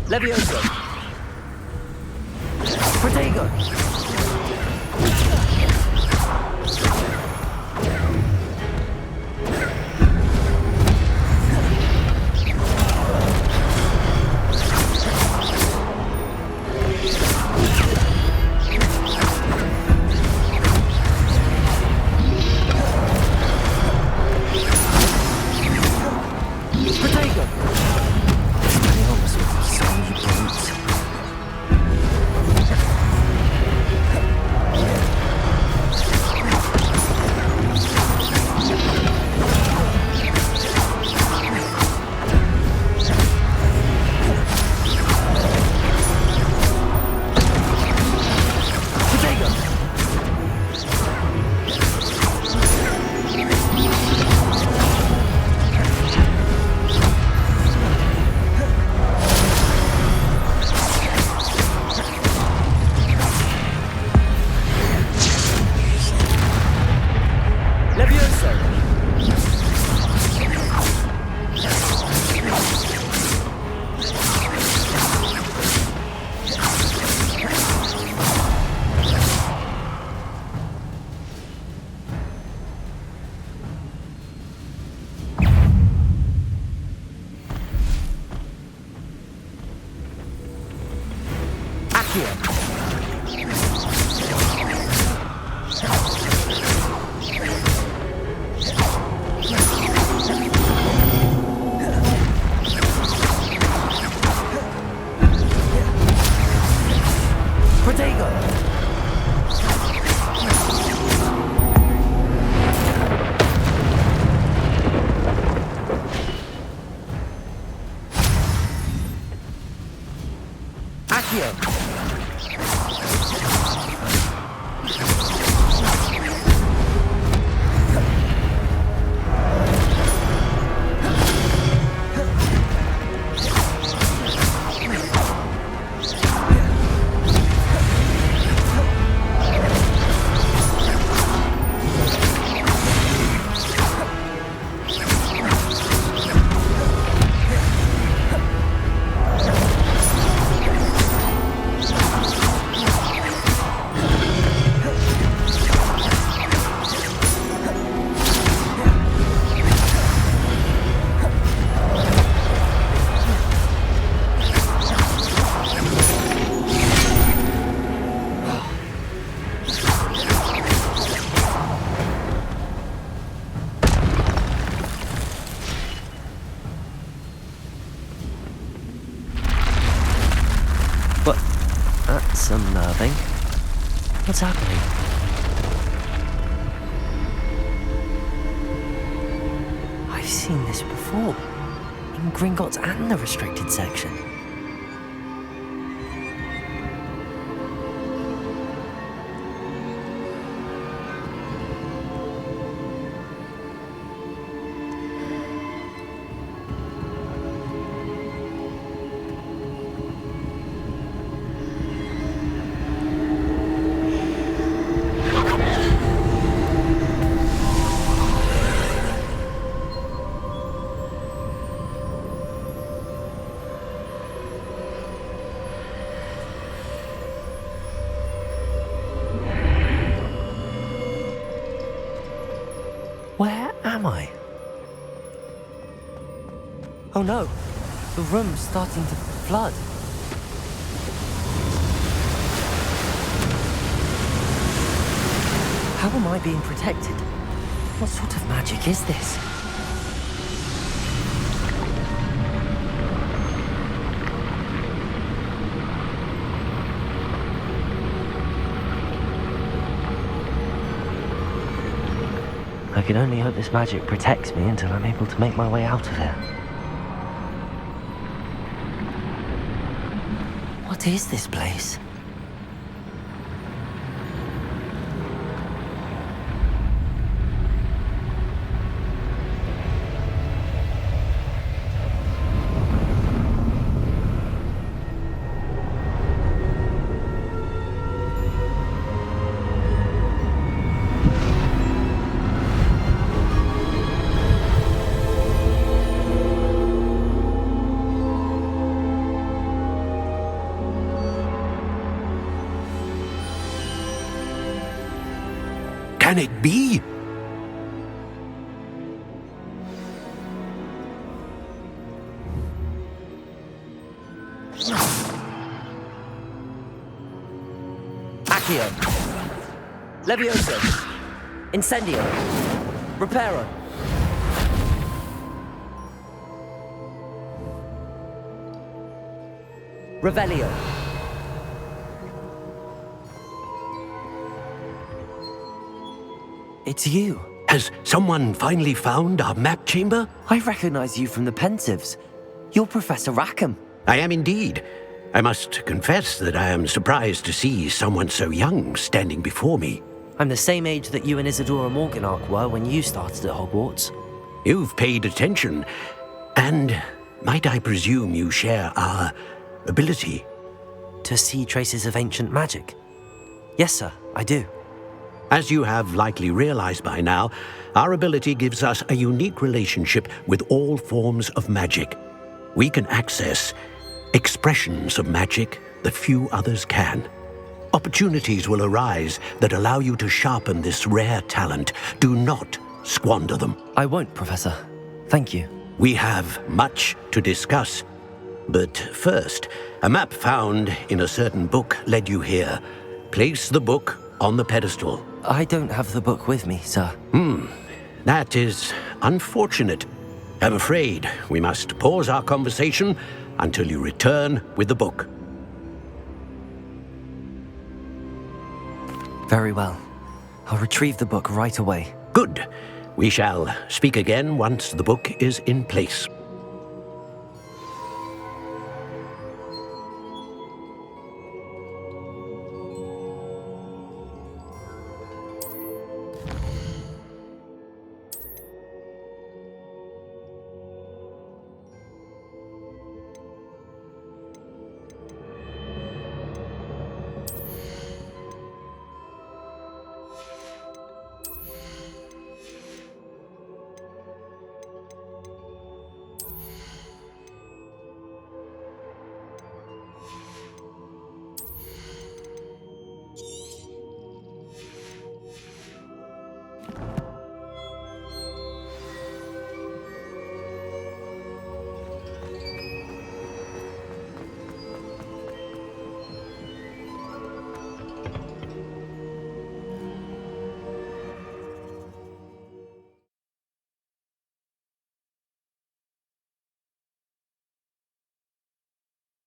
[SPEAKER 2] Levioso! Protego! That's unnerving. What's happening? I've seen this before. In Gringotts and the restricted section. Where am I? Oh no, the room's starting to flood. How am I being protected? What sort of magic is this? I can only hope this magic protects me until I'm able to make my way out of here. What is this place?
[SPEAKER 4] Can it be?
[SPEAKER 2] Accio. Levioso. Incendio. Reparo. Revelio. It's you.
[SPEAKER 4] Has someone finally found our map chamber?
[SPEAKER 2] I recognize you from the Pensives. You're Professor Rackham.
[SPEAKER 4] I am indeed. I must confess that I am surprised to see someone so young standing before me.
[SPEAKER 2] I'm the same age that you and Isadora Morganach were when you started at Hogwarts.
[SPEAKER 4] You've paid attention, and might I presume you share our ability?
[SPEAKER 2] To see traces of ancient magic? Yes, sir, I do.
[SPEAKER 4] As you have likely realized by now, our ability gives us a unique relationship with all forms of magic. We can access expressions of magic that few others can. Opportunities will arise that allow you to sharpen this rare talent. Do not squander them.
[SPEAKER 2] I won't, Professor. Thank you.
[SPEAKER 4] We have much to discuss. But first, a map found in a certain book led you here. Place the book on the pedestal.
[SPEAKER 2] I don't have the book with me, sir.
[SPEAKER 4] That is unfortunate. I'm afraid we must pause our conversation until you return with the book.
[SPEAKER 2] Very well. I'll retrieve the book right away.
[SPEAKER 4] Good. We shall speak again once the book is in place.